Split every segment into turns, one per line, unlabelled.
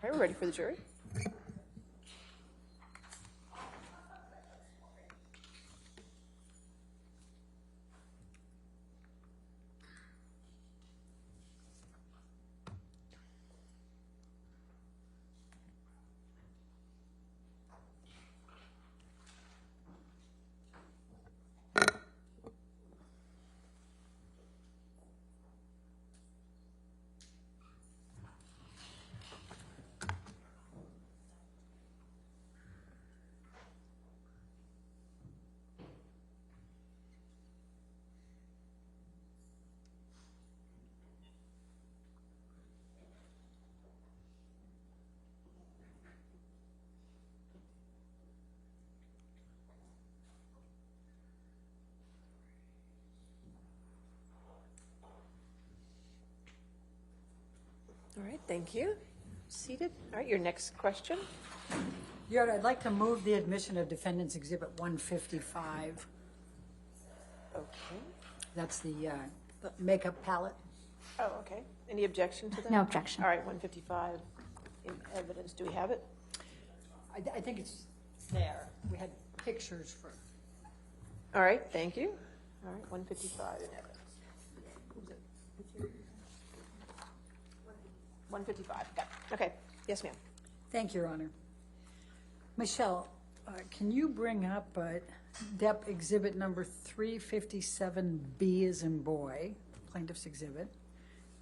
right, we're ready for the jury. All right, thank you. Seated. All right, your next question.
Your Honor, I'd like to move the admission of Defendant's Exhibit 155.
Okay.
That's the makeup palette.
Oh, okay. Any objection to that?
No objection.
All right, 155 in evidence. Do we have it?
I think it's there. We had pictures for.
All right, thank you. All right, 155 in evidence. 155. Got it. Okay. Yes, ma'am.
Thank you, Your Honor. Michelle, can you bring up Depp Exhibit number 357B as in boy, plaintiff's exhibit,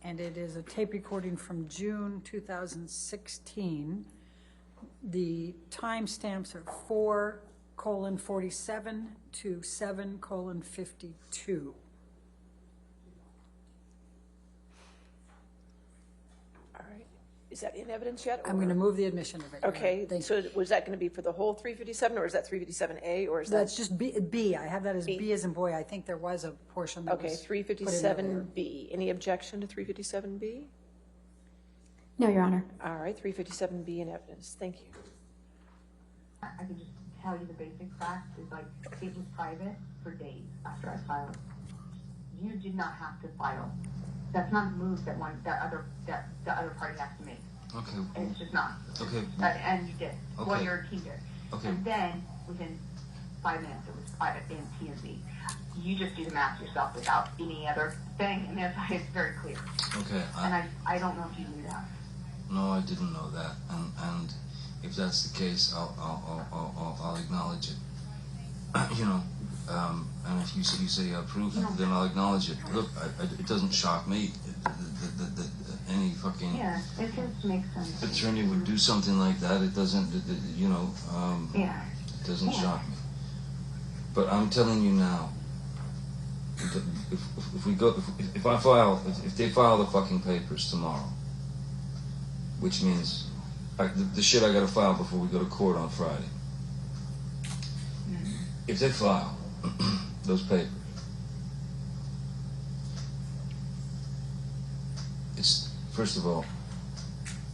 and it is a tape recording from June 2016. The timestamps are 4:47 to 7:52.
All right. Is that in evidence yet?
I'm going to move the admission of it.
Okay.
Thank
So
you.
was that going to be for the whole 357, or is that 357A, or is that?
That's just B. I have that as B as in boy. I think there was a portion that
Okay,
was put in there.
357B. Any objection to 357B?
No, Your Honor.
All right, 357B in evidence. Thank you.
I can just tell you the basic facts is like it was private for days after I filed. You did not have to file. That's not a move that the other party has to make.
Okay.
It's just not.
Okay.
And you did.
Okay.
Well, your team did.
Okay.
And then within 5 minutes, it was private in T&Z. You just do the math yourself without any other thing, and it's very clear.
Okay.
And I don't know if you knew that.
No, I didn't know that, and if that's the case, I'll acknowledge it. You know, and if you say proof, then I'll acknowledge it. Look, it doesn't shock me that any fucking
Yeah, it just makes sense.
attorney would do something like that. It doesn't, you know,
Yeah.
it doesn't shock me. But I'm telling you now, if they file the fucking papers tomorrow, which means the shit I gotta file before we go to court on Friday. If they file those papers, it's first of all,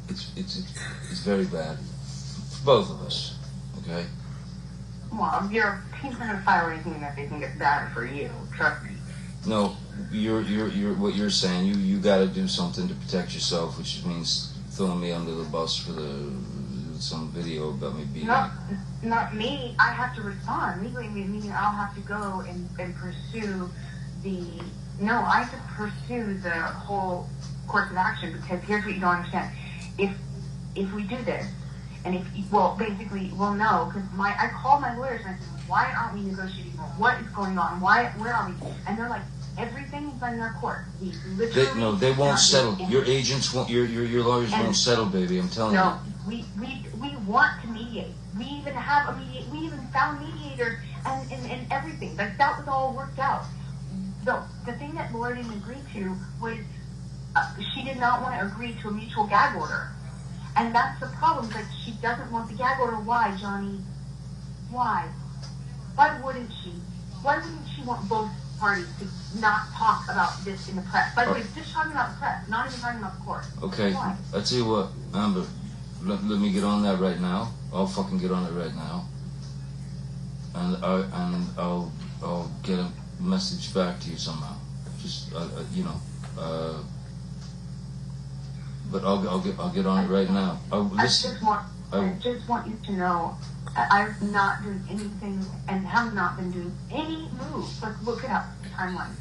it's very bad for both of us. Okay.
Well, your team's not gonna file anything that they think is bad for you. Trust me.
No, you're what you're saying. You got to do something to protect yourself, which means throwing me under the bus for some video about me being.
Not me. I have to respond legally, meaning I'll have to go and pursue I have to pursue the whole course of action, because here's what you don't understand. If we do this, and basically we'll know, because I called my lawyers and I said, why aren't we negotiating more? What is going on? Where are we? And they're like, everything is in their court.
They won't settle. Your agents won't. Your lawyers won't settle, baby. I'm telling you.
No, we want to mediate. We even have a mediate. We even found mediators and everything. Like that was all worked out. The thing that Laura didn't agree to was she did not want to agree to a mutual gag order, and that's the problem. Like she doesn't want the gag order. Why, Johnny? Why? Why wouldn't she? Why wouldn't she want both parties to not talk about this in the press? By the way, just talking about the press, not even talking about the court.
Okay,
Why?
I tell you what, Amber, let me get on that right now. I'll fucking get on it right now, and I'll get a message back to you somehow. Just but I'll get on it right now.
I just want you to know I'm not doing anything and have not been doing any moves. Like, look it up, the timeline.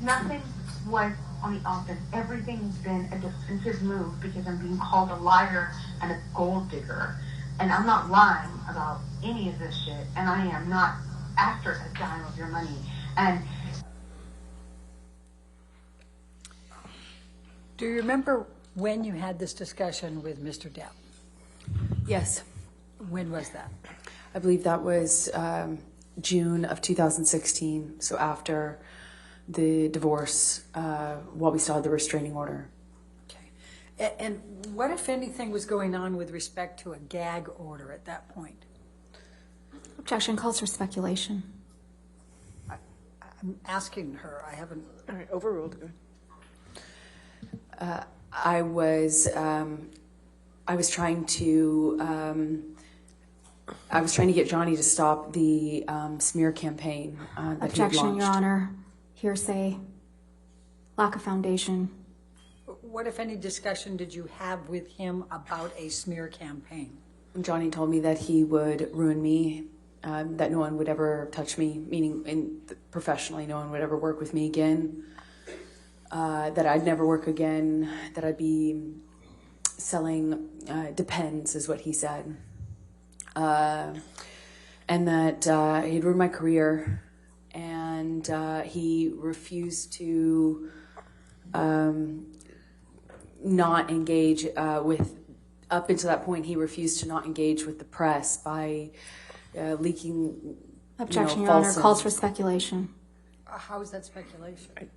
Nothing was on the offense. Everything's been a defensive move because I'm being called a liar and a gold digger. And I'm not lying about any of this shit. And I am not after a dime of your money. And
Do you remember when you had this discussion with Mr. Depp?
Yes,
When was that?
I believe that was June of 2016, so after the divorce, while we still had the restraining order.
Okay. And what, if anything, was going on with respect to a gag order at that point?
Objection calls for speculation.
I'm asking her. I haven't.
All right, overruled. Good.
I was trying to get Johnny to stop the smear campaign that he had
Objection,
launched.
Your Honor. Hearsay. Lack of foundation.
What, if any, discussion did you have with him about a smear campaign?
Johnny told me that he would ruin me, that no one would ever touch me, meaning professionally, no one would ever work with me again, that I'd never work again, that I'd be selling Depends, is what he said, and that he'd ruin my career, and he refused to not engage with, up until that point, he refused to not engage with the press by leaking,
Objection, Your
false
Honor. Calls for speculation.
How is that speculation?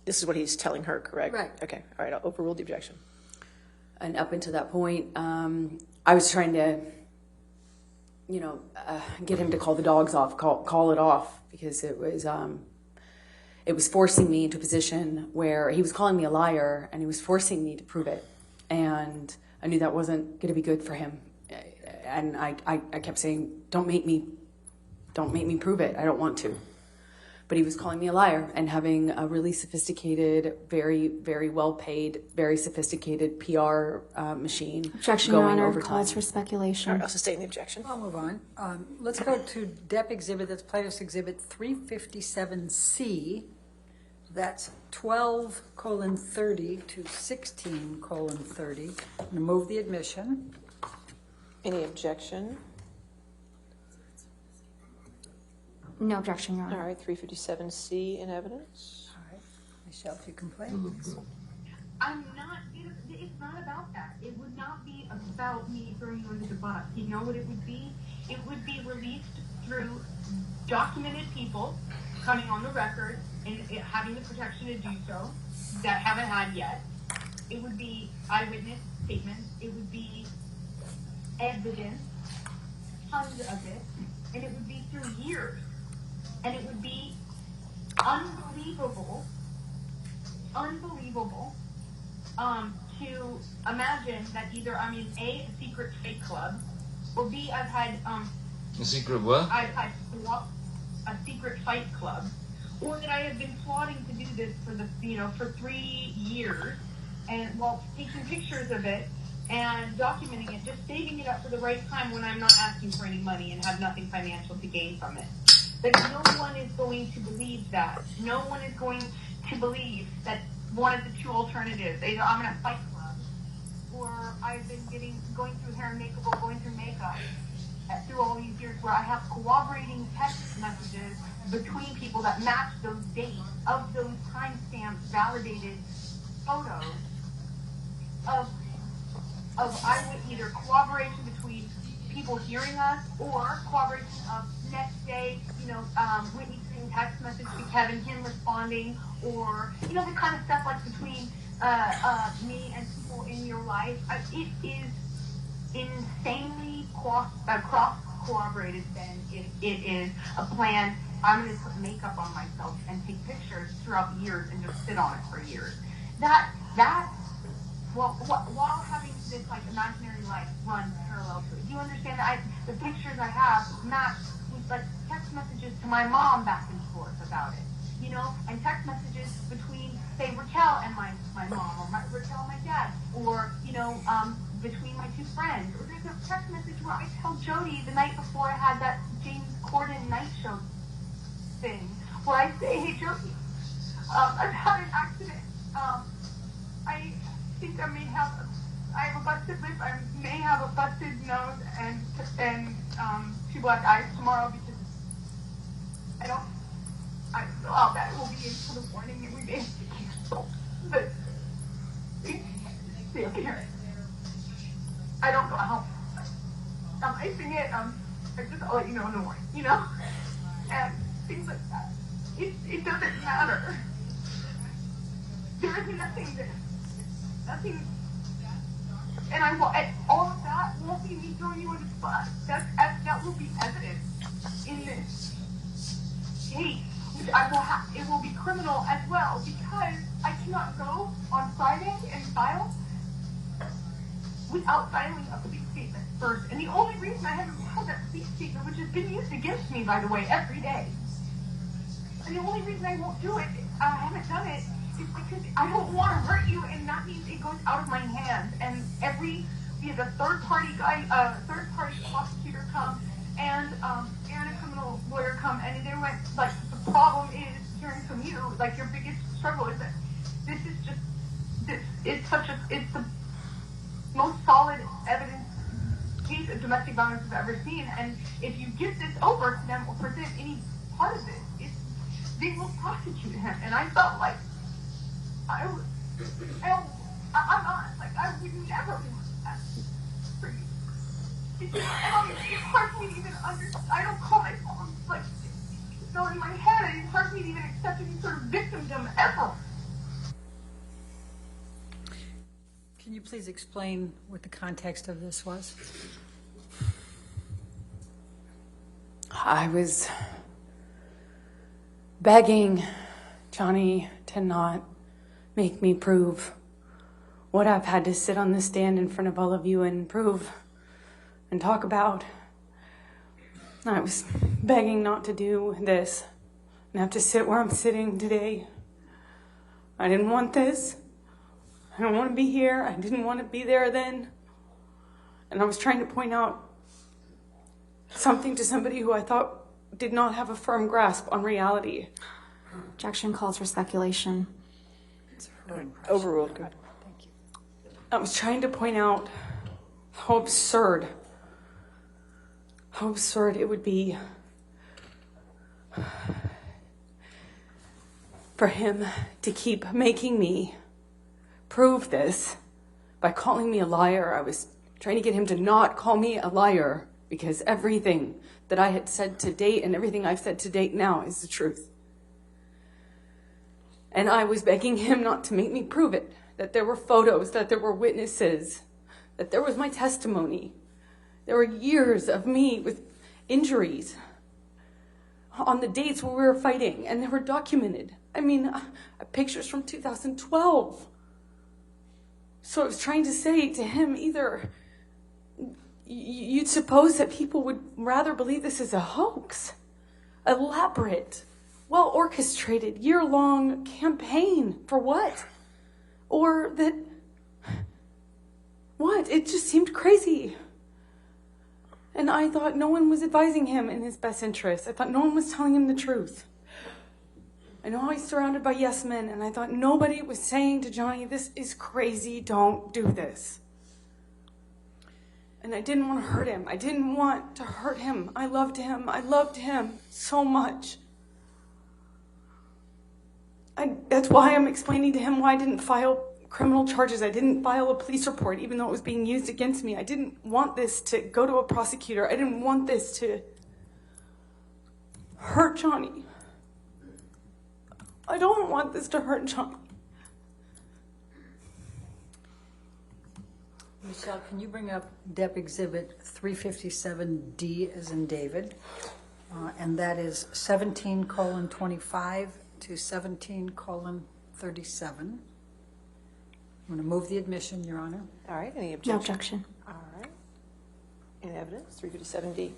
This is what he's telling her, correct?
Right.
Okay, all right, I'll overrule the objection.
and up until that point, I was trying to, get him to call the dogs off, call it off, because it was forcing me into a position where he was calling me a liar, and he was forcing me to prove it, and I knew that wasn't going to be good for him, and I kept saying, don't make me prove it. I don't want to. But he was calling me a liar and having a really sophisticated, very, very well-paid, very sophisticated PR machine
Objection, Your
going
Honor.
overtime.
Calls for
All
speculation.
right, I'll sustain the objection.
I'll move on. Let's go to Depp exhibit, that's plaintiff's exhibit 357C. That's 12:30 to 16:30. I'm going to move the admission.
Any objection?
No objection, Your Honor.
All right, 357C in evidence.
All right. Michelle, if you complain.
I'm not, it's not about that. It would not be about me throwing you under the bus. You know what it would be? It would be released through documented people coming on the record and having the protection to do so that haven't had yet. It would be eyewitness statements. It would be evidence, tons of it, and it would be through years. And it would be unbelievable to imagine that either I'm in a secret fake club, or B, I've had
A secret what?
a secret fight club, or that I have been plotting to do this for 3 years, and while taking pictures of it and documenting it, just saving it up for the right time when I'm not asking for any money and have nothing financial to gain from it. But no one is going to believe that. No one is going to believe that one of the two alternatives, either I'm in a fight club, or I've been going through hair and makeup, or going through makeup through all these years, where I have corroborating text messages between people that match those dates of those timestamps, validated photos of either corroboration between people hearing us, or corroboration of next day, Whitney sending text message to Kevin, him responding, or the kind of stuff like between me and people in your life. It is insanely cross corroborated. Then it is a plan. I'm going to put makeup on myself and take pictures throughout years and just sit on it for years. While having this imaginary life run parallel to it. Do you understand that the pictures I have match with text messages to my mom back and forth about it, and text messages between say Raquel and my mom, or Raquel and my dad, or, between my two friends. Or there's a text message where I tell Jody the night before I had that James Corden night show thing, where I say, hey Jody, I've had an accident. I think I have a busted lip, I may have a busted nose and 2 black eyes tomorrow because I don't know how bad it will be until the morning and we may have to cancel. But see up here. I don't know how. I sing it, I'll let you know in the morning, And things like that. It doesn't matter. There is nothing there. Nothing. And all of that won't be me throwing you in the bus. That will be evidence in this case, which it will be criminal as well, because I cannot go on Friday and file without filing a police statement first. And the only reason I haven't filed that police statement, which has been used against me, by the way, every day, and the only reason I won't do it, I haven't done it, is because I don't want to hurt you, and that means it goes out of my hands. And we had a third-party prosecutor come, and a criminal lawyer come, and they went, like, the problem is, hearing from you, like, your biggest struggle is that it's the most solid evidence case of domestic violence I've ever seen, and if you give this over to them or present any part of this, they will prosecute him. And I felt like I'm not, like, I would never want that for you. It's hard for me to even understand. I don't call myself, like, in my head, it's hard for me to even accept any sort of victimdom ever.
Can you please explain what the context of this was?
I was begging Johnny to not make me prove what I've had to sit on the stand in front of all of you and prove and talk about. I was begging not to do this and have to sit where I'm sitting today. I didn't want this. I don't want to be here. I didn't want to be there then. And I was trying to point out something to somebody who I thought did not have a firm grasp on reality.
Objection calls for speculation.
Overruled.
Thank you.
I was trying to point out how absurd it would be for him to keep making me prove this by calling me a liar. I was trying to get him to not call me a liar because everything that I had said to date and everything I've said to date now is the truth. And I was begging him not to make me prove it, that there were photos, that there were witnesses, that there was my testimony. There were years of me with injuries on the dates where we were fighting, and they were documented. I mean, pictures from 2012. So I was trying to say to him, either you'd suppose that people would rather believe this is a hoax, elaborate, well-orchestrated, year-long campaign for what? Or that, what? It just seemed crazy. And I thought no one was advising him in his best interest. I thought no one was telling him the truth. I know he's surrounded by yes men, and I thought nobody was saying to Johnny, this is crazy, don't do this. And I didn't want to hurt him. I didn't want to hurt him. I loved him. I loved him so much. That's why I'm explaining to him why I didn't file criminal charges. I didn't file a police report, even though it was being used against me. I didn't want this to go to a prosecutor. I didn't want this to hurt Johnny. I don't want this to hurt Johnny.
Michelle, can you bring up Depp Exhibit 357D as in David? And that is 17:25 to 17:37. I'm going to move the admission, Your Honor.
All right, any
No
objection?
objection.
All right. In evidence, 357D.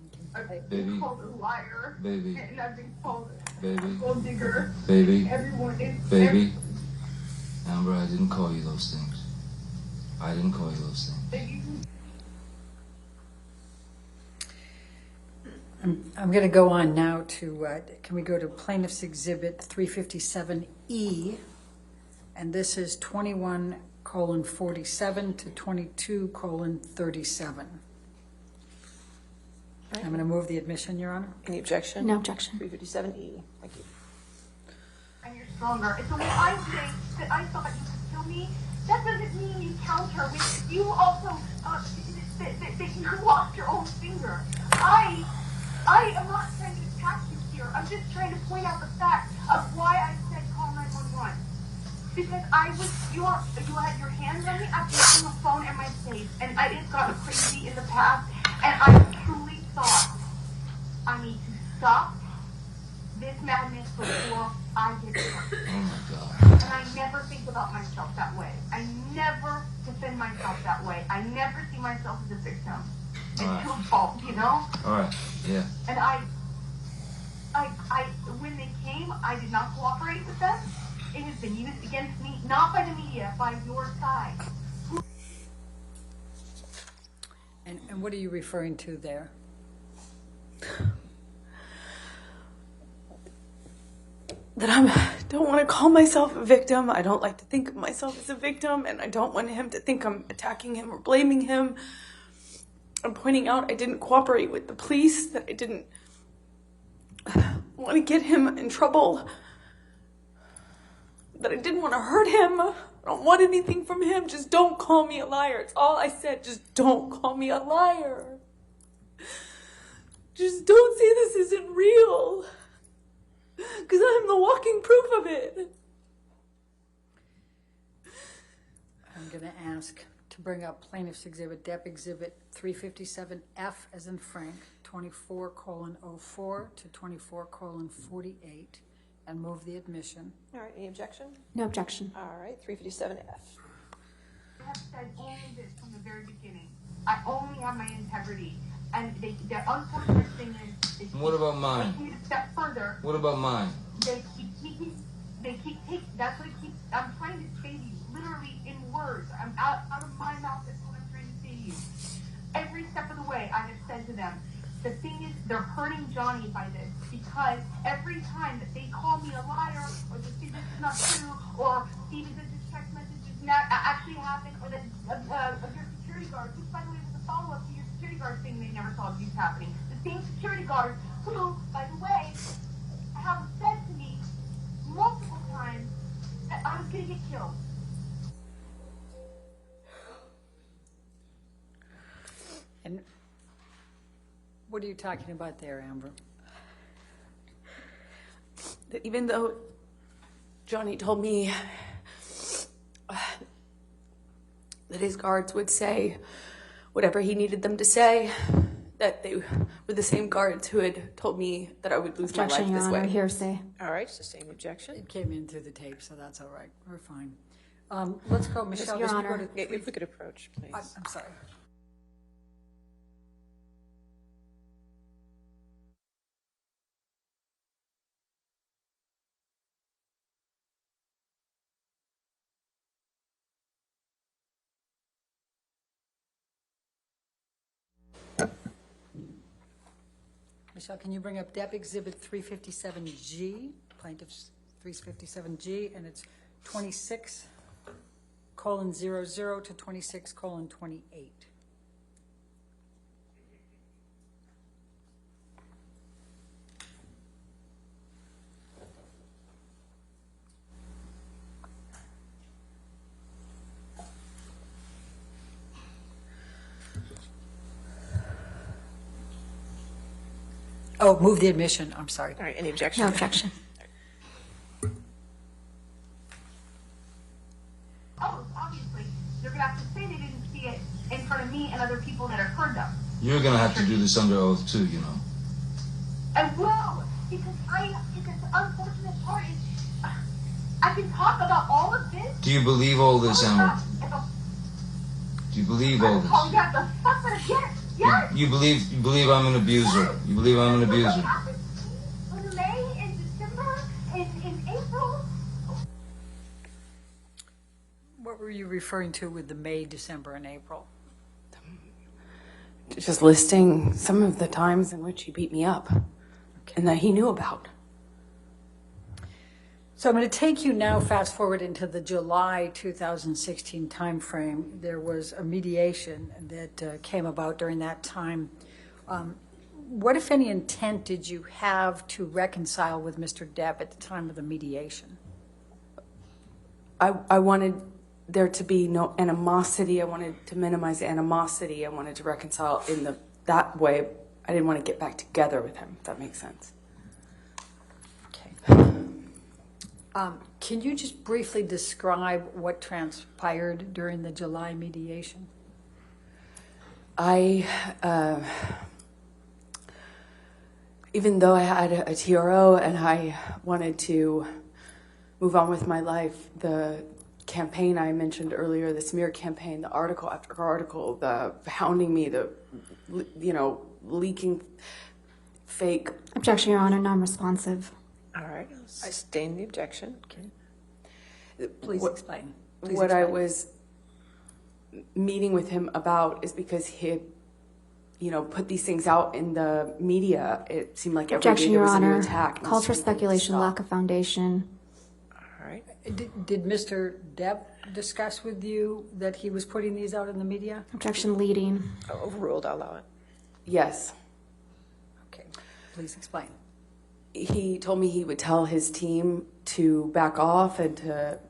Okay.
I've
Baby.
been called a liar.
Baby.
And I've been called
Baby.
a gold digger.
Baby.
Everyone is.
Baby. Amber, I didn't call you those things. I didn't call you those things.
I'm going to go on now to, can we go to Plaintiff's Exhibit 357E? And this is 21:47 to 22:37. I'm going to move the admission, Your Honor.
Any objection?
No objection.
357E. Thank you.
And you're stronger. And so when I say that I thought you could kill me, that doesn't mean you counter with you also that you lost your own finger. I am not trying to attack you here. I'm just trying to point out the fact of why I said call 911. Because you had your hands on me after using the phone in my face, and I just got crazy in the past, and I truly thought I need to stop this madness before I get hurt.
Oh my God.
And I never think about myself that way. I never defend myself that way. I never see myself as a victim. It's
Alright.
too fault, you know?
Alright, yeah.
And I, when they came, I did not cooperate with them. It has been used against me, not by the media, by your side.
And what are you referring to there?
That I don't want to call myself a victim. I don't like to think of myself as a victim, and I don't want him to think I'm attacking him or blaming him. I'm pointing out I didn't cooperate with the police, that I didn't want to get him in trouble, that I didn't want to hurt him. I don't want anything from him. Just don't call me a liar. It's all I said. Just don't call me a liar. Just don't say this isn't real. Because I'm the walking proof of it.
I'm going to ask to bring up Plaintiff's Exhibit, Depp Exhibit 357F as in Frank, 24:04 to 24:48, and move the admission.
All right, any objection?
No objection.
All right, 357F.
I have said only this from the very beginning. I only have my integrity. And the unfortunate thing is
What about mine?
taking it a step further.
What about mine?
They keep taking, that's what it keeps, I'm trying to say to you, literally in words. I'm out of my mouth, that's what I'm trying to say to you. Every step of the way, I have said to them, the thing is, they're hurting Johnny by this, because every time that they call me a liar, or they say this is not true, or Steven says this text message is not actually happened, or that your security guard, which by the way was a follow-up to your security guard thing they never saw abuse happening. The same security guards who, by the way, have said to me multiple times that I was going to get killed.
And what are you talking about there, Amber?
That even though Johnny told me that his guards would say whatever he needed them to say, that they were the same guards who had told me that I would lose my life
Objection, Your
this
Honor.
way.
Hearsay.
All right, sustained objection.
It came in through the tape, so that's all right. We're fine. Let's go, Michelle.
Your
let's
Honor.
Go to
If we could approach, please.
I'm sorry. Michelle, can you bring up Depp Exhibit 357G, Plaintiff's 357G, and it's 26:00 to 26:28. Oh, move the admission. I'm sorry.
All right, any objection?
No objection.
Oh, obviously, they're going to have to say they didn't see it in front of me and other people that have heard them.
You're gonna have to do this under oath too, you know.
I will, because the unfortunate part is, I can talk about all of this.
Do you believe all this, Amber?
If
Do you believe all
I'm
this?
calling out the fuck that yes. Yes.
You believe I'm an abuser. You believe I'm an abuser.
In May, in December, in April.
What were you referring to with the May, December, and April?
Just listing some of the times in which he beat me up and that he knew about.
So I'm going to take you now fast forward into the July 2016 timeframe. There was a mediation that came about during that time. What, if any, intent did you have to reconcile with Mr. Depp at the time of the mediation?
I wanted there to be no animosity. I wanted to minimize the animosity. I wanted to reconcile in that way. I didn't want to get back together with him, if that makes sense.
Okay. Can you just briefly describe what transpired during the July mediation?
Even though I had a TRO and I wanted to move on with my life, the campaign I mentioned earlier, the smear campaign, the article after article, the hounding me, the, leaking fake.
Objection, Your Honor, non-responsive.
All right, I'll sustain the objection. Okay.
Please explain.
What I was meeting with him about is because he had, put these things out in the media. It seemed like every day
Objection,
there
Your
was a new
Honor.
attack. and I
Calls
was
for
trying to get it to
speculation,
stop.
lack of foundation.
All right.
Did Mr. Depp discuss with you that he was putting these out in the media?
Objection leading.
Overruled, I'll allow it.
Yes.
Okay, please explain.
He told me he would tell his team to back off and to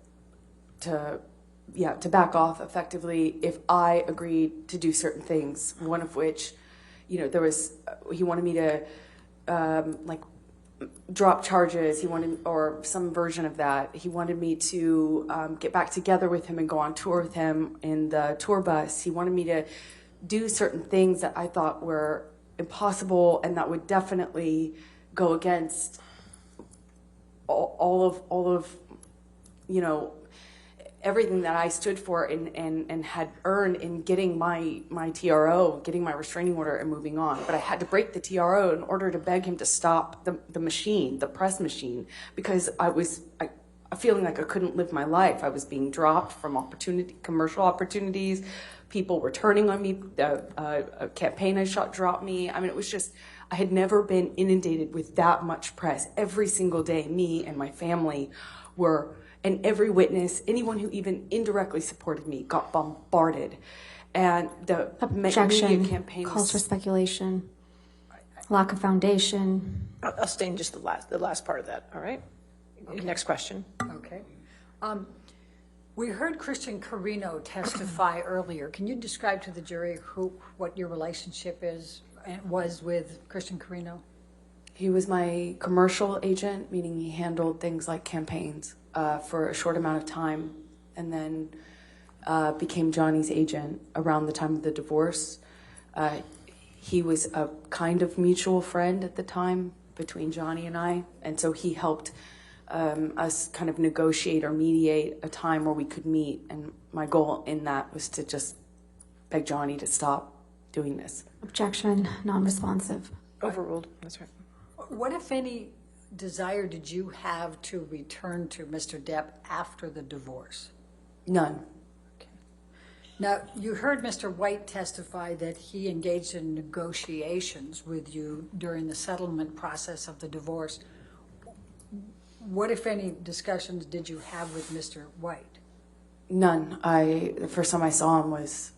back off effectively if I agreed to do certain things. One of which, he wanted me to drop charges. He wanted, or some version of that. He wanted me to get back together with him and go on tour with him in the tour bus. He wanted me to do certain things that I thought were impossible and that would definitely go against all of everything that I stood for and had earned in getting my TRO, getting my restraining order and moving on. But I had to break the TRO in order to beg him to stop the machine, the press machine, because I was feeling like I couldn't live my life. I was being dropped from commercial opportunities. People were turning on me. A campaign I shot dropped me. I mean, it was just, I had never been inundated with that much press. Every single day, me and my family were, and every witness, anyone who even indirectly supported me, got bombarded. And the media
Objection.
campaign
Calls for speculation, lack of foundation.
I'll sustain just the last part of that. All right. Okay. Next question.
Okay. We heard Christian Carino testify earlier. Can you describe to the jury what your relationship was with Christian Carino?
He was my commercial agent, meaning he handled things like campaigns for a short amount of time, and then became Johnny's agent around the time of the divorce. He was a kind of mutual friend at the time between Johnny and I, and so he helped us kind of negotiate or mediate a time where we could meet, and my goal in that was to just beg Johnny to stop doing this.
Objection, non-responsive.
Overruled. That's right.
What, if any, desire did you have to return to Mr. Depp after the divorce?
None.
Now, you heard Mr. White testify that he engaged in negotiations with you during the settlement process of the divorce. What, if any, discussions did you have with Mr. White?
None. The first time I saw him was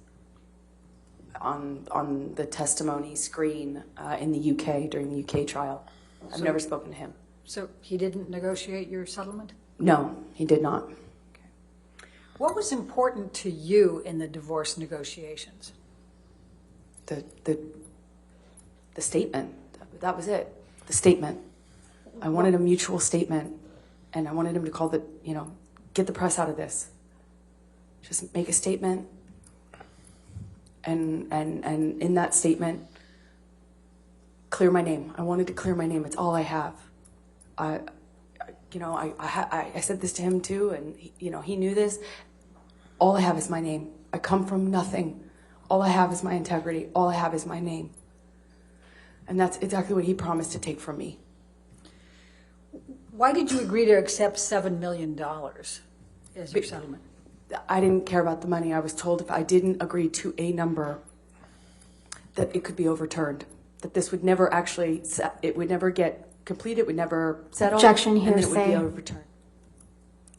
on the testimony screen in the UK during the UK trial. I've never spoken to him.
So he didn't negotiate your settlement?
No, he did not.
Okay. What was important to you in the divorce negotiations?
The statement. That was it. The statement. I wanted a mutual statement, and I wanted him to call get the press out of this. Just make a statement, and in that statement, clear my name. I wanted to clear my name. It's all I have. I said this to him too, and he knew this. All I have is my name. I come from nothing. All I have is my integrity. All I have is my name. And that's exactly what he promised to take from me.
Why did you agree to accept $7 million as your settlement?
I didn't care about the money. I was told if I didn't agree to a number, that it could be overturned. That this would never actually, it would never get completed, it would never settle.
Objection,
and then it would be
hearsay.
overturned.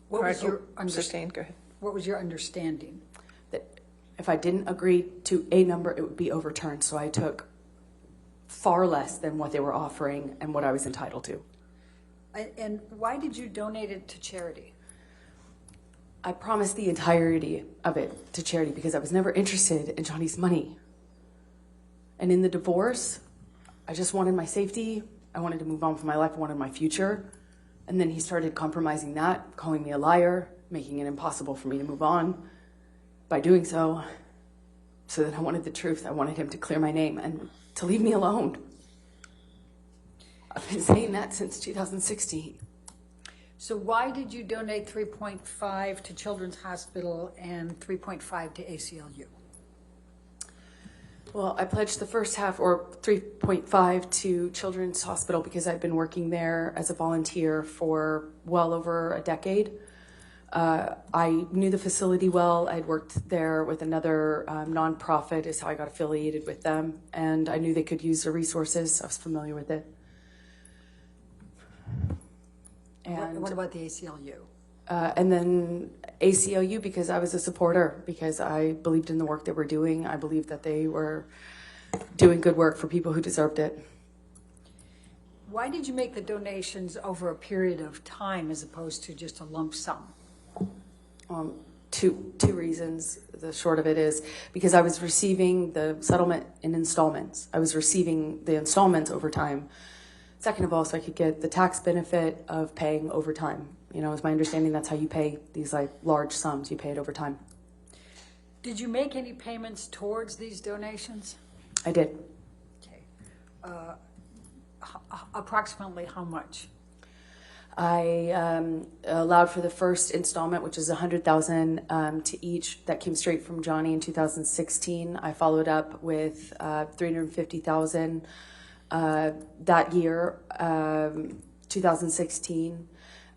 What was your
Sustained, go ahead.
What was your understanding?
That if I didn't agree to a number, it would be overturned. So I took far less than what they were offering and what I was entitled to.
And why did you donate it to charity?
I promised the entirety of it to charity because I was never interested in Johnny's money. And in the divorce, I just wanted my safety. I wanted to move on from my life. I wanted my future. And then he started compromising that, calling me a liar, making it impossible for me to move on by doing so. So that I wanted the truth. I wanted him to clear my name and to leave me alone. I've been saying that since 2016.
So why did you donate 3.5 to Children's Hospital and 3.5 to ACLU?
Well, I pledged the first half, or 3.5, to Children's Hospital because I've been working there as a volunteer for well over a decade. I knew the facility well. I'd worked there with another nonprofit is how I got affiliated with them. And I knew they could use the resources. I was familiar with it. And
What about the ACLU?
and then ACLU because I was a supporter, because I believed in the work they were doing. I believed that they were doing good work for people who deserved it.
Why did you make the donations over a period of time as opposed to just a lump sum?
Two reasons. The short of it is because I was receiving the settlement in installments. I was receiving the installments over time. Second of all, so I could get the tax benefit of paying overtime. You know, it's my understanding that's how you pay these like large sums. You pay it over time.
Did you make any payments towards these donations?
I did.
Okay. Approximately how much?
I allowed for the first installment, which is $100,000 to each. That came straight from Johnny in 2016. I followed up with $350,000 that year, 2016.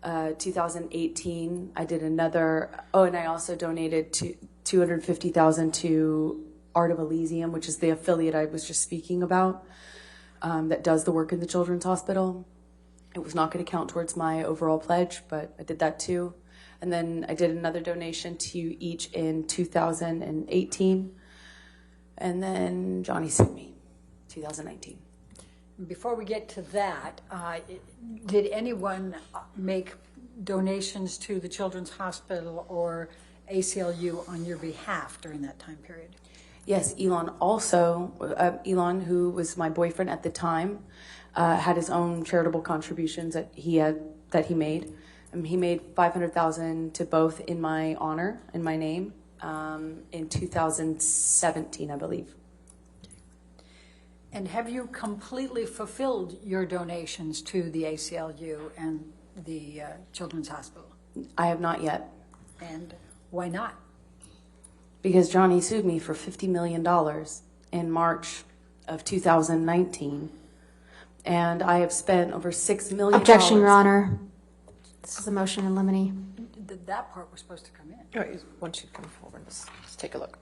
2018, I did another. Oh, and I also donated to $250,000 to Art of Elysium, which is the affiliate I was just speaking about, that does the work in the Children's Hospital. It was not going to count towards my overall pledge, but I did that too. And then I did another donation to each in 2018. And then Johnny sued me, 2019.
Before we get to that, did anyone make donations to the Children's Hospital or ACLU on your behalf during that time period?
Yes, Elon also, Elon, who was my boyfriend at the time, had his own charitable contributions that he made. He made $500,000 to both in my honor, in my name, in 2017, I believe.
And have you completely fulfilled your donations to the ACLU and the Children's Hospital?
I have not yet.
And why not?
Because Johnny sued me for $50 million in March of 2019. And I have spent over $6 million.
Objection, Your Honor. This is a motion in limine.
That part was supposed to come in.
All right, once you come forward, let's take a look.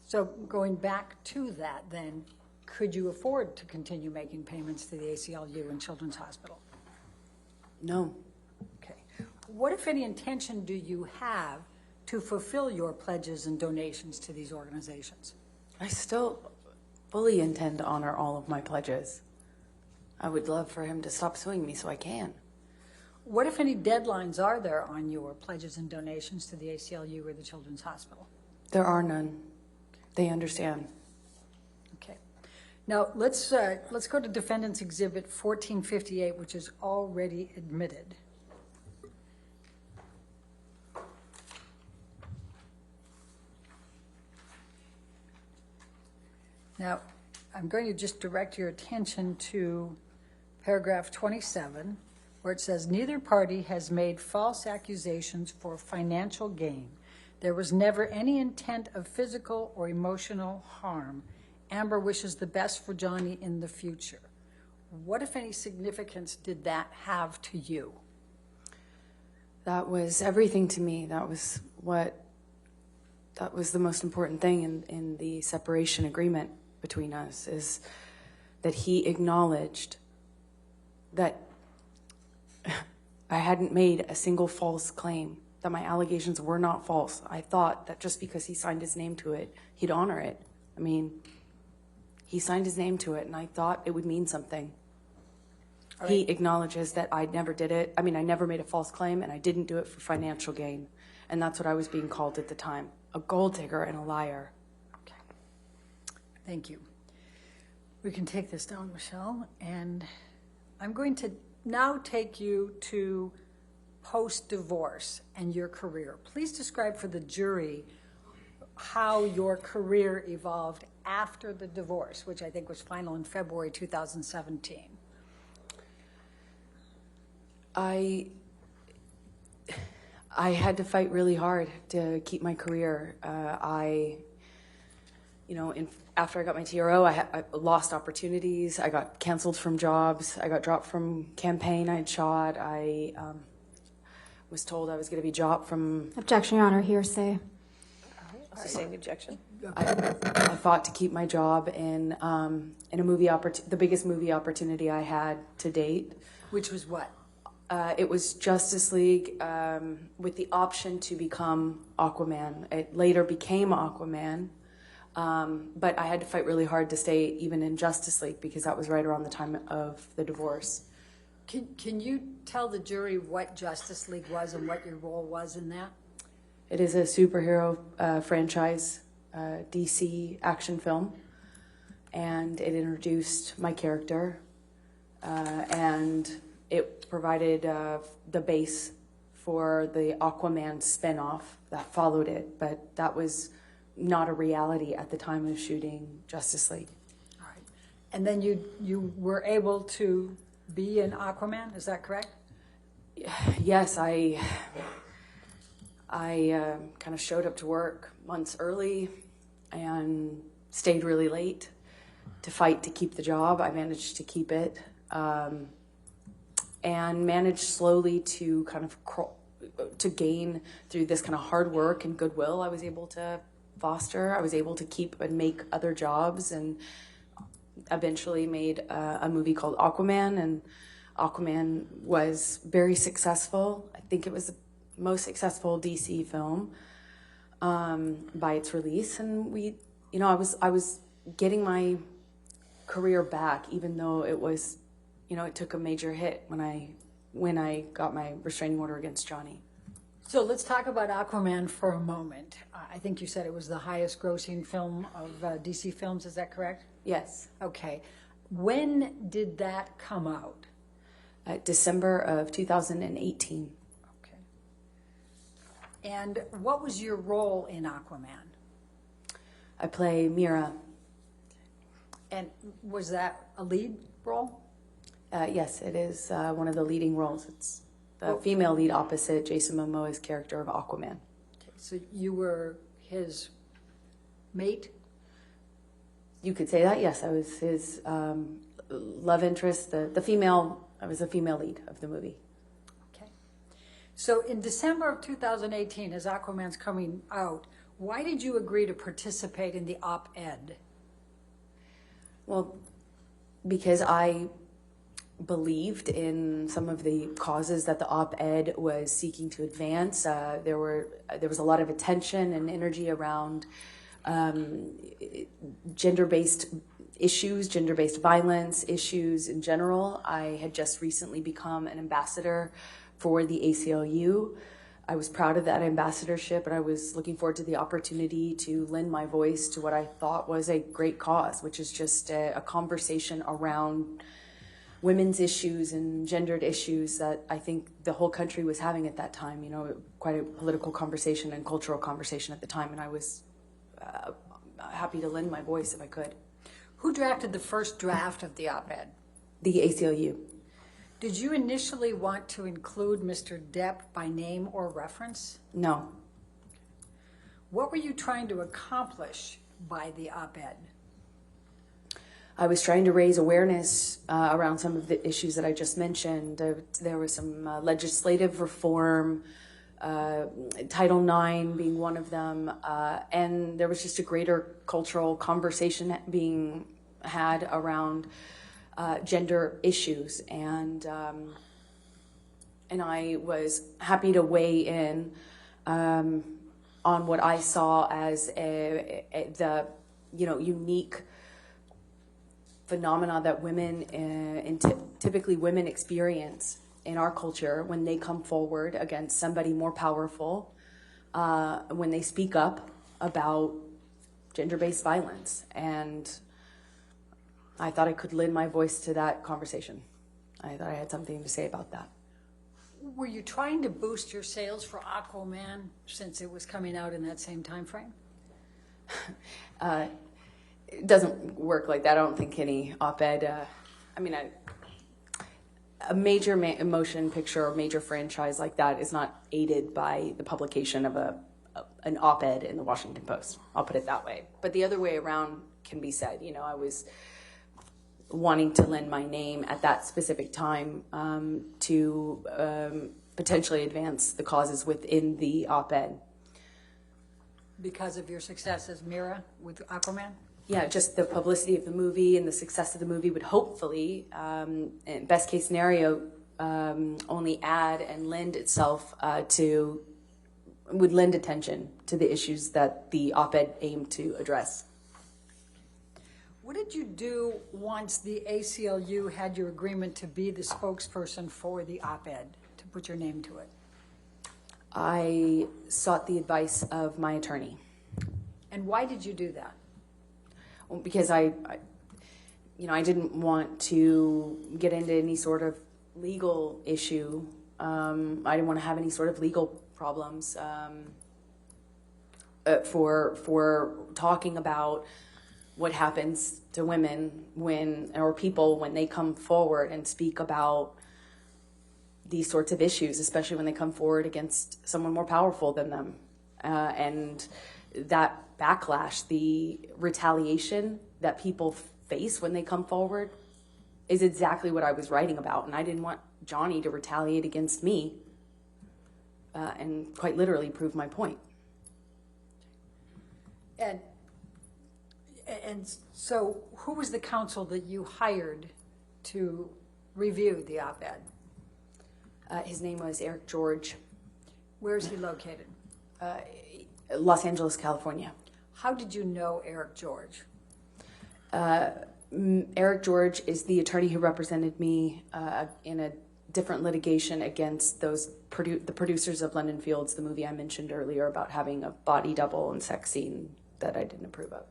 So going back to that then, could you afford to continue making payments to the ACLU and Children's Hospital?
No.
Okay. What, if any, intention do you have to fulfill your pledges and donations to these organizations?
I still fully intend to honor all of my pledges. I would love for him to stop suing me so I can.
What, if any, deadlines are there on your pledges and donations to the ACLU or the Children's Hospital?
There are none. They understand.
Okay. Now, let's go to Defendant's Exhibit 1458, which is already admitted. Now, I'm going to just direct your attention to paragraph 27, where it says, neither party has made false accusations for financial gain. There was never any intent of physical or emotional harm. Amber wishes the best for Johnny in the future. What, if any, significance did that have to you?
That was everything to me. That was the most important thing in the separation agreement between us, is that he acknowledged that I hadn't made a single false claim, that my allegations were not false. I thought that just because he signed his name to it, he'd honor it. I mean, he signed his name to it, and I thought it would mean something. Right. He acknowledges that I never did it. I mean, I never made a false claim, and I didn't do it for financial gain. And that's what I was being called at the time, a gold digger and a liar.
Okay. Thank you. We can take this down, Michelle, and I'm going to now take you to post-divorce and your career. Please describe for the jury how your career evolved after the divorce, which I think was final in February 2017. I
had to fight really hard to keep my career. After I got my TRO, I lost opportunities. I got canceled from jobs. I got dropped from campaign I'd shot. I was told I was going to be dropped from...
Objection, Your Honor, hearsay.
Sustained objection.
I fought to keep my job in a movie the biggest movie opportunity I had to date.
Which was what?
It was Justice League with the option to become Aquaman. It later became Aquaman, but I had to fight really hard to stay even in Justice League because that was right around the time of the divorce.
Can you tell the jury what Justice League was and what your role was in that?
It is a superhero franchise, DC action film, and it introduced my character, and it provided the base for the Aquaman spinoff that followed it, but that was not a reality at the time of shooting Justice League.
All right. And then you were able to be in Aquaman, is that correct?
Yes, I kind of showed up to work months early and stayed really late to fight to keep the job. I managed to keep it. And managed slowly to kind of to gain through this kind of hard work and goodwill I was able to foster. I was able to keep and make other jobs, and eventually made a movie called Aquaman, and Aquaman was very successful. I think it was the most successful DC film by its release, and I was getting my career back, even though it was, it took a major hit when I got my restraining order against Johnny.
So let's talk about Aquaman for a moment. I think you said it was the highest grossing film of DC films, is that correct?
Yes.
Okay. When did that come out?
December of 2018.
Okay. And what was your role in Aquaman?
I play Mira.
And was that a lead role?
Yes, it is one of the leading roles. It's the female lead opposite Jason Momoa's character of Aquaman.
Okay, so you were his mate?
You could say that, yes. I was his love interest, the female. I was the female lead of the movie.
Okay. So in December of 2018, as Aquaman's coming out, Why did you agree to participate in the op-ed?
Well, because I believed in some of the causes that the op-ed was seeking to advance. There was a lot of attention and energy around gender-based issues, gender-based violence issues in general. I had just recently become an ambassador for the ACLU. I was proud of that ambassadorship, and I was looking forward to the opportunity to lend my voice to what I thought was a great cause, which is just a conversation around women's issues and gendered issues that I think the whole country was having at that time. You know, quite a political conversation and cultural conversation at the time, and I was happy to lend my voice if I could.
Who drafted the first draft of the op-ed?
The ACLU.
Did you initially want to include Mr. Depp by name or reference?
No.
What were you trying to accomplish by the op-ed?
I was trying to raise awareness around some of the issues that I just mentioned. There was some legislative reform, Title IX being one of them, and there was just a greater cultural conversation being had around gender issues, and I was happy to weigh in on what I saw as the unique phenomena that women and typically women experience in our culture when they come forward against somebody more powerful, when they speak up about gender-based violence. And I thought I could lend my voice to that conversation. I thought I had something to say about that.
Were you trying to boost your sales for Aquaman since it was coming out in that same time frame?
It doesn't work like that. I don't think any op-ed, a major motion picture or major franchise like that is not aided by the publication of an op-ed in the Washington Post. I'll put it that way. But the other way around can be said. You know, I was wanting to lend my name at that specific time to potentially advance the causes within the op-ed.
Because of your success as Mira with Aquaman?
Yeah, just the publicity of the movie and the success of the movie would hopefully, in best case scenario, only add and lend itself would lend attention to the issues that the op-ed aimed to address.
What did you do once the ACLU had your agreement to be the spokesperson for the op-ed, to put your name to it?
I sought the advice of my attorney.
And why did you do that?
Well, because I didn't want to get into any sort of legal issue. I didn't want to have any sort of legal problems for talking about what happens to women or people when they come forward and speak about these sorts of issues, especially when they come forward against someone more powerful than them. And that backlash, the retaliation that people face when they come forward is exactly what I was writing about. And I didn't want Johnny to retaliate against me and quite literally prove my point.
And so who was the counsel that you hired to review the op-ed?
His name was Eric George.
Where is he located?
Los Angeles, California.
How did you know Eric George?
Eric George is the attorney who represented me in a different litigation against the producers of London Fields, the movie I mentioned earlier about having a body double and sex scene that I didn't approve of.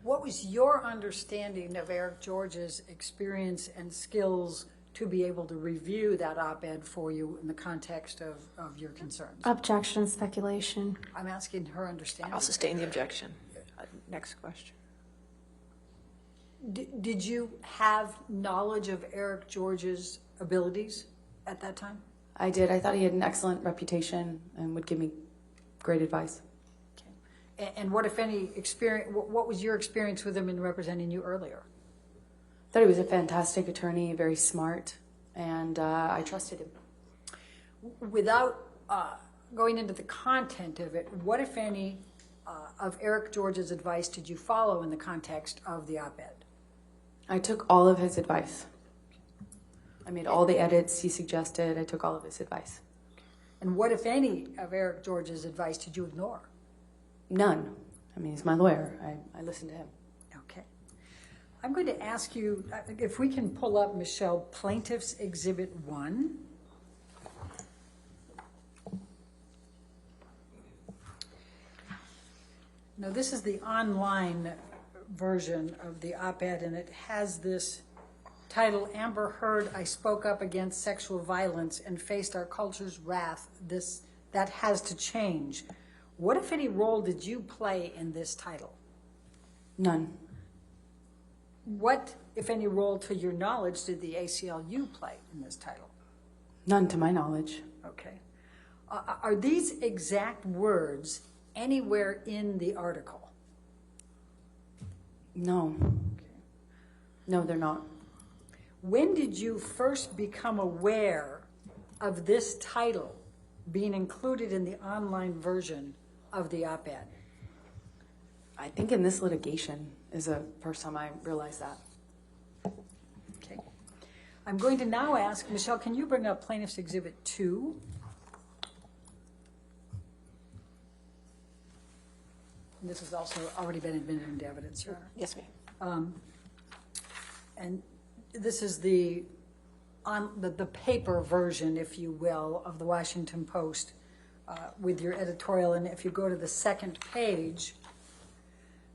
What was your understanding of Eric George's experience and skills to be able to review that op-ed for you in the context of your concerns?
Objection, speculation.
I'm asking her understanding.
I'll sustain the objection. Next question.
Did you have knowledge of Eric George's abilities at that time?
I did. I thought he had an excellent reputation and would give me great advice.
Okay. And what, if any, experience? What was your experience with him in representing you earlier?
I thought he was a fantastic attorney, very smart, and I trusted him.
Without going into the content of it, what, if any, of Eric George's advice did you follow in the context of the op-ed?
I took all of his advice. I made all the edits he suggested. I took all of his advice.
And what, if any, of Eric George's advice did you ignore?
None. I mean, he's my lawyer. I listened to him.
Okay. I'm going to ask you, if we can pull up, Michelle, Plaintiff's Exhibit 1. Now, this is the online version of the op-ed, and it has this title, Amber Heard, I spoke up against sexual violence and faced our culture's wrath. That has to change. What, if any, role did you play in this title?
None.
What, if any, role, to your knowledge, did the ACLU play in this title?
None to my knowledge.
Okay. Are these exact words anywhere in the article?
No. No, they're not.
When did you first become aware of this title being included in the online version of the op-ed?
I think in this litigation is the first time I realized that.
Okay. I'm going to now ask, Michelle, can you bring up Plaintiff's Exhibit 2? And this has also already been admitted into evidence, Your Honor.
Yes, ma'am.
And this is the paper version, if you will, of the Washington Post with your editorial. And if you go to the second page,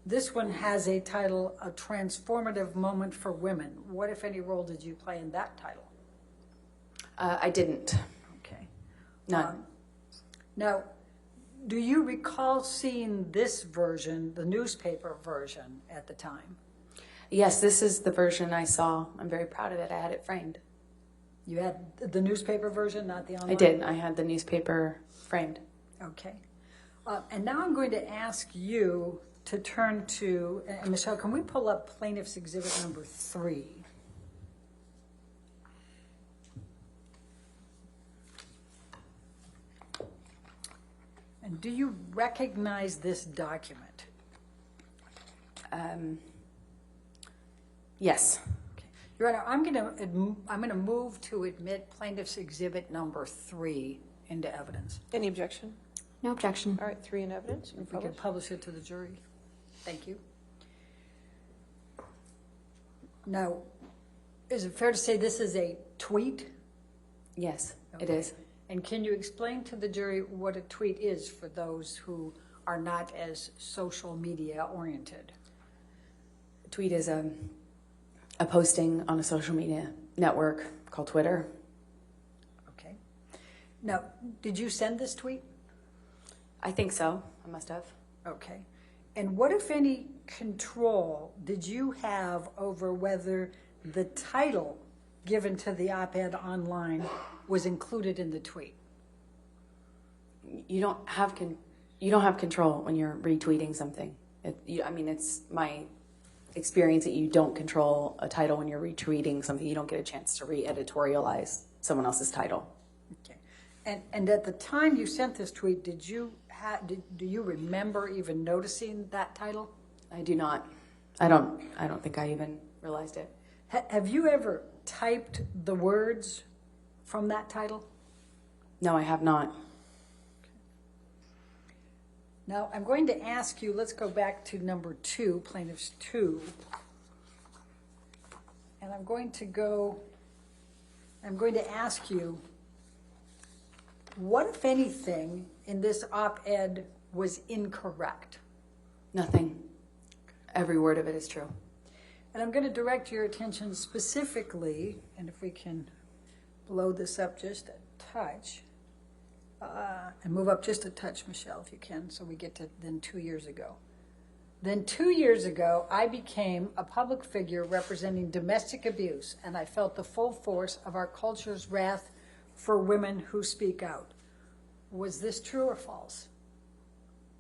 this one has a title, A Transformative Moment for Women. What, if any, role did you play in that title?
I didn't.
Okay.
None.
Now, do you recall seeing this version, the newspaper version, at the time?
Yes, this is the version I saw. I'm very proud of it. I had it framed.
You had the newspaper version, not the online?
I did. I had the newspaper framed.
Okay. And now I'm going to ask you to turn to, and Michelle, can we pull up Plaintiff's Exhibit number 3? And do you recognize this document?
Yes.
Okay. Your Honor, I'm going to move to admit Plaintiff's Exhibit number 3 into evidence.
Any objection?
No objection.
All right, 3 in evidence.
If we could publish it to the jury. Thank you. Now, is it fair to say this is a tweet?
Yes, it
Okay.
is.
And can you explain to the jury what a tweet is for those who are not as social media oriented?
A tweet is a posting on a social media network called Twitter.
Okay. Now, did you send this tweet?
I think so. I must have.
Okay. And what, if any, control did you have over whether the title given to the op-ed online was included in the tweet?
You don't have control when you're retweeting something. It's my experience that you don't control a title when you're retweeting something. You don't get a chance to re-editorialize someone else's title.
Okay. And at the time you sent this tweet, do you remember even noticing that title?
I do not. I don't think I even realized it.
Have you ever typed the words from that title?
No, I have not.
Now, I'm going to ask you, let's go back to number 2, Plaintiff's 2. And I'm going to ask you, what, if anything, in this op-ed was incorrect?
Nothing. Every word of it is true.
And I'm going to direct your attention specifically, and if we can blow this up just a touch, and move up just a touch, Michelle, if you can, so we get to then 2 years ago. Then 2 years ago, I became a public figure representing domestic abuse, and I felt the full force of our culture's wrath for women who speak out. Was this true or false?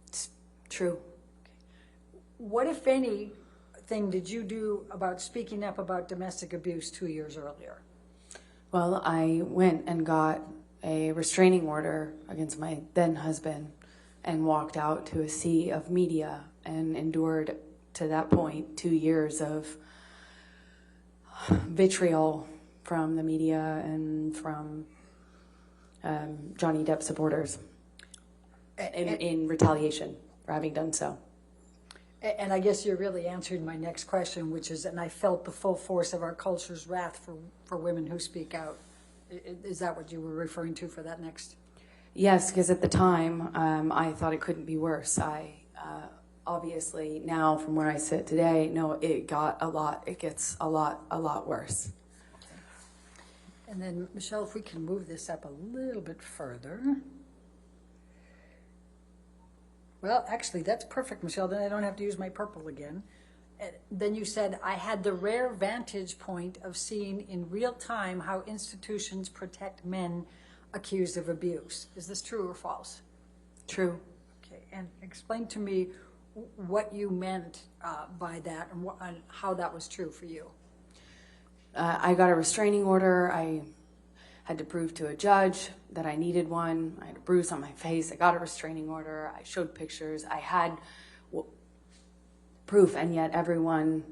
It's true.
What, if anything, did you do about speaking up about domestic abuse 2 years earlier?
Well, I went and got a restraining order against my then husband and walked out to a sea of media and endured, to that point, 2 years of vitriol from the media and from Johnny Depp supporters in retaliation for having done so.
And I guess you're really answering my next question, which is, and I felt the full force of our culture's wrath for women who speak out. Is that what you were referring to for that next?
Yes, because at the time, I thought it couldn't be worse. Obviously now, from where I sit today, no, it gets a lot worse.
And then, Michelle, if we can move this up a little bit further. Well, actually, that's perfect, Michelle. Then I don't have to use my purple again. Then you said, I had the rare vantage point of seeing in real time how institutions protect men accused of abuse. Is this true or false?
True.
Okay, and explain to me what you meant by that and how that was true for you.
I got a restraining order. I had to prove to a judge that I needed one. I had a bruise on my face. I got a restraining order. I showed pictures. I had proof, and yet everyone,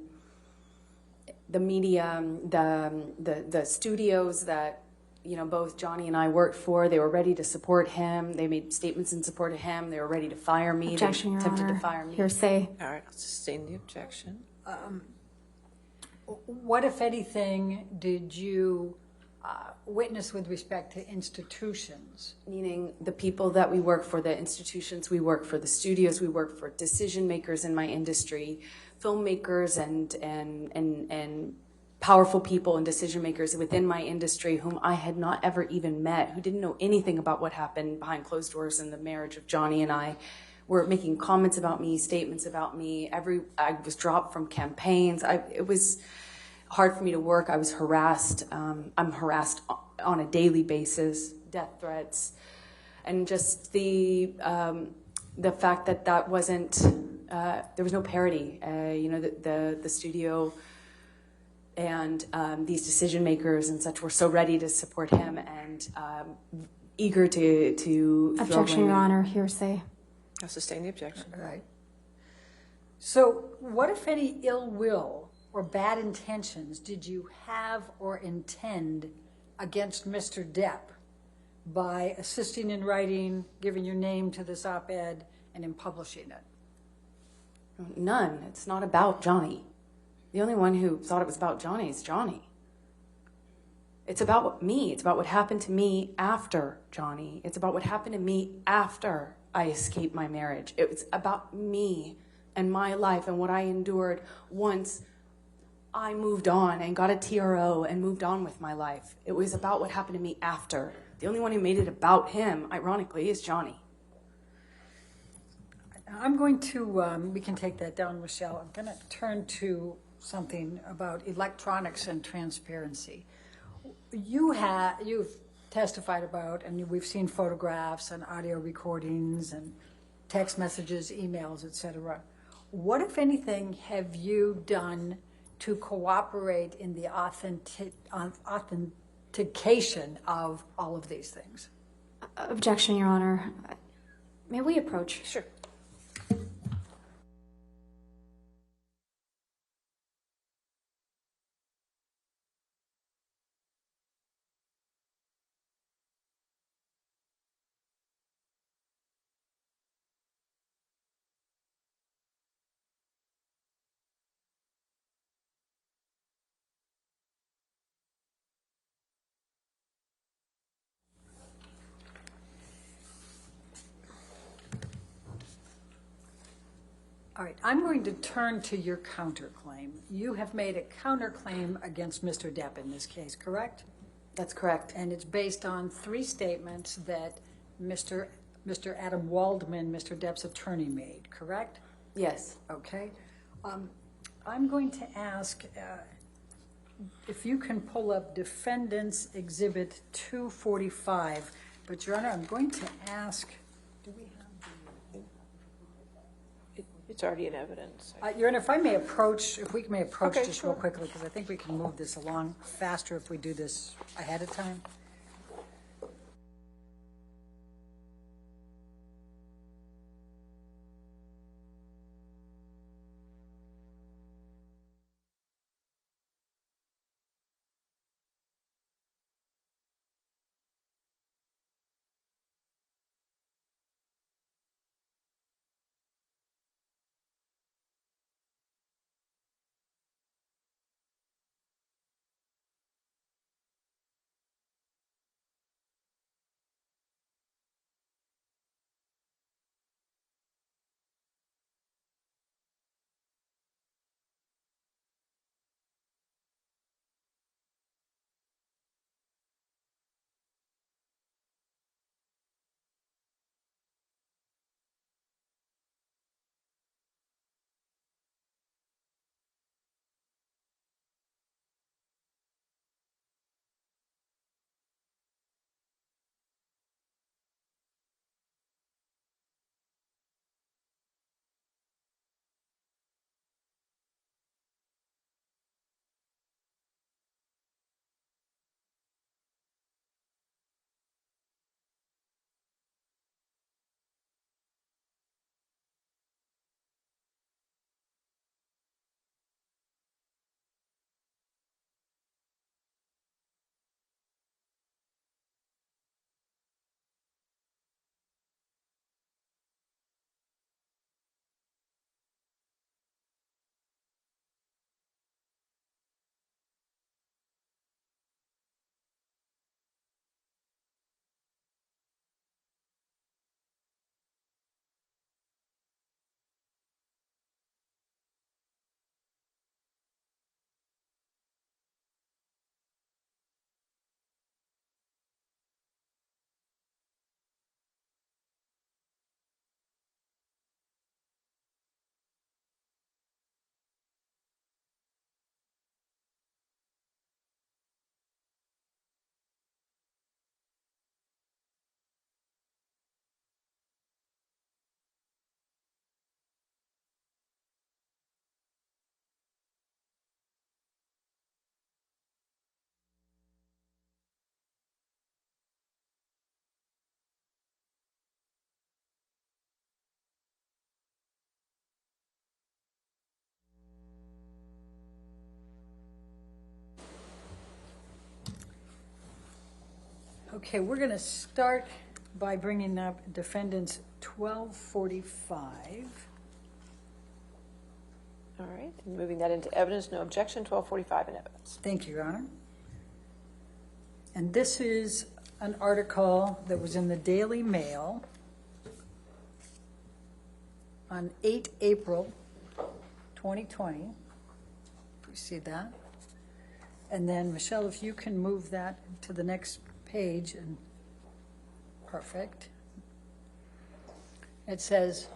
the media, the studios that both Johnny and I worked for, they were ready to support him. They made statements in support of him. They were ready to fire me.
Objection, Your
attempted
Honor.
to fire me.
Hearsay.
All right, I'll sustain the objection.
What, if anything, did you witness with respect to institutions?
Meaning the people that we work for, the institutions we work for, the studios we work for, decision makers in my industry, filmmakers and powerful people and decision makers within my industry whom I had not ever even met, who didn't know anything about what happened behind closed doors in the marriage of Johnny and I, were making comments about me, statements about me. I was dropped from campaigns. It was hard for me to work. I was harassed. I'm harassed on a daily basis, death threats, and just the fact that wasn't, there was no parity. The studio and these decision makers and such were so ready to support him and eager to
Objection, Your Honor. Hearsay.
I'll sustain the objection.
Right. So what, if any, ill will or bad intentions did you have or intend against Mr. Depp by assisting in writing, giving your name to this op-ed, and in publishing it?
None. It's not about Johnny. The only one who thought it was about Johnny is Johnny. It's about me. It's about what happened to me after Johnny. It's about what happened to me after I escaped my marriage. It was about me and my life and what I endured once I moved on and got a TRO and moved on with my life. It was about what happened to me after. The only one who made it about him, ironically, is Johnny.
I'm going to, we can take that down, Michelle. I'm going to turn to something about electronics and transparency. You've testified about, and we've seen photographs and audio recordings and text messages, emails, etc. What, if anything, have you done to cooperate in the authentication of all of these things?
Objection, Your Honor. May we approach?
Sure.
All right, I'm going to turn to your counterclaim. You have made a counterclaim against Mr. Depp in this case, correct?
That's correct.
And it's based on 3 statements that Mr. Adam Waldman, Mr. Depp's attorney, made, correct?
Yes.
Okay. I'm going to ask if you can pull up Defendant's Exhibit 245. But, Your Honor, I'm going to ask, do we have
It's already in evidence.
Your Honor, if we may approach
Okay,
just
sure.
real quickly, because I think we can move this along faster if we do this ahead of time. Okay, we're going to start by bringing up defendants 1245.
All right, and moving that into evidence, no objection, 1245 in evidence.
Thank you, Your Honor. And this is an article that was in the Daily Mail on 8 April 2020. You see that? And then, Michelle, if you can move that to the next page, and perfect. It says,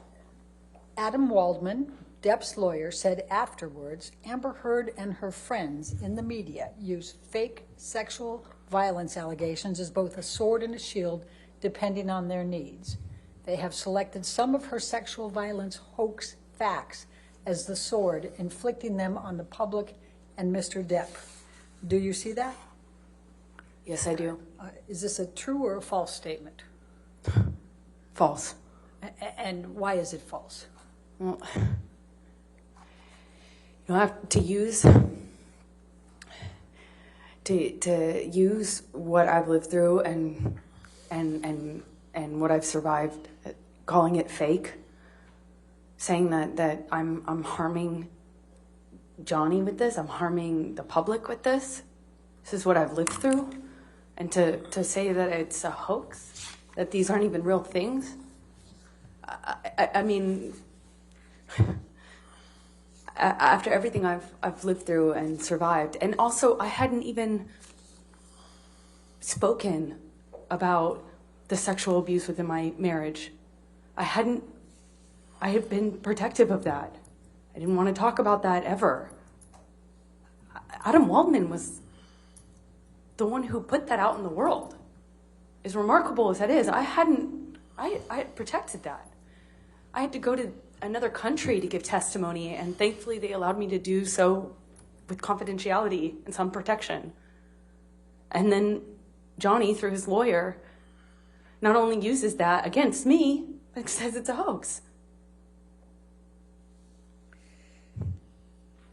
Adam Waldman, Depp's lawyer, said afterwards, Amber Heard and her friends in the media use fake sexual violence allegations as both a sword and a shield, depending on their needs. They have selected some of her sexual violence hoax facts as the sword, inflicting them on the public and Mr. Depp. Do you see that?
Yes, I do.
Is this a true or a false statement?
False.
And why is it false?
Well, you don't have to use what I've lived through and what I've survived, calling it fake, saying that I'm harming Johnny with this, I'm harming the public with this. This is what I've lived through, and to say that it's a hoax, that these aren't even real things. I mean, after everything I've lived through and survived, and also I hadn't even spoken about the sexual abuse within my marriage. I had been protective of that. I didn't want to talk about that ever. Adam Waldman was the one who put that out in the world. As remarkable as that is, I had protected that. I had to go to another country to give testimony, and thankfully they allowed me to do so with confidentiality and some protection. And then Johnny, through his lawyer, not only uses that against me, but says it's a hoax.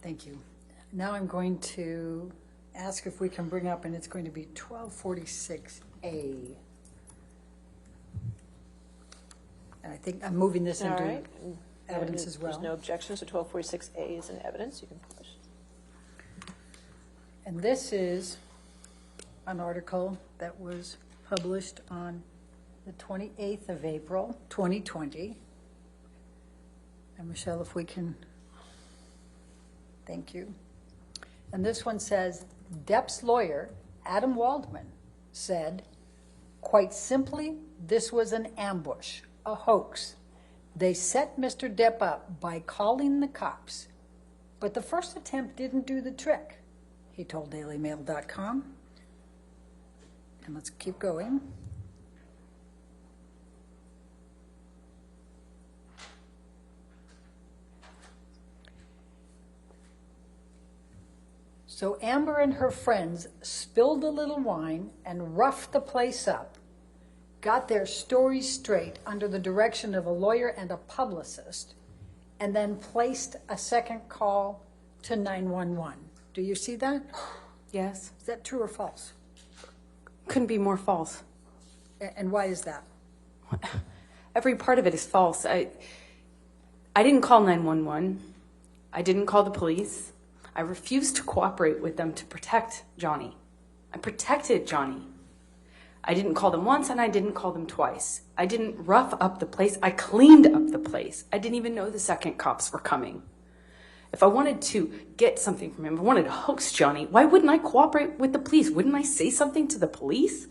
Thank you. Now I'm going to ask if we can bring up, and it's going to be 1246A. And I think I'm moving this
All
into
right.
evidence as well.
There's no objection, so 1246A is in evidence. You can publish.
And this is an article that was published on the 28th of April, 2020. And Michelle, if we can, thank you. And this one says, Depp's lawyer, Adam Waldman, said, quite simply, this was an ambush, a hoax. They set Mr. Depp up by calling the cops. But the first attempt didn't do the trick, he told DailyMail.com. And let's keep going. So Amber and her friends spilled a little wine and roughed the place up, got their stories straight under the direction of a lawyer and a publicist, and then placed a second call to 911. Do you see that?
Yes.
Is that true or false?
Couldn't be more false.
And why is that?
Every part of it is false. I didn't call 911. I didn't call the police. I refused to cooperate with them to protect Johnny. I protected Johnny. I didn't call them once and I didn't call them twice. I didn't rough up the place. I cleaned up the place. I didn't even know the second cops were coming. If I wanted to get something from him, if I wanted to hoax Johnny, why wouldn't I cooperate with the police? Wouldn't I say something to the police?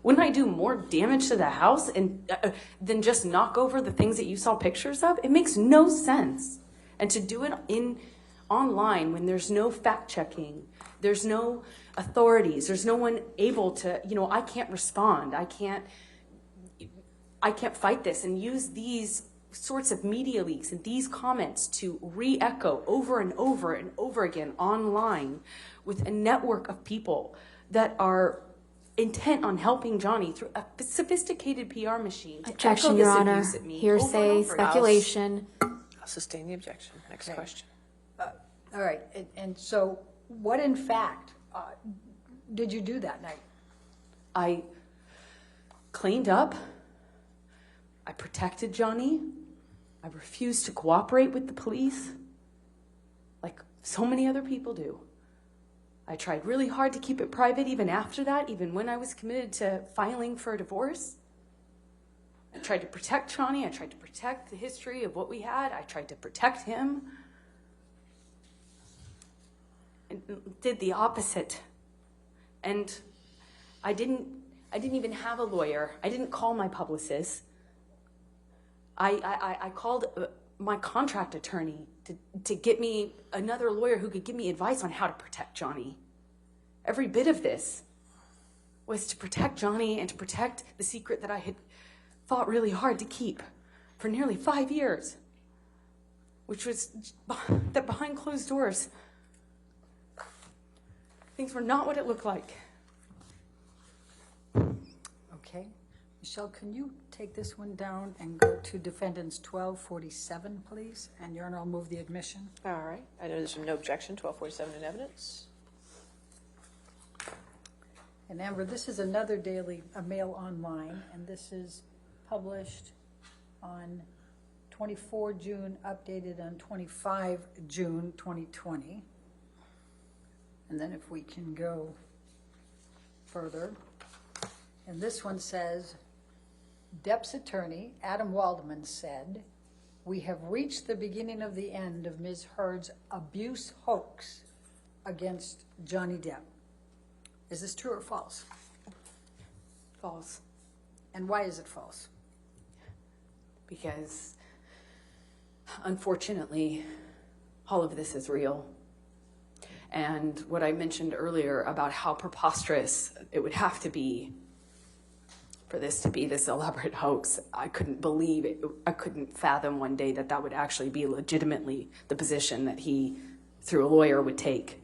Wouldn't I do more damage to the house than just knock over the things that you saw pictures of? It makes no sense. And to do it online when there's no fact checking, there's no authorities, there's no one able to, I can't respond. I can't fight this and use these sorts of media leaks and these comments to re-echo over and over and over again online with a network of people that are intent on helping Johnny through a sophisticated PR machine. to
Objection,
echo
Your
this
Honor.
abuse at me over and
Hearsay,
over.
speculation.
I'll sustain the objection. Next
Okay.
question.
All right, and so what in fact did you do that night?
I cleaned up. I protected Johnny. I refused to cooperate with the police, like so many other people do. I tried really hard to keep it private even after that, even when I was committed to filing for a divorce. I tried to protect Johnny. I tried to protect the history of what we had. I tried to protect him. And did the opposite. And I didn't even have a lawyer. I didn't call my publicist. I called my contract attorney to get me another lawyer who could give me advice on how to protect Johnny. Every bit of this was to protect Johnny and to protect the secret that I had fought really hard to keep for nearly 5 years, which was that behind closed doors, things were not what it looked like.
Okay. Michelle, can you take this one down and go to defendants 1247, please? And Your Honor, I'll move the admission.
All right. I know there's no objection. 1247 in evidence.
And Amber, this is another daily, a Mail Online, and this is published on 24 June, updated on 25 June 2020. And then if we can go further. And this one says, Depp's attorney, Adam Waldman, said, "We have reached the beginning of the end of Ms. Heard's abuse hoax against Johnny Depp." Is this true or false?
False.
And why is it false?
Because unfortunately, all of this is real. And what I mentioned earlier about how preposterous it would have to be for this to be this elaborate hoax, I couldn't believe it. I couldn't fathom one day that that would actually be legitimately the position that he, through a lawyer, would take,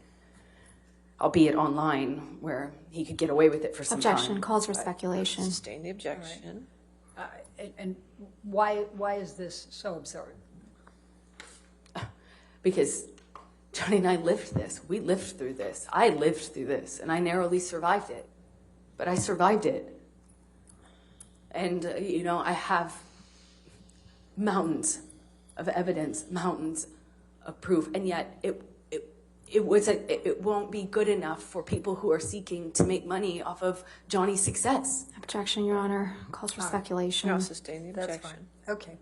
albeit online, where he could get away with it for some
Objection.
time.
Calls for speculation.
Sustain the objection.
And why is this so absurd?
Because Johnny and I lived this. We lived through this. I lived through this, and I narrowly survived it. But I survived it. And, I have mountains of evidence, mountains of proof, and yet it won't be good enough for people who are seeking to make money off of Johnny's success.
Objection, Your Honor. Calls for speculation.
I'll sustain the objection.
That's fine. Okay.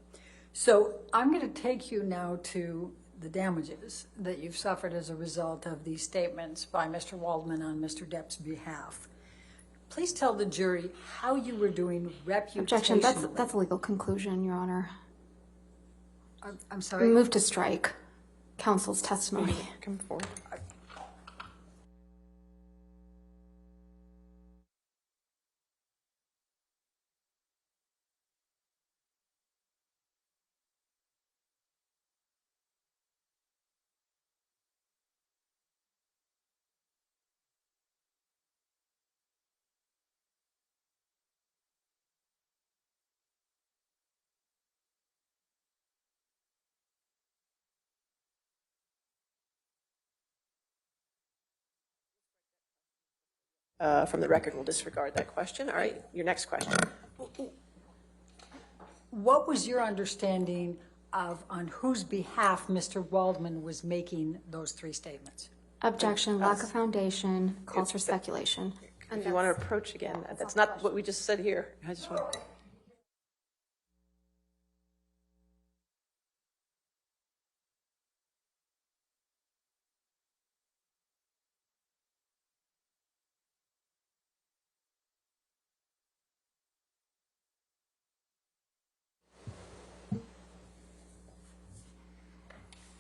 So I'm going to take you now to the damages that you've suffered as a result of these statements by Mr. Waldman on Mr. Depp's behalf. Please tell the jury how you were doing reputationally.
Objection. That's a legal conclusion, Your Honor.
I'm sorry?
We move to strike counsel's testimony.
Come forward. From the record, we'll disregard that question. All right, your next question.
What was your understanding of on whose behalf Mr. Waldman was making those three statements?
Objection. Lack of foundation. Calls for speculation.
If you want to approach again, that's not what we just said here. I just want.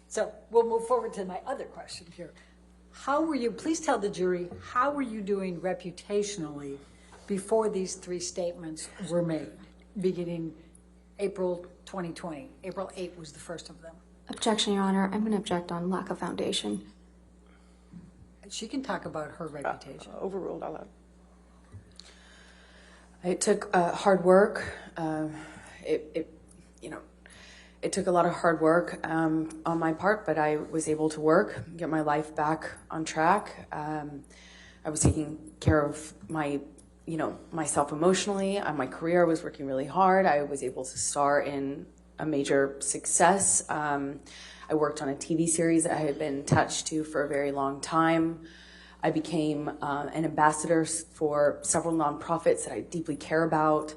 So we'll move forward to my other question here. How were you, please tell the jury, how were you doing reputationally before these three statements were made, beginning April 2020? April 8 was the first of them.
Objection, Your Honor. I'm going to object on lack of foundation.
She can talk about her reputation.
Overruled, I'll allow.
It took hard work. It took a lot of hard work on my part, but I was able to work, get my life back on track. I was taking care of my, myself emotionally. My career, I was working really hard. I was able to star in a major success. I worked on a TV series that I had been attached to for a very long time. I became an ambassador for several nonprofits that I deeply care about.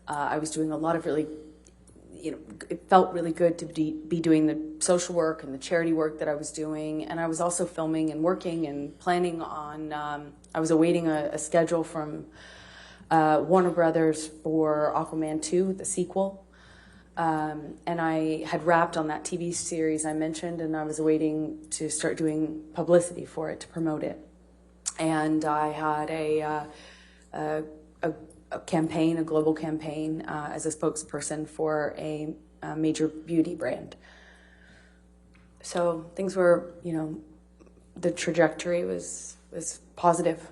I was doing a lot of really, it felt really good to be doing the social work and the charity work that I was doing. And I was also filming and working and planning on, I was awaiting a schedule from Warner Brothers for Aquaman 2, the sequel. And I had wrapped on that TV series I mentioned, and I was waiting to start doing publicity for it to promote it. And I had a campaign, a global campaign, as a spokesperson for a major beauty brand. So things were, the trajectory was positive.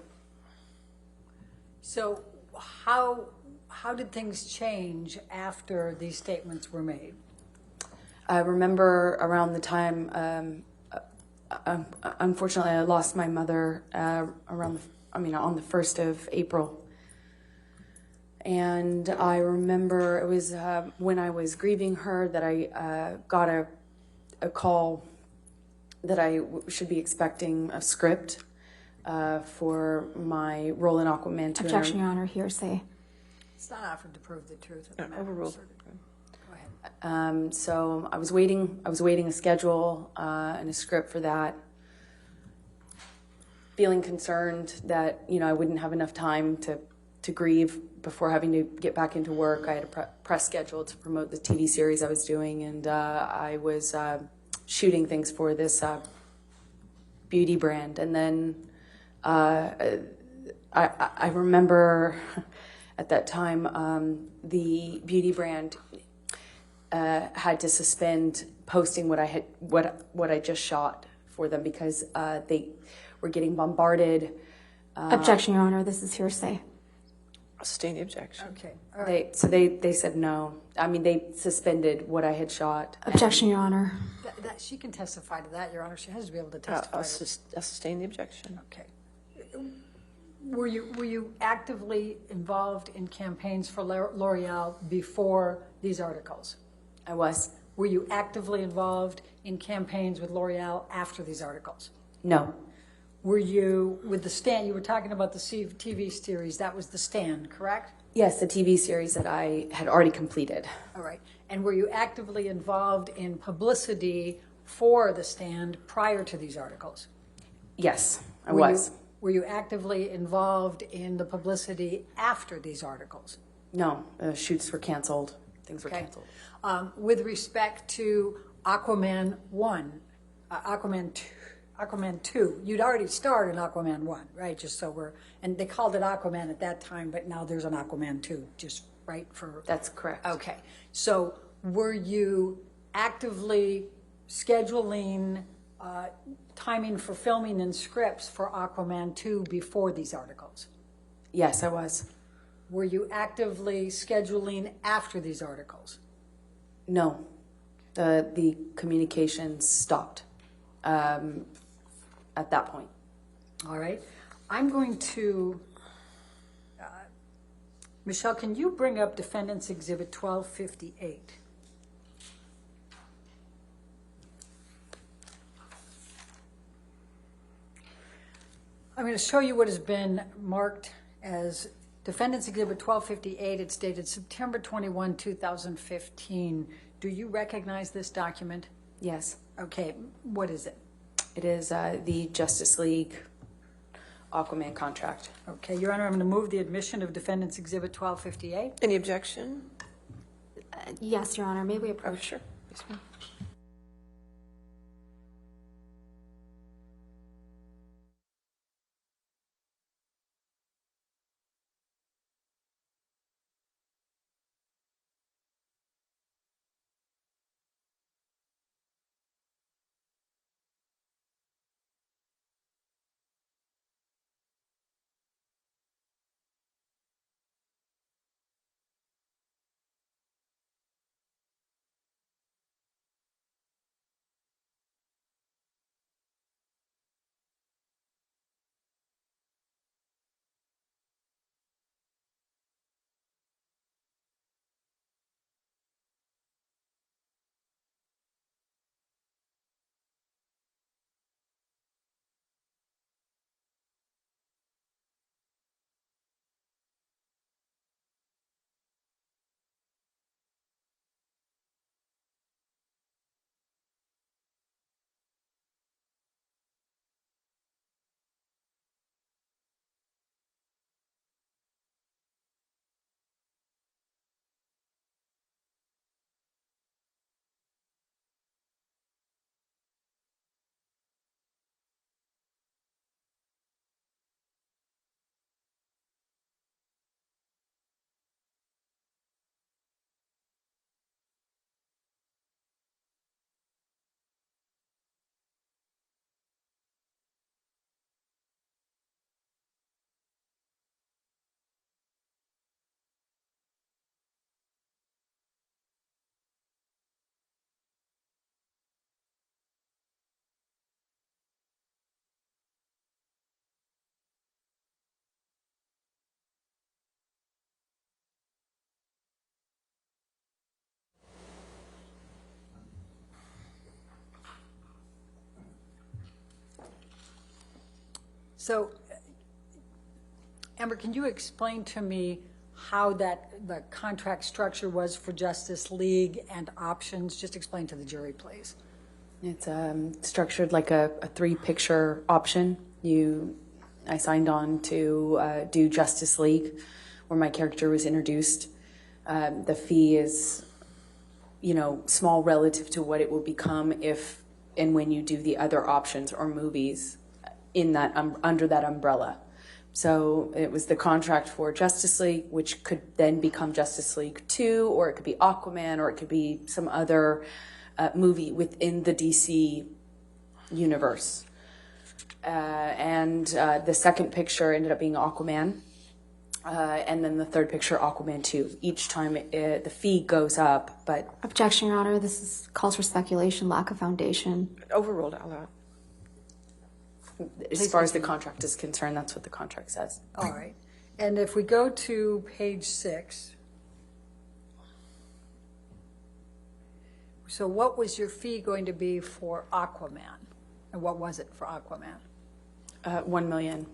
So how did things change after these statements were made?
I remember around the time, unfortunately, I lost my mother on the 1st of April. And I remember it was when I was grieving her that I got a call that I should be expecting a script for my role in Aquaman 2.
Objection, Your Honor. Hearsay.
It's not offered to prove the truth of the matter.
Overruled.
Go ahead.
So I was waiting a schedule and a script for that. Feeling concerned that, I wouldn't have enough time to grieve before having to get back into work. I had a press schedule to promote the TV series I was doing, and I was shooting things for this beauty brand. And then I remember at that time the beauty brand had to suspend posting what I just shot for them because they were getting bombarded.
Objection, Your Honor. This is hearsay.
I'll sustain the objection.
Okay. All right.
They said no. I mean, they suspended what I had shot.
Objection, Your Honor.
That she can testify to that, Your Honor. She has to be able to testify.
I'll sustain the objection.
Okay. Were you actively involved in campaigns for L'Oreal before these articles?
I was.
Were you actively involved in campaigns with L'Oreal after these articles?
No.
Were you with The Stand? You were talking about the TV series. That was The Stand, correct?
Yes, the TV series that I had already completed.
All right. And were you actively involved in publicity for The Stand prior to these articles?
Yes, I was.
Were you actively involved in the publicity after these articles?
No, shoots were canceled. Things were canceled.
With respect to Aquaman 1, Aquaman 2, you'd already starred in Aquaman 1, right? Just so and they called it Aquaman at that time, but now there's an Aquaman 2, just right for...
That's correct.
Okay. So were you actively scheduling timing for filming and scripts for Aquaman 2 before these articles?
Yes, I was.
Were you actively scheduling after these articles?
No, the communications stopped at that point.
All right. I'm going to, Michelle, can you bring up Defendant's Exhibit 1258? I'm going to show you what has been marked as Defendant's Exhibit 1258. It's dated September 21, 2015. Do you recognize this document?
Yes.
Okay. What is it?
It is the Justice League Aquaman contract.
Okay, Your Honor, I'm going to move the admission of Defendant's Exhibit 1258.
Any objection?
Yes, Your Honor. May we
Oh,
approach?
sure. Yes, ma'am.
So, Amber, can you explain to me how the contract structure was for Justice League and options? Just explain to the jury, please.
It's structured like a three-picture option. I signed on to do Justice League, where my character was introduced. The fee is, small relative to what it will become if and when you do the other options or movies in that under that umbrella. So it was the contract for Justice League, which could then become Justice League 2, or it could be Aquaman, or it could be some other movie within the DC universe. And the second picture ended up being Aquaman. And then the third picture, Aquaman 2. Each time the fee goes up, but...
Objection, Your Honor. This is calls for speculation, lack of foundation.
Overruled out loud.
As far as the contract is concerned, that's what the contract says.
All right. And if we go to page 6, so what was your fee going to be for Aquaman? And what was it for Aquaman?
$1 million.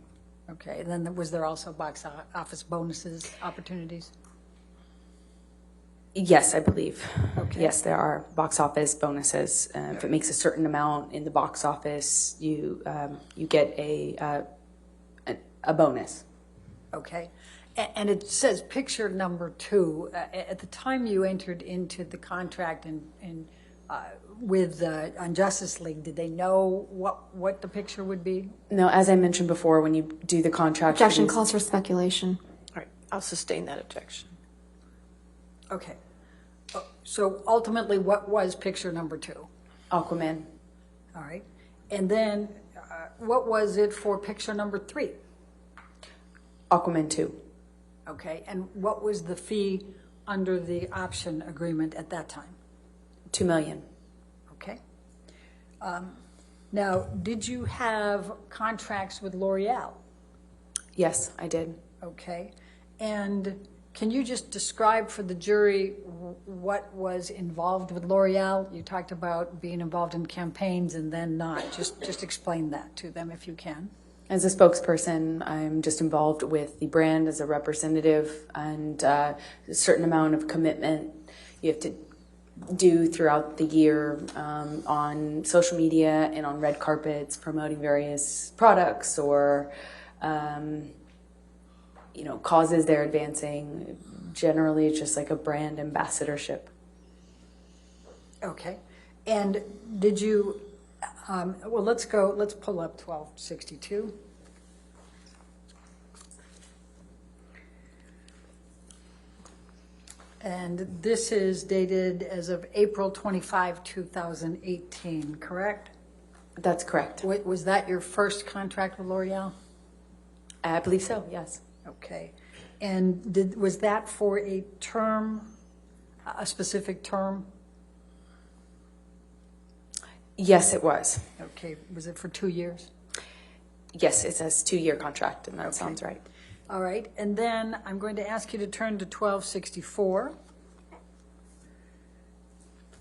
Okay, then was there also box office bonuses, opportunities?
Yes, I believe.
Okay.
Yes, there are box office bonuses. If it makes a certain amount in the box office, you get a bonus.
Okay. And it says picture number 2. At the time you entered into the contract with on Justice League, did they know what the picture would be?
No, as I mentioned before, when you do the contract...
Objection calls for speculation.
All right, I'll sustain that objection.
Okay. So ultimately, what was picture number 2?
Aquaman.
All right. And then what was it for picture number 3?
Aquaman 2.
Okay. And what was the fee under the option agreement at that time?
$2 million.
Okay. Now, did you have contracts with L'Oreal?
Yes, I did.
Okay. And can you just describe for the jury what was involved with L'Oreal? You talked about being involved in campaigns and then not. Just explain that to them if you can.
As a spokesperson, I'm just involved with the brand as a representative, and a certain amount of commitment you have to do throughout the year on social media and on red carpets promoting various products or causes they're advancing. Generally, it's just like a brand ambassadorship.
Okay. And did you, let's pull up 1262. And this is dated as of April 25, 2018, correct?
That's correct.
Was that your first contract with L'Oreal?
I believe so, yes.
Okay. And was that for a term, a specific term?
Yes, it was.
Okay. Was it for 2 years?
Yes, it says 2-year contract, and that
Okay.
sounds right.
All right. And then I'm going to ask you to turn to 1264.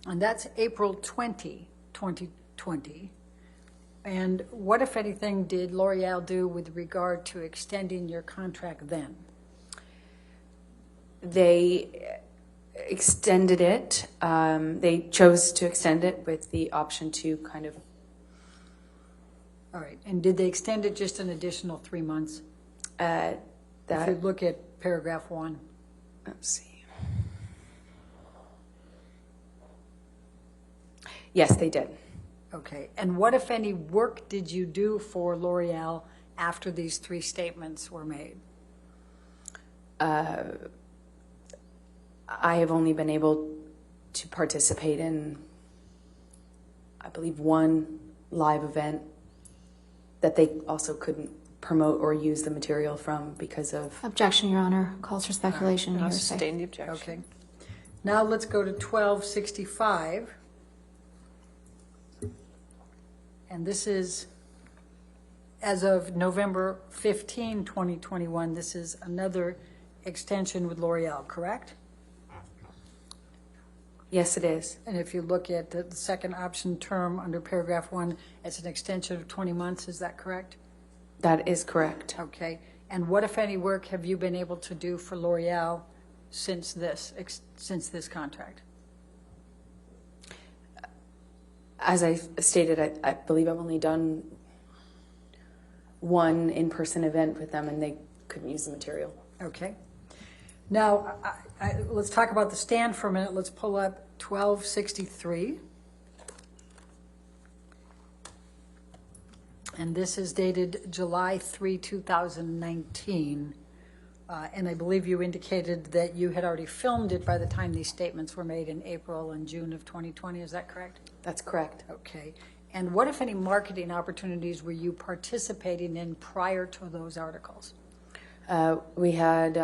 And that's April 20, 2020. And what, if anything, did L'Oreal do with regard to extending your contract then?
They extended it. They chose to extend it with the option to kind of...
All right. And did they extend it just an additional 3 months? If you look at paragraph 1.
Let's see. Yes, they did.
Okay. And what, if any, work did you do for L'Oreal after these 3 statements were made?
I have only been able to participate in, I believe, 1 live event that they also couldn't promote or use the material from because of...
Objection, Your Honor. Calls for speculation and
I'll
hearsay.
sustain the objection.
Okay. Now let's go to 1265. And this is, as of November 15, 2021, this is another extension with L'Oreal, correct?
Yes, it is.
And if you look at the second option term under paragraph 1, it's an extension of 20 months, is that correct?
That is correct.
Okay. And what, if any, work have you been able to do for L'Oreal since this contract?
As I stated, I believe I've only done one in-person event with them, and they couldn't use the material.
Okay. Now, let's talk about the stand for a minute. Let's pull up 1263. And this is dated July 3, 2019. And I believe you indicated that you had already filmed it by the time these statements were made in April and June of 2020. Is that correct?
That's correct.
Okay. And what, if any, marketing opportunities were you participating in prior to those articles?
We had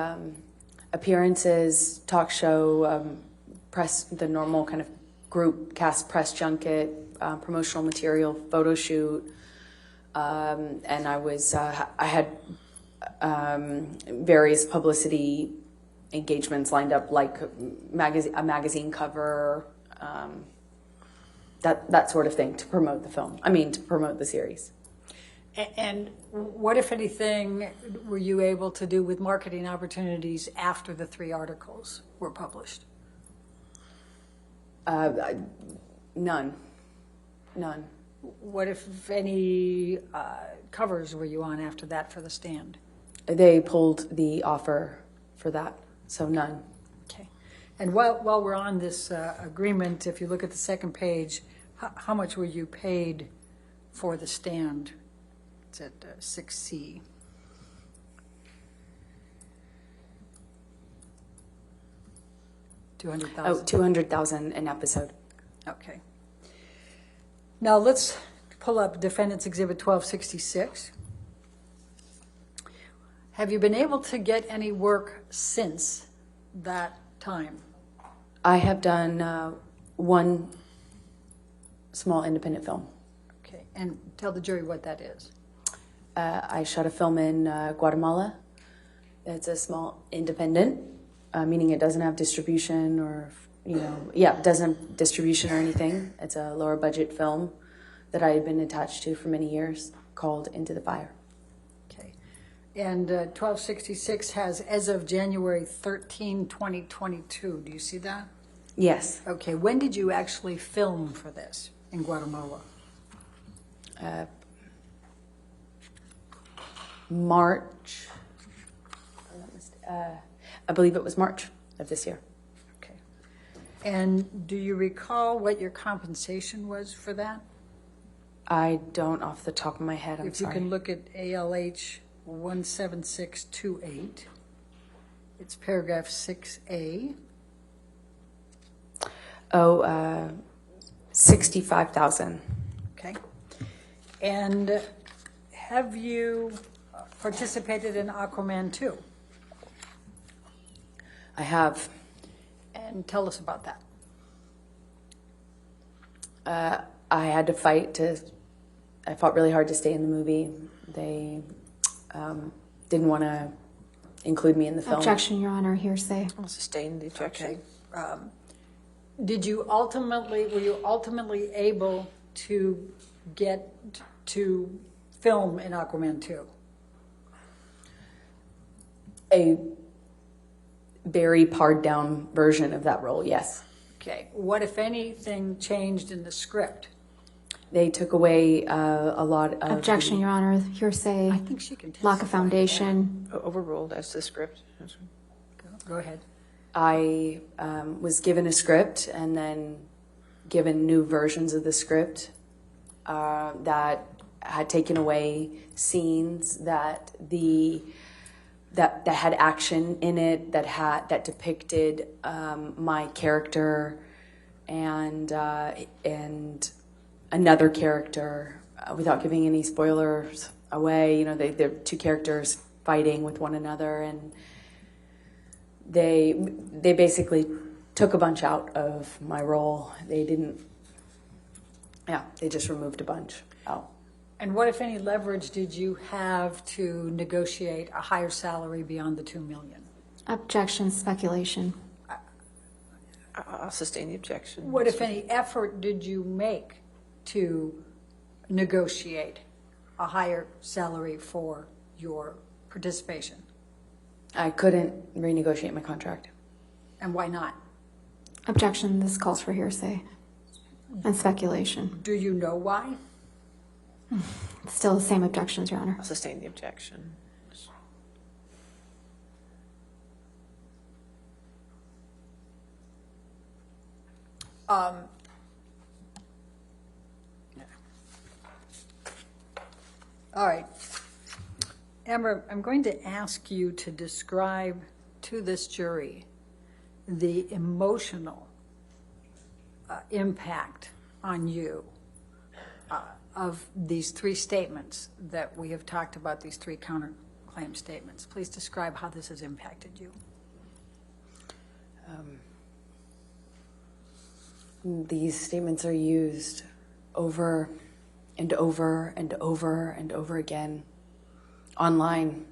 appearances, talk show, press, the normal kind of group cast press junket, promotional material, photo shoot, and I had various publicity engagements lined up, like a magazine cover, that sort of thing, to promote the film. To promote the series.
And what, if anything, were you able to do with marketing opportunities after the 3 articles were published?
None.
What, if any, covers were you on after that for the stand?
They pulled the offer for that, so none.
Okay. And while we're on this agreement, if you look at the second page, how much were you paid for the stand? It's at 6C. $200,000.
Oh, $200,000 an episode.
Okay. Now let's pull up Defendant's Exhibit 1266. Have you been able to get any work since that time?
I have done one small independent film.
Okay, and tell the jury what that is.
I shot a film in Guatemala. It's a small independent, meaning it doesn't have distribution or, it doesn't have distribution or anything. It's a lower budget film that I had been attached to for many years called Into the Fire.
Okay. And 1266 has, as of January 13, 2022. Do you see that?
Yes.
Okay, when did you actually film for this in Guatemala?
March. I believe it was March of this year.
Okay. And do you recall what your compensation was for that?
I don't off the top of my head, I'm
If
sorry.
you can look at ALH 17628, it's paragraph 6A.
Oh, 65,000.
Okay. And have you participated in Aquaman 2?
I have.
And tell us about that.
I had to I fought really hard to stay in the movie. They didn't want to include me in the film.
Objection, Your Honor, hearsay.
I'll sustain the objection.
Okay. Were you ultimately able to get to film in Aquaman 2?
A very pared down version of that role, yes.
Okay. What, if anything, changed in the script?
They took away a lot of...
Objection, Your Honor, hearsay.
I think she can
Lack of
testify.
foundation.
Overruled as the script.
Go ahead.
I was given a script and then given new versions of the script that had taken away scenes that had action in it, that depicted my character and another character without giving any spoilers away. They're two characters fighting with one another, and they basically took a bunch out of my role. They just removed a bunch out.
And what, if any, leverage did you have to negotiate a higher salary beyond the $2 million?
Objection, speculation.
I'll sustain the objection.
What, if any, effort did you make to negotiate a higher salary for your participation.
I couldn't renegotiate my contract.
And why not?
Objection, this calls for hearsay and speculation.
Do you know why?
Still the same objections, Your Honor.
I'll sustain the objection.
All right. Amber, I'm going to ask you to describe to this jury the emotional impact on you of these three statements that we have talked about, these three counterclaim statements. Please describe how this has impacted you.
These statements are used over and over and over and over again online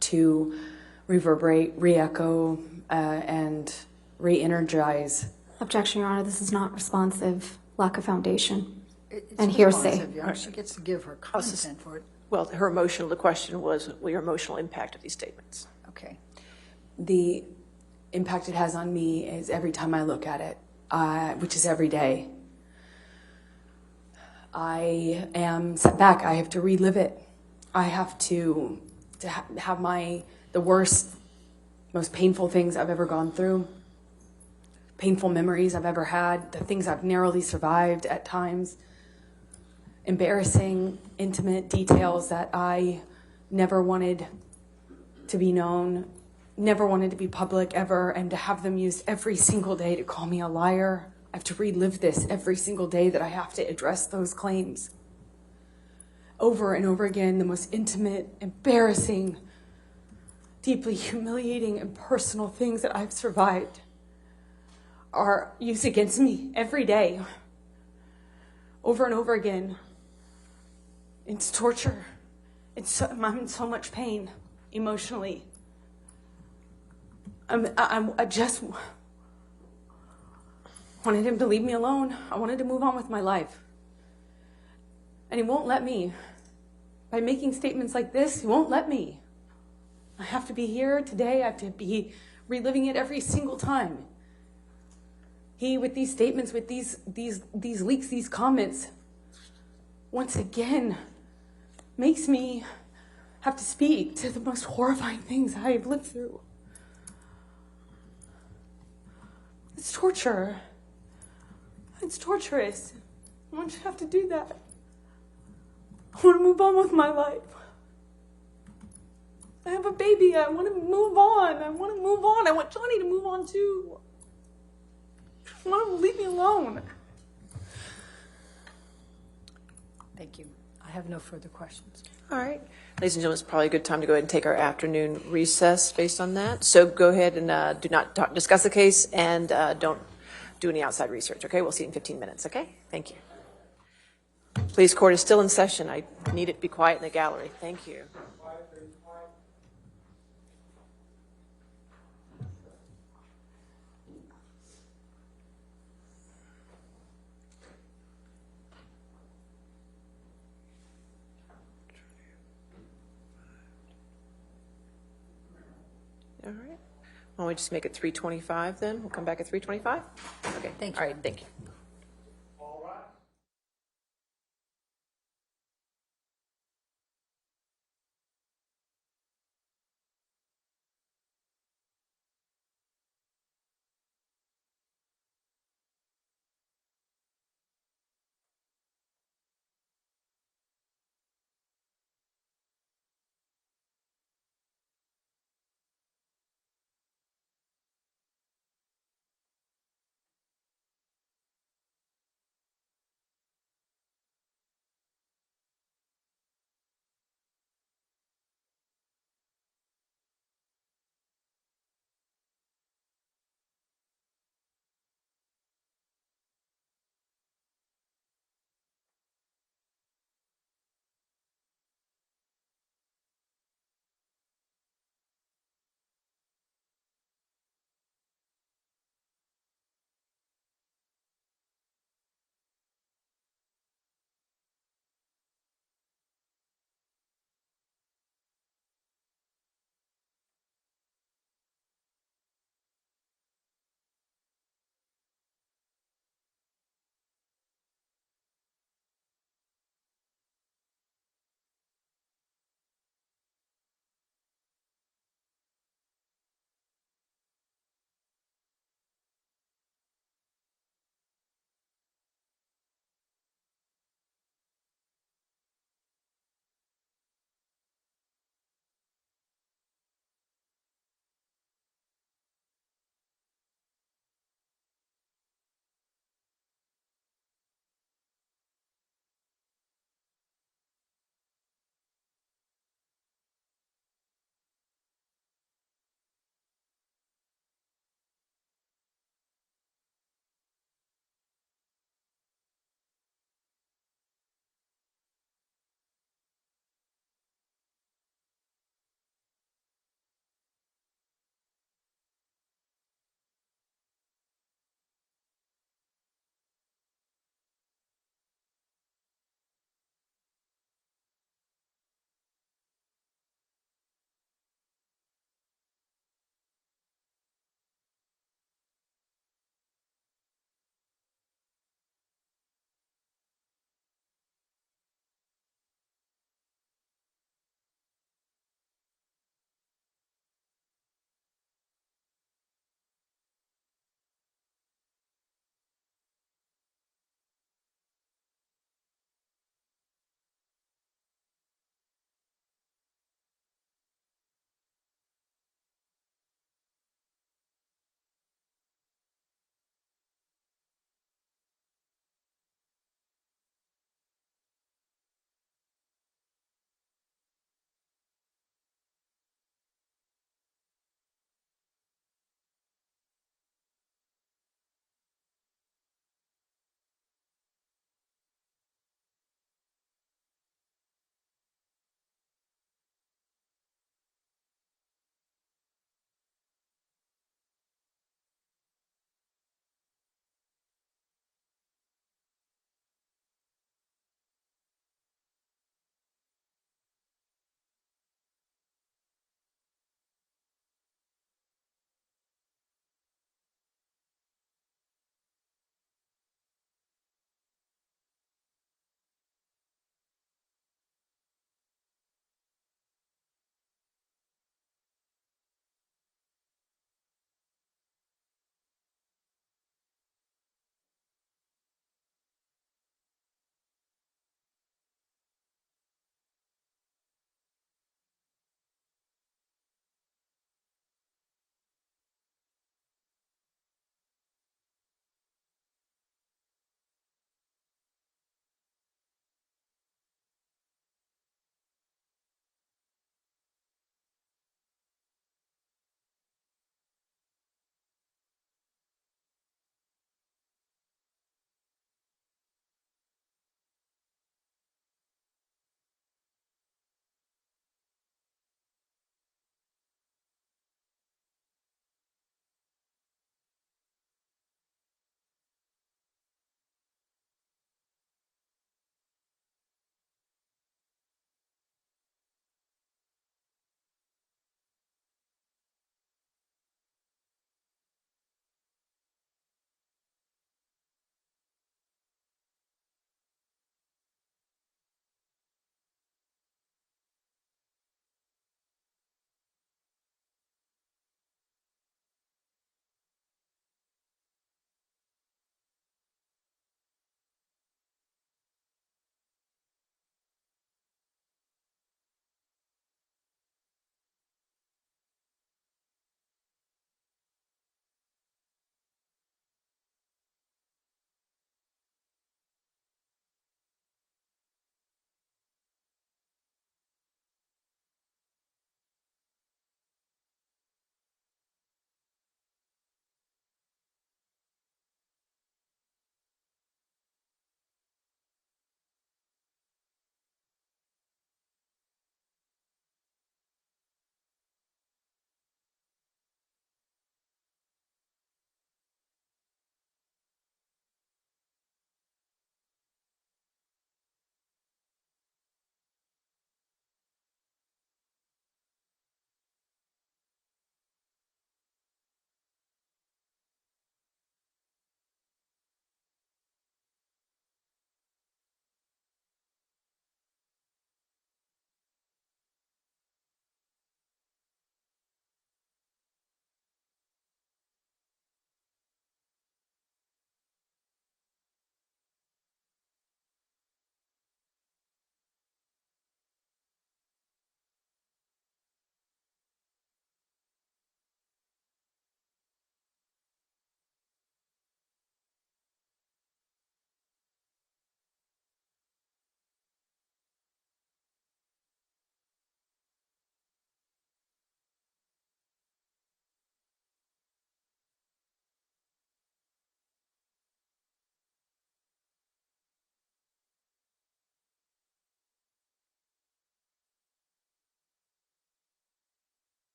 to reverberate, re-echo, and re-energize.
Objection, Your Honor, this is not responsive, lack of foundation,
It's
and hearsay.
responsive, Your Honor. She gets to give her content for it.
Well, the question was your emotional impact of these statements.
Okay.
The impact it has on me is every time I look at it, which is every day. I am set back. I have to relive it. I have to have the worst, most painful things I've ever gone through, painful memories I've ever had, the things I've narrowly survived at times, embarrassing, intimate details that I never wanted to be known, never wanted to be public ever, and to have them used every single day to call me a liar. I have to relive this every single day that I have to address those claims. Over and over again, the most intimate, embarrassing, deeply humiliating and personal things that I've survived are used against me every day. Over and over again. It's torture. I'm in so much pain emotionally. I just wanted him to leave me alone. I wanted to move on with my life. And he won't let me. By making statements like this, he won't let me. I have to be here today. I have to be reliving it every single time. He, with these statements, with these leaks, these comments, once again, makes me have to speak to the most horrifying things I have lived through. It's torture. It's torturous. I want you to have to do that. I want to move on with my life. I have a baby. I want to move on. I want to move on. I want Johnny to move on too. I want him to leave me alone.
Thank you. I have no further questions.
All right. Ladies and gentlemen, it's probably a good time to go ahead and take our afternoon recess based on that. So go ahead and do not discuss the case and don't do any outside research, okay? We'll see you in 15 minutes, okay? Thank you. Please, court is still in session. I need it to be quiet in the gallery. Thank you. All right. Why don't we just make it 3:25 then? We'll come back at 3:25? Okay.
Thank you.
All right, thank you.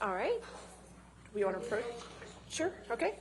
All right. We want to approach? Sure, okay.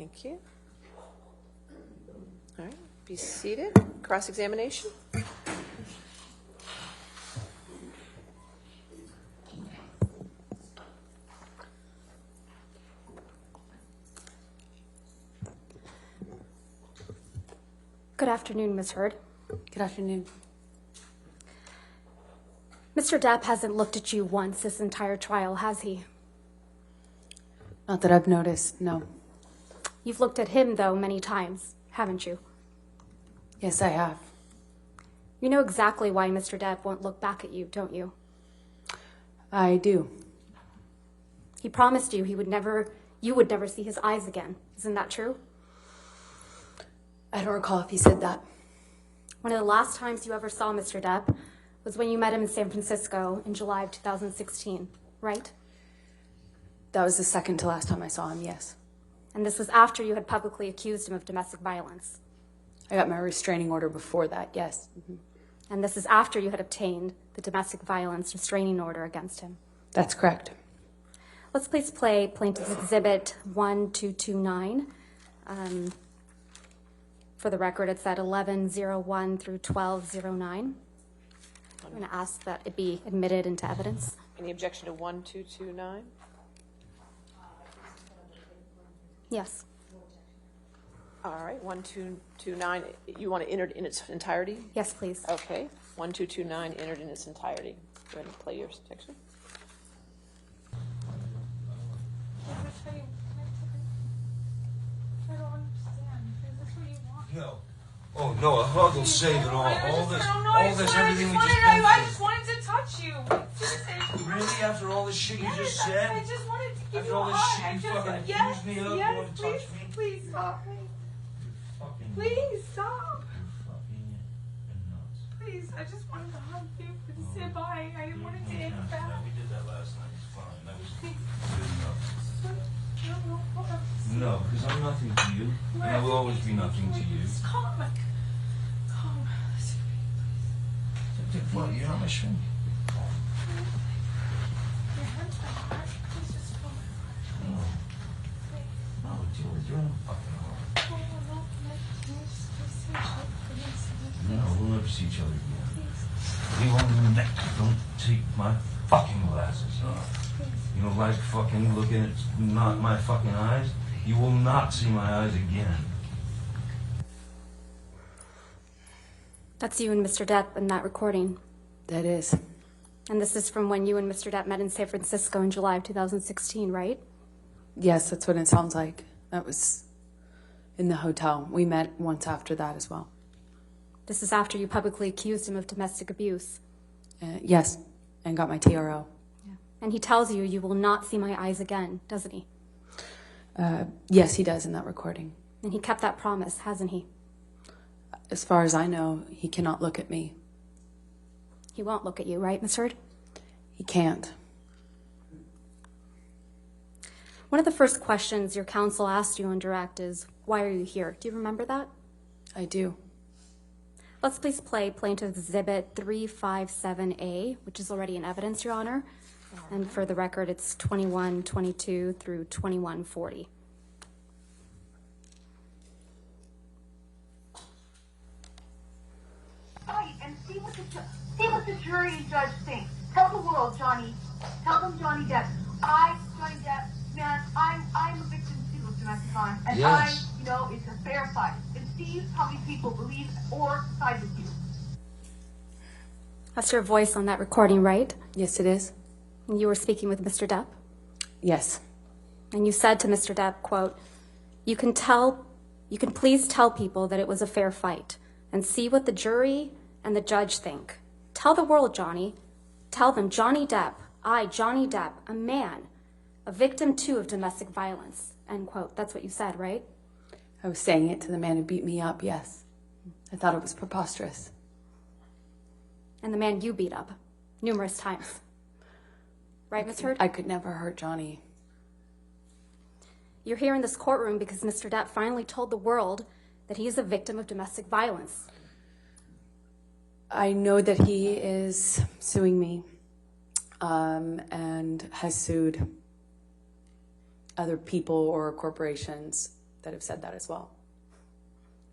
Thank you. All right, be seated. Cross-examination.
Good afternoon, Ms. Heard.
Good afternoon.
Mr. Depp hasn't looked at you once this entire trial, has he?
Not that I've noticed, no.
You've looked at him, though, many times, haven't you?
Yes, I have.
You know exactly why Mr. Depp won't look back at you, don't you?
I do.
He promised you you would never see his eyes again. Isn't that true?
I don't recall if he said that.
One of the last times you ever saw Mr. Depp was when you met him in San Francisco in July of 2016, right?
That was the second to last time I saw him, yes.
And this was after you had publicly accused him of domestic violence.
I got my restraining order before that, yes. Mm-hmm.
And this is after you had obtained the domestic violence restraining order against him.
That's correct.
Let's please play Plaintiff's Exhibit 1229. For the record, it's at 1101 through 1209. I'm going to ask that it be admitted into evidence.
Any objection to 1229?
Yes.
All right, 1229, you want it entered in its entirety?
Yes, please.
Okay, 1229 entered in its entirety. Go ahead and play your section.
I don't understand. Is this what you want?
No. Oh no, a hug will save it all. All this, everything we just been
I
through.
just wanted to touch you. Seriously.
Really? After all this shit you just said?
I just wanted to give
After
you
all
a
this
hug.
shit you
I just,
fucking
yes,
accused me of, you
yes,
want to
please,
touch me?
please stop me.
Fucking
Please stop.
fucking nuts.
Please, I just wanted to hug you and say bye. I didn't want to take it back.
We did that last night. It's fine. That was good enough.
No, hold on.
No, because I'm nothing to you, and I will always be nothing to you.
Please, calm. Calm.
What? You're not my shrink.
Your hands are hot. Please just calm.
No, you're in a fucking hole. No, we'll never see each other again. You won't even don't take my fucking glasses off. You don't like fucking looking at not my fucking eyes? You will not see my eyes again.
That's you and Mr. Depp in that recording.
That is.
And this is from when you and Mr. Depp met in San Francisco in July of 2016, right?
Yes, that's what it sounds like. That was in the hotel. We met once after that as well.
This is after you publicly accused him of domestic abuse.
Yes, and got my TRO.
Yeah. And he tells you you will not see my eyes again, doesn't he?
Yes, he does in that recording.
And he kept that promise, hasn't he?
As far as I know, he cannot look at me.
He won't look at you, right, Ms. Heard?
He can't.
One of the first questions your counsel asked you on direct is, why are you here? Do you remember that?
I do.
Let's please play Plaintiff's Exhibit 357A, which is already in evidence, Your Honor. And for the record, it's 2122 through 2140.
Right, and see what the jury and judge think. Tell the world, Johnny. Tell them, Johnny Depp. Johnny Depp, man, I'm a victim too of domestic violence, and
Yes.
it's a fair fight. And see how many people believe or side with you.
That's your voice on that recording, right?
Yes, it is.
And you were speaking with Mr. Depp?
Yes.
And you said to Mr. Depp, quote, you can please tell people that it was a fair fight and see what the jury and the judge think. Tell the world, Johnny. Tell them, Johnny Depp, Johnny Depp, a man, a victim too of domestic violence, end quote. That's what you said, right?
I was saying it to the man who beat me up, yes. I thought it was preposterous.
And the man you beat up numerous times. Right, Ms. Heard?
I could never hurt Johnny.
You're here in this courtroom because Mr. Depp finally told the world that he is a victim of domestic violence.
I know that he is suing me and has sued other people or corporations that have said that as well.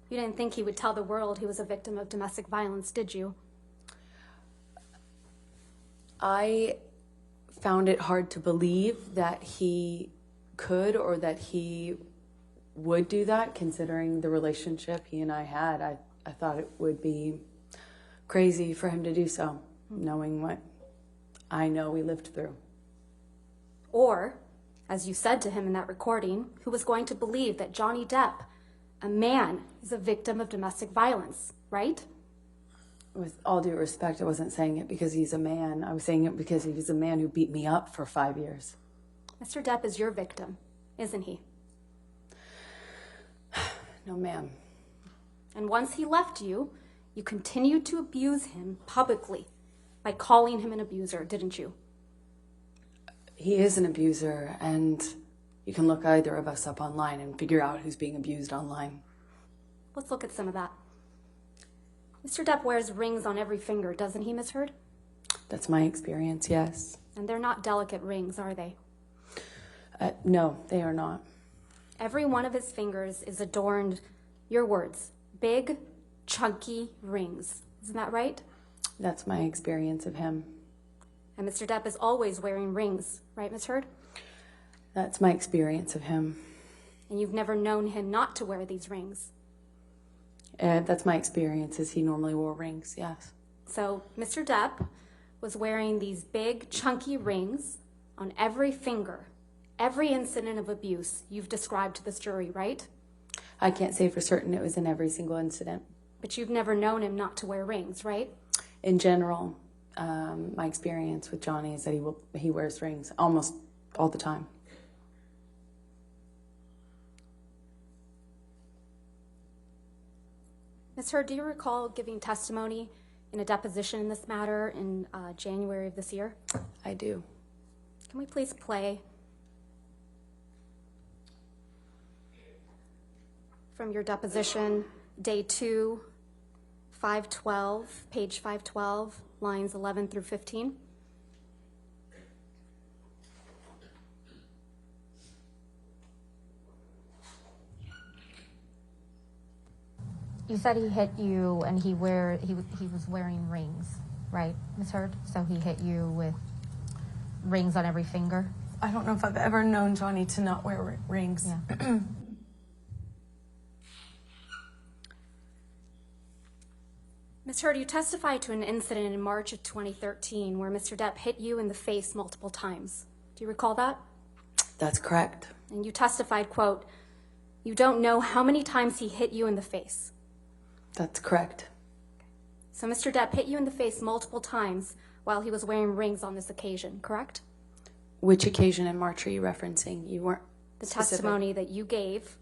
You didn't think he would tell the world he was a victim of domestic violence, did you?
I found it hard to believe that he could or that he would do that, considering the relationship he and I had. I thought it would be crazy for him to do so, knowing what I know we lived through.
Or, as you said to him in that recording, who was going to believe that Johnny Depp, a man, is a victim of domestic violence, right?
With all due respect, I wasn't saying it because he's a man. I was saying it because he was a man who beat me up for 5 years.
Mr. Depp is your victim, isn't he?
No, ma'am.
And once he left you, you continued to abuse him publicly by calling him an abuser, didn't you?
He is an abuser, and you can look either of us up online and figure out who's being abused online.
Let's look at some of that. Mr. Depp wears rings on every finger, doesn't he, Miss Heard?
That's my experience, yes.
And they're not delicate rings, are they?
No, they are not.
Every one of his fingers is adorned, your words, big, chunky rings. Isn't that right?
That's my experience of him.
And Mr. Depp is always wearing rings, right, Miss Heard?
That's my experience of him.
And you've never known him not to wear these rings.
That's my experience, is he normally wore rings, yes.
So Mr. Depp was wearing these big, chunky rings on every finger, every incident of abuse you've described to this jury, right?
I can't say for certain it was in every single incident.
But you've never known him not to wear rings, right?
In general, my experience with Johnny is that he wears rings almost all the time.
Ms. Heard, do you recall giving testimony in a deposition in this matter in January of this year?
I do.
Can we please play from your deposition, day 2, 512, page 512, lines 11 through 15?
You said he hit you and he was wearing rings, right, Ms. Heard? So he hit you with rings on every finger?
I don't know if I've ever known Johnny to not wear rings.
Yeah.
Ms. Heard, you testified to an incident in March of 2013 where Mr. Depp hit you in the face multiple times. Do you recall that?
That's correct.
And you testified, quote, "You don't know how many times he hit you in the face."
That's correct.
So Mr. Depp hit you in the face multiple times while he was wearing rings on this occasion, correct?
Which occasion in March are you referencing? You weren't
The
specific.
testimony that you gave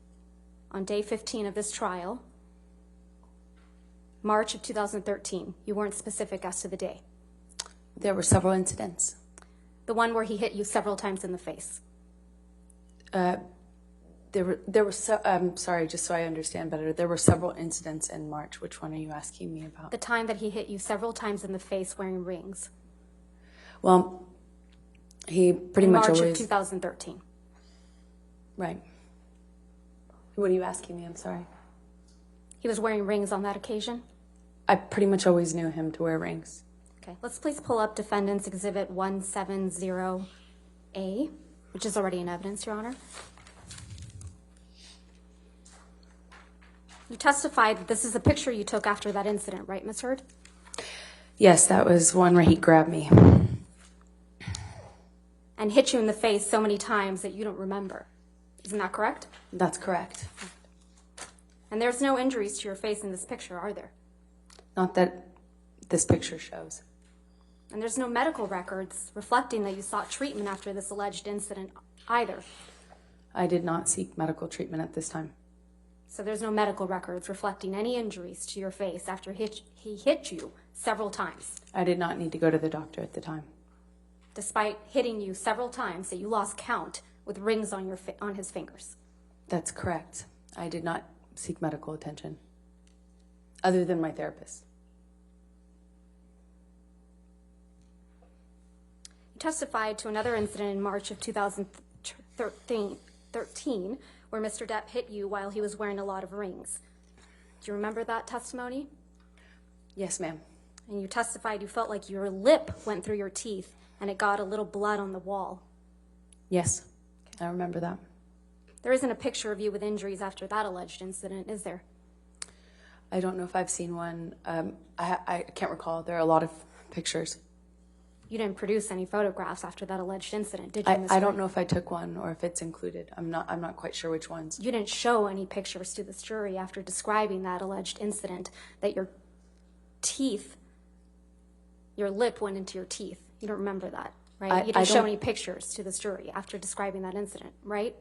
on day 15 of this trial, March of 2013. You weren't specific as to the day.
There were several incidents.
The one where he hit you several times in the face.
I'm sorry, just so I understand better. There were several incidents in March. Which one are you asking me about?
The time that he hit you several times in the face wearing rings.
Well, he pretty
In
much
March
always.
of 2013.
Right. What are you asking me? I'm sorry.
He was wearing rings on that occasion?
I pretty much always knew him to wear rings.
Okay, let's please pull up Defendant's Exhibit 170A, which is already in evidence, Your Honor. You testified that this is a picture you took after that incident, right, Ms. Heard?
Yes, that was one where he grabbed me.
And hit you in the face so many times that you don't remember. Isn't that correct?
That's correct.
And there's no injuries to your face in this picture, are there?
Not that this picture shows.
And there's no medical records reflecting that you sought treatment after this alleged incident either.
I did not seek medical treatment at this time.
So there's no medical records reflecting any injuries to your face after he hit you several times,
I did not need to go to the doctor at the time.
despite hitting you several times that you lost count with rings on on his fingers.
That's correct. I did not seek medical attention, other than my therapist.
You testified to another incident in March of 2013 where Mr. Depp hit you while he was wearing a lot of rings. Do you remember that testimony?
Yes, ma'am.
And you testified you felt like your lip went through your teeth and it got a little blood on the wall.
Yes, I remember that.
There isn't a picture of you with injuries after that alleged incident, is there?
I don't know if I've seen one. I can't recall. There are a lot of pictures.
You didn't produce any photographs after that alleged incident, did you, Ms.
I don't
Heard?
know if I took one or if it's included. I'm not quite sure which ones.
You didn't show any pictures to this jury after describing that alleged incident, that your teeth, your lip went into your teeth. You don't remember that, right? You didn't show any pictures to this jury after describing that incident, right?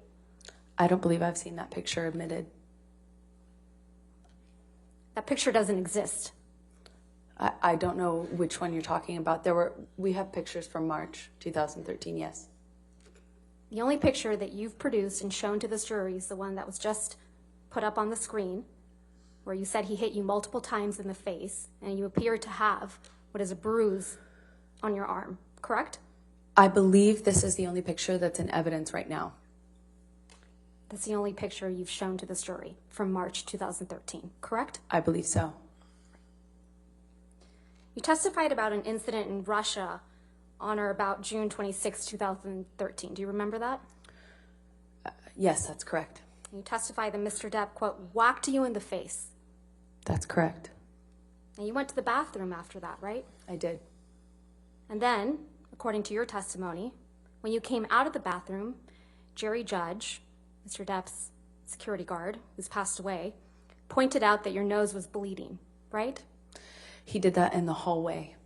I don't believe I've seen that picture admitted.
That picture doesn't exist.
I don't know which one you're talking about. We have pictures from March 2013, yes.
The only picture that you've produced and shown to this jury is the one that was just put up on the screen, where you said he hit you multiple times in the face, and you appear to have what is a bruise on your arm, correct?
I believe this is the only picture that's in evidence right now.
That's the only picture you've shown to this jury from March 2013, correct?
I believe so.
You testified about an incident in Russia on or about June 26, 2013. Do you remember that?
Yes, that's correct.
You testified that Mr. Depp, quote, whacked you in the face.
That's correct.
And you went to the bathroom after that, right?
I did.
And then, according to your testimony, when you came out of the bathroom, Jerry Judge, Mr. Depp's security guard, who's passed away, pointed out that your nose was bleeding, right?
He did that in the hallway.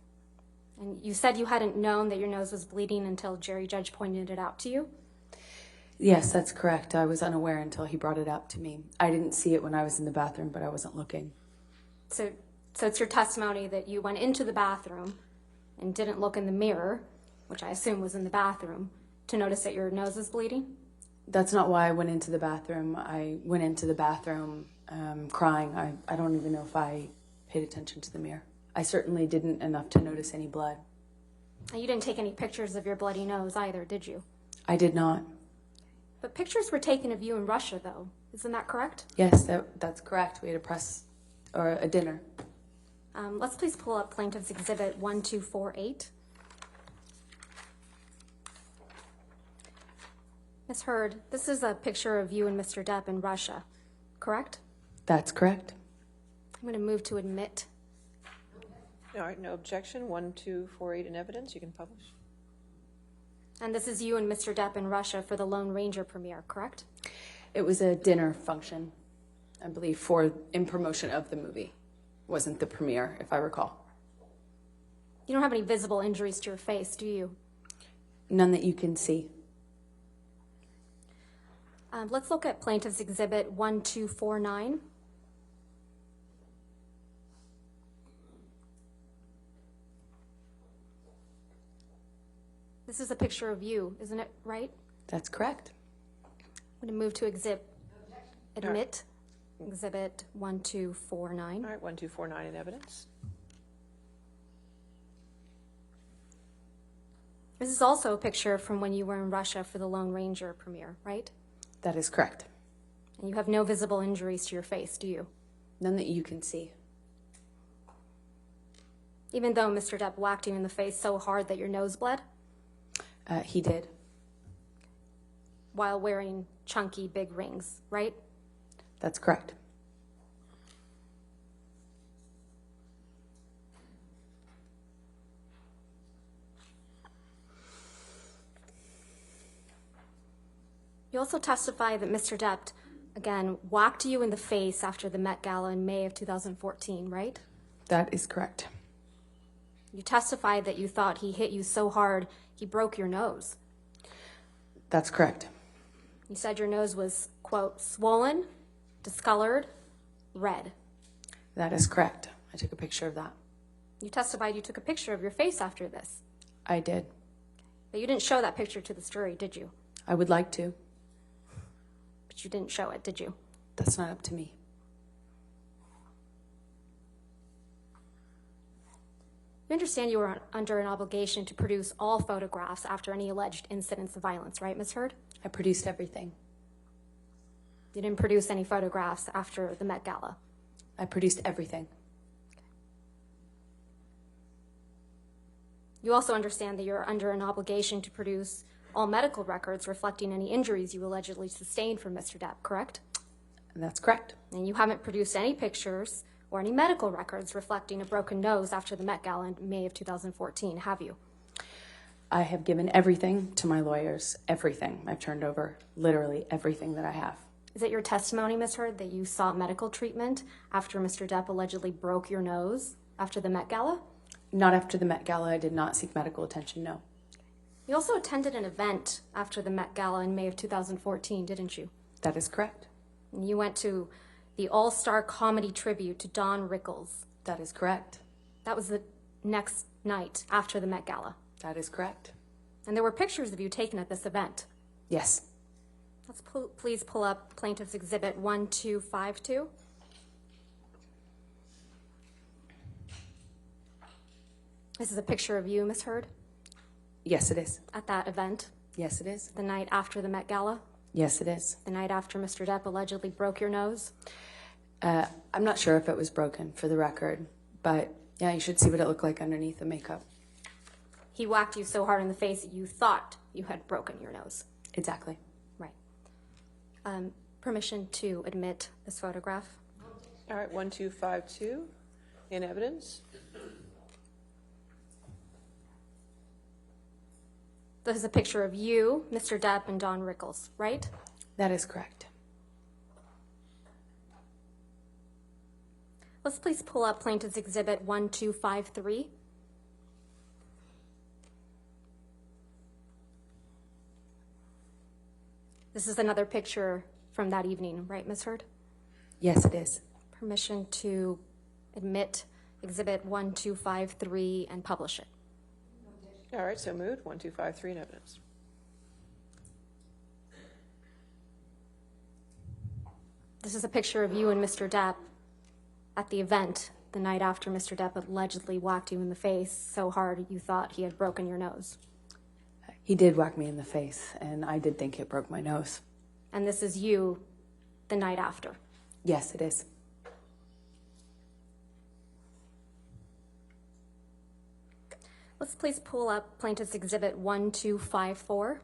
And you said you hadn't known that your nose was bleeding until Jerry Judge pointed it out to you?
Yes, that's correct. I was unaware until he brought it up to me. I didn't see it when I was in the bathroom, but I wasn't looking.
So it's your testimony that you went into the bathroom and didn't look in the mirror, which I assume was in the bathroom, to notice that your nose was bleeding?
That's not why I went into the bathroom. I went into the bathroom crying. I don't even know if I paid attention to the mirror. I certainly didn't enough to notice any blood.
And you didn't take any pictures of your bloody nose either, did you?
I did not.
But pictures were taken of you in Russia, though. Isn't that correct?
Yes, that's correct. We had a press or a dinner.
Let's please pull up Plaintiff's Exhibit 1248. Ms. Heard, this is a picture of you and Mr. Depp in Russia, correct?
That's correct.
I'm going to move to admit.
All right, no objection. 1248 in evidence. You can publish.
And this is you and Mr. Depp in Russia for the Lone Ranger premiere, correct?
It was a dinner function, I believe, in promotion of the movie. Wasn't the premiere, if I recall.
You don't have any visible injuries to your face, do you?
None that you can see.
Let's look at Plaintiff's Exhibit 1249. This is a picture of you, isn't it right?
That's correct.
I'm going to move to admit Exhibit 1249.
All right, 1249 in evidence.
This is also a picture from when you were in Russia for the Lone Ranger premiere, right?
That is correct.
And you have no visible injuries to your face, do you?
None that you can see.
Even though Mr. Depp whacked you in the face so hard that your nose bled?
He did.
While wearing chunky big rings, right?
That's correct.
You also testify that Mr. Depp, again, whacked you in the face after the Met Gala in May of 2014, right?
That is correct.
You testified that you thought he hit you so hard he broke your nose.
That's correct.
You said your nose was, quote, swollen, discolored, red.
That is correct. I took a picture of that.
You testified you took a picture of your face after this.
I did.
But you didn't show that picture to the jury, did you?
I would like to.
But you didn't show it, did you?
That's not up to me.
You understand you were under an obligation to produce all photographs after any alleged incidents of violence, right, Ms. Heard?
I produced everything.
You didn't produce any photographs after the Met Gala.
I produced everything.
You also understand that you're under an obligation to produce all medical records reflecting any injuries you allegedly sustained from Mr. Depp, correct?
That's correct.
And you haven't produced any pictures or any medical records reflecting a broken nose after the Met Gala in May of 2014, have you?
I have given everything to my lawyers, everything. I've turned over literally everything that I have.
Is it your testimony, Ms. Heard, that you sought medical treatment after Mr. Depp allegedly broke your nose after the Met Gala?
Not after the Met Gala. I did not seek medical attention, no.
You also attended an event after the Met Gala in May of 2014, didn't you?
That is correct.
And you went to the all-star comedy tribute to Don Rickles.
That is correct.
That was the next night after the Met Gala.
That is correct.
And there were pictures of you taken at this event.
Yes.
Let's please pull up Plaintiff's Exhibit 1252. This is a picture of you, Ms. Heard,
Yes, it is.
at that event,
Yes, it is.
the night after the Met Gala,
Yes, it is.
the night after Mr. Depp allegedly broke your nose.
I'm not sure if it was broken, for the record, but yeah, you should see what it looked like underneath the makeup.
He whacked you so hard in the face that you thought you had broken your nose.
Exactly.
Right. Permission to admit this photograph.
All right, 1252 in evidence.
This is a picture of you, Mr. Depp, and Don Rickles, right?
That is correct.
Let's please pull up Plaintiff's Exhibit 1253. This is another picture from that evening, right, Ms. Heard?
Yes, it is.
Permission to admit Exhibit 1253 and publish it.
All right, so moved. 1253 in evidence.
This is a picture of you and Mr. Depp at the event the night after Mr. Depp allegedly whacked you in the face so hard you thought he had broken your nose.
He did whack me in the face, and I did think it broke my nose.
And this is you the night after.
Yes, it is.
Let's please pull up Plaintiff's Exhibit 1254.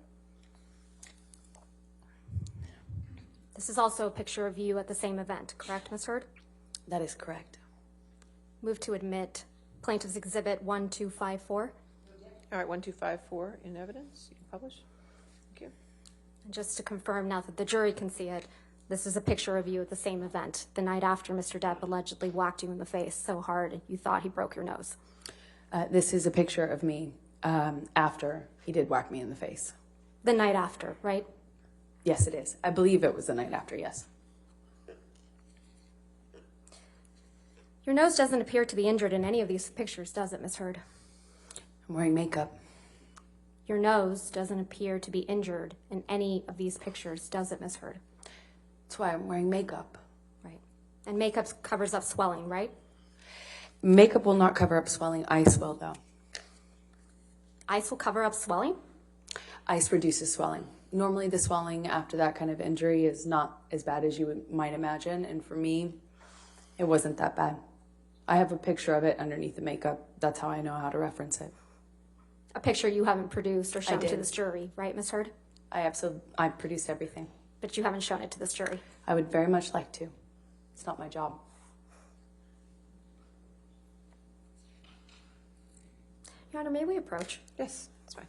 This is also a picture of you at the same event, correct, Ms. Heard?
That is correct.
Move to admit Plaintiff's Exhibit 1254.
All right, 1254 in evidence. You can publish. Thank you.
And just to confirm now that the jury can see it, this is a picture of you at the same event, the night after Mr. Depp allegedly whacked you in the face so hard you thought he broke your nose.
This is a picture of me after he did whack me in the face.
The night after, right?
Yes, it is. I believe it was the night after, yes.
Your nose doesn't appear to be injured in any of these pictures, does it, Ms. Heard?
I'm wearing makeup.
Your nose doesn't appear to be injured in any of these pictures, does it, Ms. Heard?
That's why I'm wearing makeup.
Right. And makeup covers up swelling, right?
Makeup will not cover up swelling. Ice will, though.
Ice will cover up swelling?
Ice reduces swelling. Normally, the swelling after that kind of injury is not as bad as you might imagine, and for me, it wasn't that bad. I have a picture of it underneath the makeup. That's how I know how to reference it.
A picture you haven't produced or shown to
did.
this jury, right, Ms. Heard?
I produced everything.
But you haven't shown it to this jury.
I would very much like to. It's not my job.
Your Honor, may we approach?
Yes, that's fine.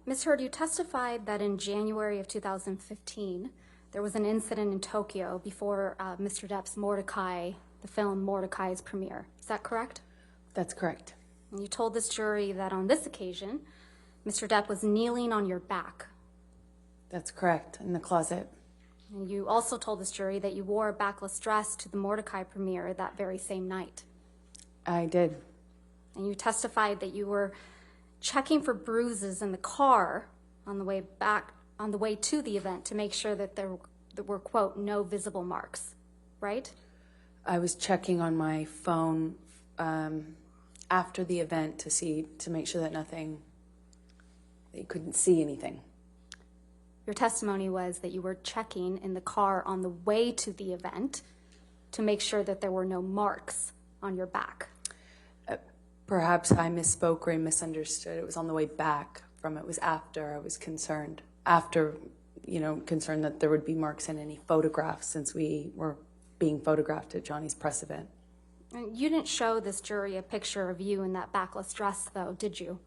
Ms. Heard, you testified that in January of 2015, there was an incident in Tokyo before Mr. Depp's Mordecai, the film Mordecai's premiere. Is that correct?
That's correct.
And you told this jury that on this occasion, Mr. Depp was kneeling on your back.
That's correct, in the closet.
And you also told this jury that you wore a backless dress to the Mordecai premiere that very same night.
I did.
And you testified that you were checking for bruises in the car on the way to the event to make sure that there were, quote, no visible marks, right?
I was checking on my phone after the event to make sure that they couldn't see anything.
Your testimony was that you were checking in the car on the way to the event to make sure that there were no marks on your back.
Perhaps I misspoke or I misunderstood. It was on the way back from it. Was after I was concerned. After, concerned that there would be marks in any photographs since we were being photographed at Johnny's press event.
And you didn't show this jury a picture of you in that backless dress, though, did you?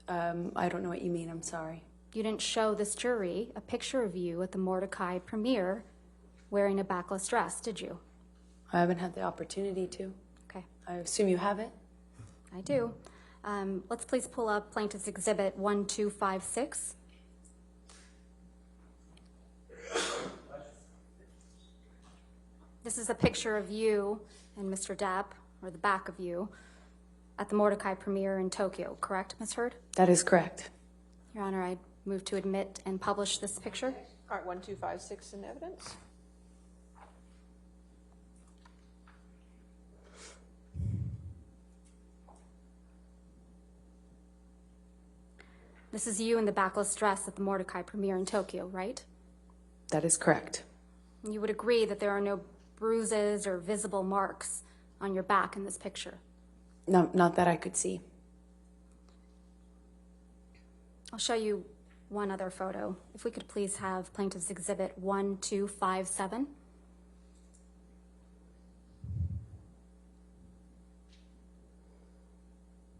I don't know what you mean. I'm sorry.
You didn't show this jury a picture of you at the Mordecai premiere wearing a backless dress, did you?
I haven't had the opportunity to.
Okay.
I assume you have it?
I do. Let's please pull up Plaintiff's Exhibit 1256. This is a picture of you and Mr. Depp, or the back of you, at the Mordecai premiere in Tokyo, correct, Ms. Heard?
That is correct.
Your Honor, I move to admit and publish this picture.
All right, 1256 in evidence.
This is you in the backless dress at the Mordecai premiere in Tokyo, right?
That is correct.
You would agree that there are no bruises or visible marks on your back in this picture?
No, not that I could see.
I'll show you one other photo. If we could please have Plaintiff's Exhibit 1257.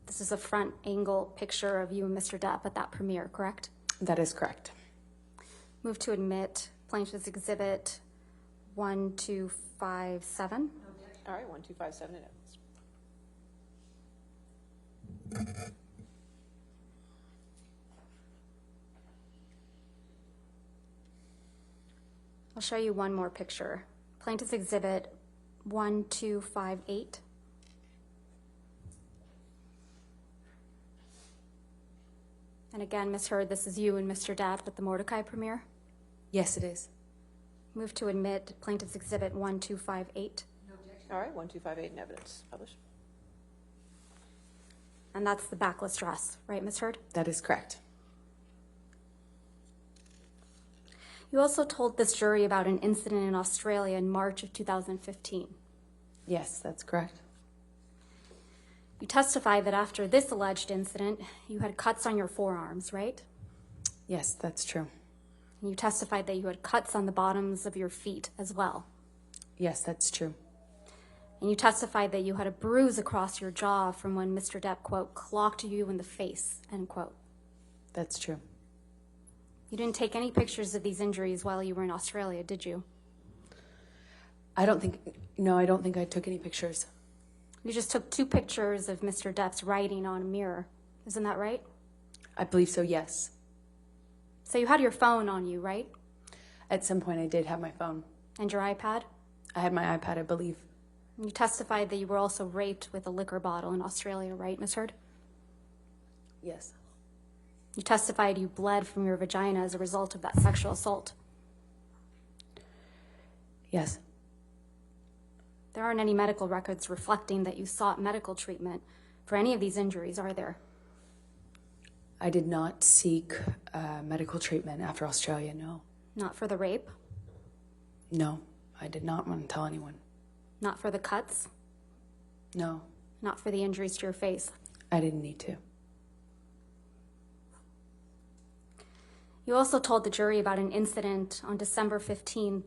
This is a front angle picture of you and Mr. Depp at that premiere, correct?
That is correct.
Move to admit Plaintiff's Exhibit 1257.
All right, 1257 in evidence.
I'll show you one more picture. Plaintiff's Exhibit 1258. And again, Ms. Heard, this is you and Mr. Depp at the Mordecai premiere.
Yes, it is.
Move to admit Plaintiff's Exhibit 1258.
All right, 1258 in evidence. Publish.
And that's the backless dress, right, Ms. Heard?
That is correct.
You also told this jury about an incident in Australia in March of 2015.
Yes, that's correct.
You testified that after this alleged incident, you had cuts on your forearms, right?
Yes, that's true.
And you testified that you had cuts on the bottoms of your feet as well.
Yes, that's true.
And you testified that you had a bruise across your jaw from when Mr. Depp, quote, clocked you in the face, end quote.
That's true.
You didn't take any pictures of these injuries while you were in Australia, did you?
I don't think I took any pictures.
You just took 2 pictures of Mr. Depp's writing on a mirror. Isn't that right?
I believe so, yes.
So you had your phone on you, right?
At some point I did have my phone.
And your iPad?
I had my iPad, I believe.
And you testified that you were also raped with a liquor bottle in Australia, right, Ms. Heard?
Yes.
You testified you bled from your vagina as a result of that sexual assault.
Yes.
There aren't any medical records reflecting that you sought medical treatment for any of these injuries, are there?
I did not seek medical treatment after Australia, no.
Not for the rape?
No, I did not want to tell anyone.
Not for the cuts?
No.
Not for the injuries to your face?
I didn't need to.
You also told the jury about an incident on December 15,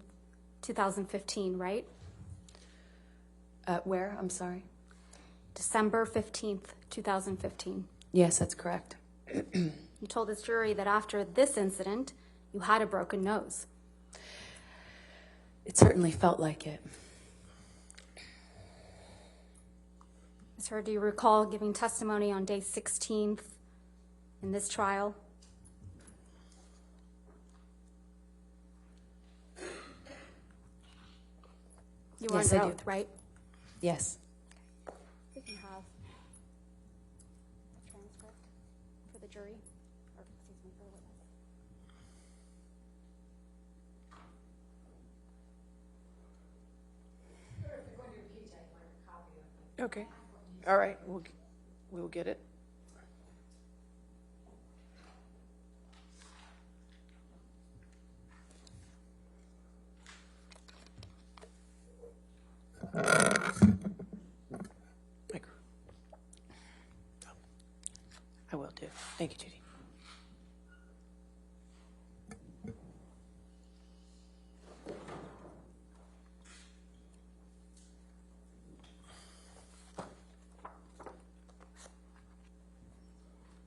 2015, right?
Where? I'm sorry.
December 15th, 2015.
Yes, that's correct.
You told this jury that after this incident, you had a broken nose.
It certainly felt like it.
Ms. Heard, do you recall giving testimony on day 16th in this trial? You were
Yes,
under
I do.
oath, right?
Yes.
We can have a transcript for the jury, or excuse me, for the witness.
Okay. All right, we'll get it. I will do. Thank you, Judy.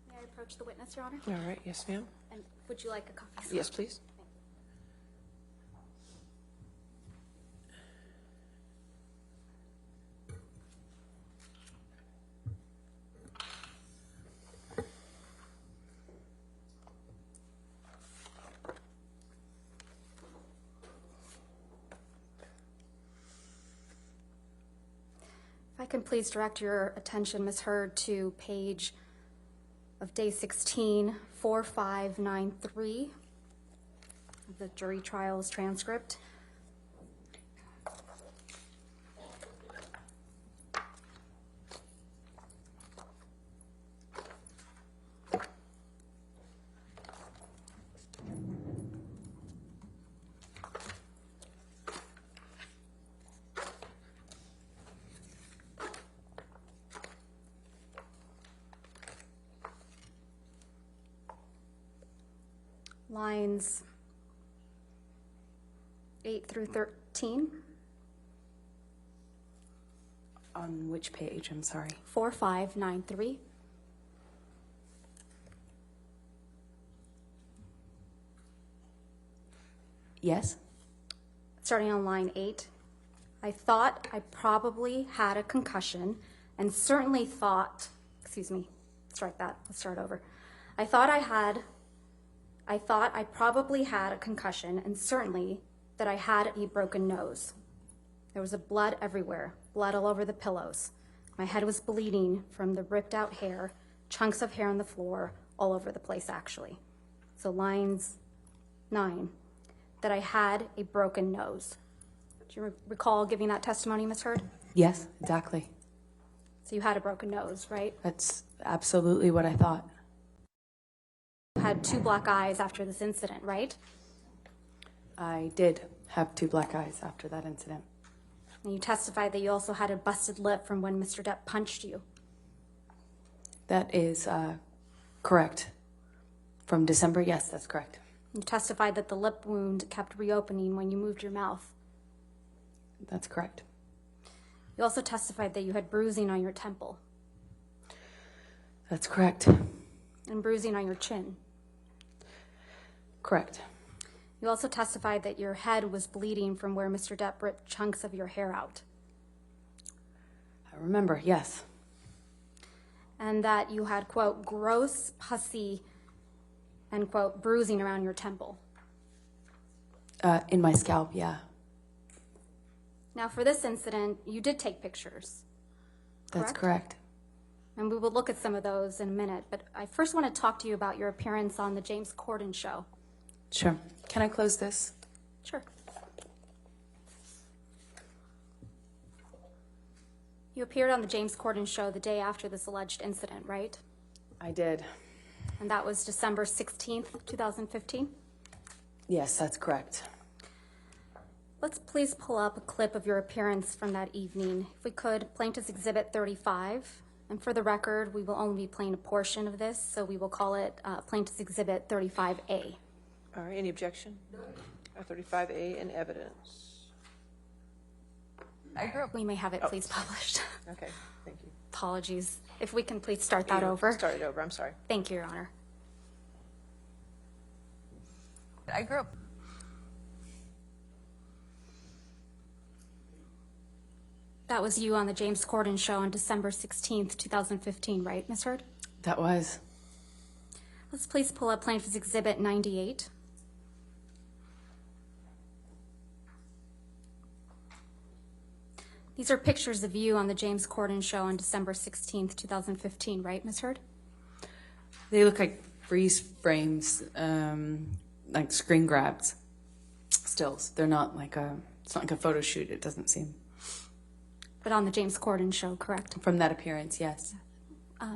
May I approach the witness, Your Honor?
All right, yes, ma'am.
And would you like a copy, sir?
Yes, please.
If I can please direct your attention, Ms. Heard, to page of day 16, 4593 of the jury trials transcript. Lines 8 through 13,
On which page? I'm sorry.
4593.
Yes?
Starting on line 8. I thought I probably had a concussion and certainly thought, excuse me, strike that, let's start over. I thought I probably had a concussion and certainly that I had a broken nose. There was blood everywhere, blood all over the pillows. My head was bleeding from the ripped out hair, chunks of hair on the floor, all over the place actually. So lines 9, that I had a broken nose. Do you recall giving that testimony, Ms. Heard?
Yes, exactly.
So you had a broken nose, right?
That's absolutely what I thought.
You had 2 black eyes after this incident, right?
I did have 2 black eyes after that incident.
And you testified that you also had a busted lip from when Mr. Depp punched you.
That is correct. From December, yes, that's correct.
You testified that the lip wound kept reopening when you moved your mouth.
That's correct.
You also testified that you had bruising on your temple
That's correct.
and bruising on your chin.
Correct.
You also testified that your head was bleeding from where Mr. Depp ripped chunks of your hair out.
I remember, yes.
And that you had, quote, gross, pussy, and, quote, bruising around your temple.
In my scalp, yeah.
Now, for this incident, you did take pictures.
That's correct.
And we will look at some of those in a minute, but I first want to talk to you about your appearance on the James Corden show.
Sure. Can I close this?
Sure. You appeared on the James Corden show the day after this alleged incident, right?
I did.
And that was December 16th, 2015?
Yes, that's correct.
Let's please pull up a clip of your appearance from that evening. If we could, Plaintiff's Exhibit 35. And for the record, we will only be playing a portion of this, so we will call it Plaintiff's Exhibit 35A.
All right, any objection? 35A in evidence.
We may have it please published.
Okay, thank you.
Apologies. If we can please start that over.
Start it over, I'm sorry.
Thank you, Your Honor.
I grew up.
That was you on the James Corden show on December 16th, 2015, right, Ms. Heard?
That was.
Let's please pull up Plaintiff's Exhibit 98. These are pictures of you on the James Corden show on December 16th, 2015, right, Ms. Heard?
They look like freeze frames, like screen grabs, stills. They're not like it's not like a photo shoot, it doesn't seem.
But on the James Corden show, correct?
From that appearance, yes.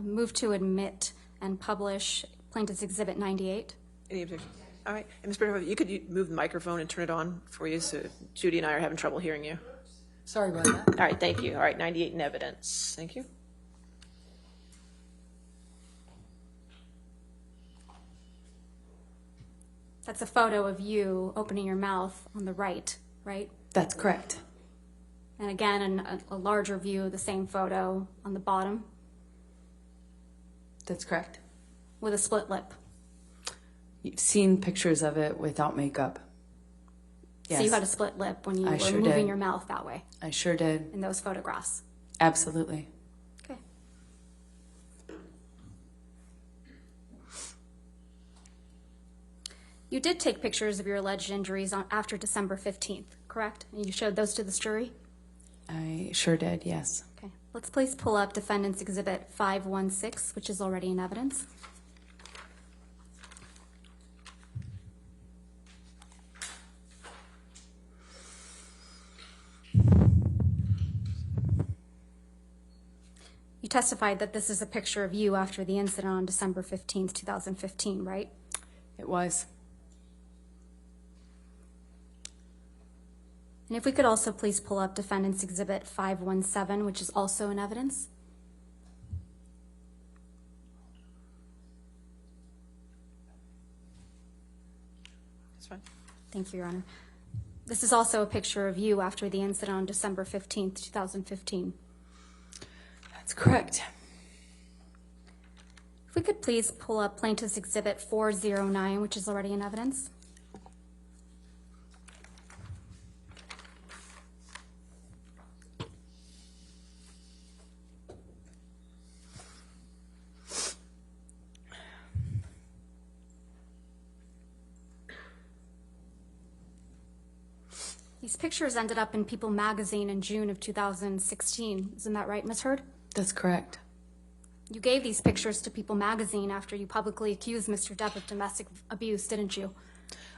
Move to admit and publish Plaintiff's Exhibit 98.
Any objection? All right. And Ms. Baruch, you could move the microphone and turn it on for you, so Judy and I are having trouble hearing you.
Sorry about that.
All right, thank you. All right, 98 in evidence. Thank you.
That's a photo of you opening your mouth on the right, right?
That's correct.
And again, a larger view of the same photo on the bottom
That's correct.
with a split lip.
You've seen pictures of it without makeup. Yes.
So you had a split lip when you
I
were
sure
moving
did.
your mouth that way
I sure did.
in those photographs.
Absolutely.
Okay. You did take pictures of your alleged injuries after December 15th, correct? And you showed those to the jury?
I sure did, yes.
Okay. Let's please pull up Defendant's Exhibit 516, which is already in evidence. You testified that this is a picture of you after the incident on December 15th, 2015, right?
It was.
And if we could also please pull up Defendant's Exhibit 517, which is also in evidence.
That's fine.
Thank you, Your Honor. This is also a picture of you after the incident on December 15th, 2015.
That's correct.
If we could please pull up Plaintiff's Exhibit 409, which is already in evidence. These pictures ended up in People magazine in June of 2016. Isn't that right, Ms. Heard?
That's correct.
You gave these pictures to People magazine after you publicly accused Mr. Depp of domestic abuse, didn't you?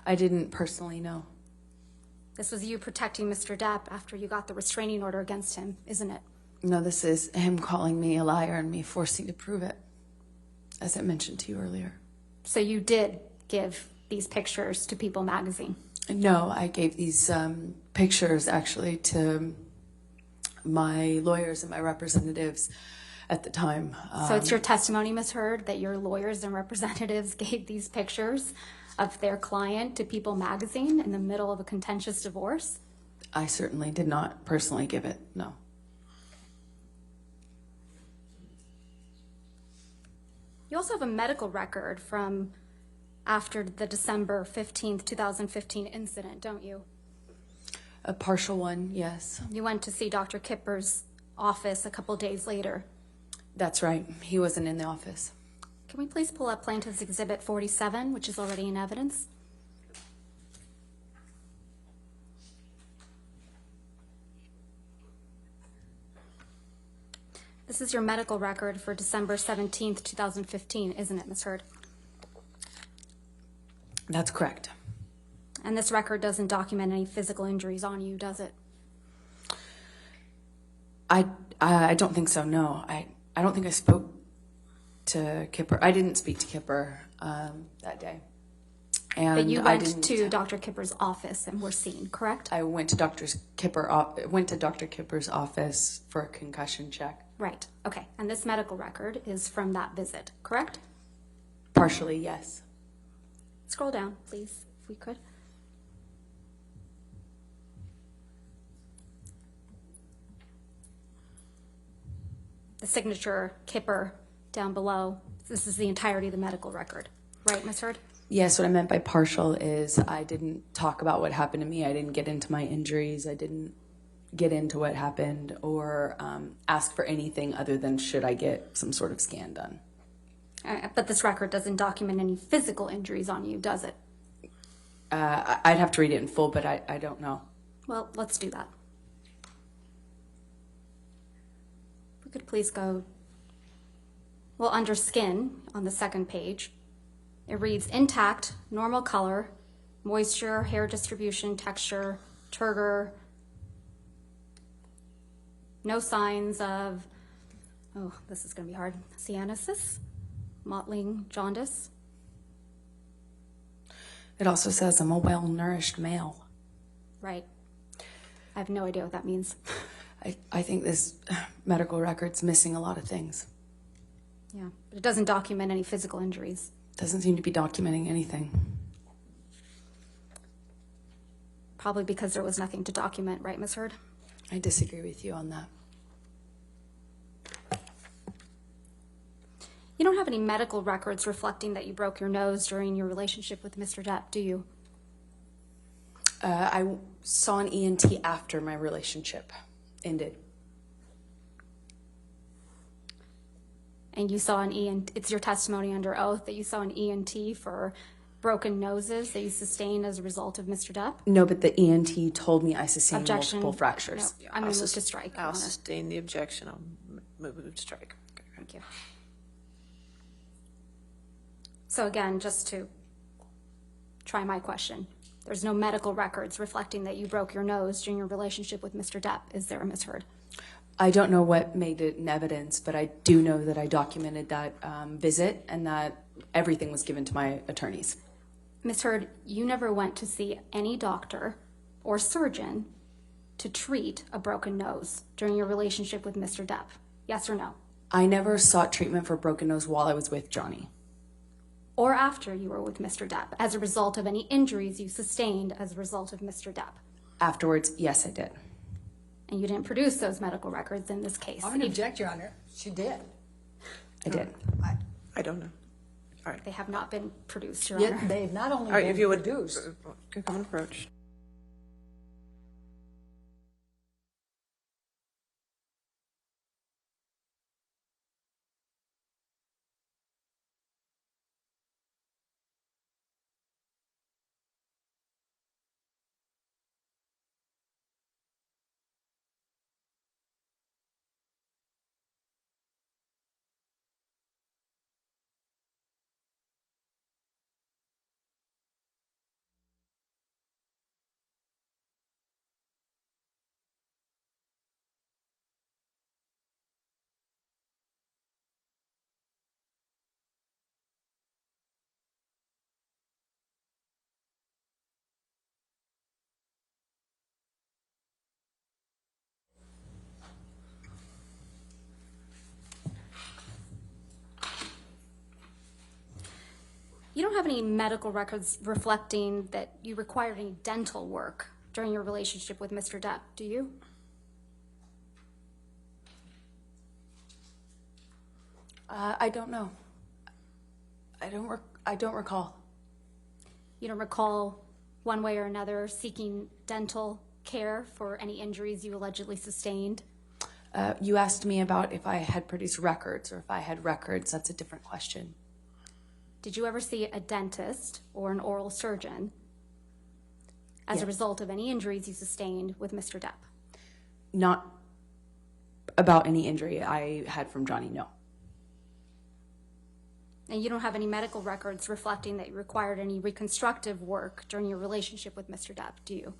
I didn't personally know.
This was you protecting Mr. Depp after you got the restraining order against him, isn't it?
No, this is him calling me a liar and me forcing to prove it, as I mentioned to you earlier.
So you did give these pictures to People magazine?
No, I gave these pictures actually to my lawyers and my representatives at the time.
So it's your testimony, Ms. Heard, that your lawyers and representatives gave these pictures of their client to People magazine in the middle of a contentious divorce?
I certainly did not personally give it, no.
You also have a medical record from after the December 15th, 2015 incident, don't you?
A partial one, yes.
You went to see Dr. Kipper's office a couple days later.
That's right. He wasn't in the office.
Can we please pull up Plaintiff's Exhibit 47, which is already in evidence? This is your medical record for December 17th, 2015, isn't it, Ms. Heard?
That's correct.
And this record doesn't document any physical injuries on you, does it?
I don't think so, no. I don't think I spoke to Kipper. I didn't speak to Kipper that day. And
But you
I
went
didn't,
to Dr. Kipper's office and were seen, correct?
I went to Dr. Kipper's office for a concussion check.
Right, okay. And this medical record is from that visit, correct?
Partially, yes.
Scroll down, please, if we could. the signature Kipper down below. This is the entirety of the medical record, right, Ms. Heard?
Yes, what I meant by partial is I didn't talk about what happened to me. I didn't get into my injuries. I didn't get into what happened or ask for anything other than should I get some sort of scan done.
But this record doesn't document any physical injuries on you, does it?
I'd have to read it in full, but I don't know.
Well, let's do that. If we could please go, well, under skin on the second page, it reads intact, normal color, moisture, hair distribution, texture, turgor, no signs of, oh, this is going to be hard, cyanosis, mottling, jaundice.
It also says I'm a well-nourished male.
Right. I have no idea what that means.
I think this medical record's missing a lot of things.
Yeah, but it doesn't document any physical injuries.
Doesn't seem to be documenting anything.
Probably because there was nothing to document, right, Ms. Heard?
I disagree with you on that.
You don't have any medical records reflecting that you broke your nose during your relationship with Mr. Depp, do you?
I saw an ENT after my relationship ended.
And you saw an ENT, it's your testimony under oath that you saw an ENT for broken noses that you sustained as a result of Mr. Depp?
No, but the ENT told me I sustained
Objection.
multiple fractures.
No, I'm going to move to strike.
I'll
on it.
sustain the objection. I'll move to strike. Okay.
Thank you. So again, just to try my question, there's no medical records reflecting that you broke your nose during your relationship with Mr. Depp, is there, Ms. Heard?
I don't know what made it in evidence, but I do know that I documented that visit and that everything was given to my attorneys.
Ms. Heard, you never went to see any doctor or surgeon to treat a broken nose during your relationship with Mr. Depp, yes or no?
I never sought treatment for a broken nose while I was with Johnny.
Or after you were with Mr. Depp, as a result of any injuries you sustained as a result of Mr. Depp?
Afterwards, yes, I did.
And you didn't produce those medical records in this case?
I'm going to object, Your Honor. She did.
I did.
I don't know. All right.
They have not been produced, Your
Yet
Honor.
they've not only
All right,
been
if you would
produced.
come and approach.
You don't have any medical records reflecting that you required any dental work during your relationship with Mr. Depp, do you?
I don't know. I don't recall.
You don't recall one way or another seeking dental care for any injuries you allegedly sustained?
You asked me about if I had produced records or if I had records. That's a different question.
Did you ever see a dentist or an oral surgeon as
Yeah.
a result of any injuries you sustained with Mr. Depp?
Not about any injury I had from Johnny, no.
And you don't have any medical records reflecting that you required any reconstructive work during your relationship with Mr. Depp, do you?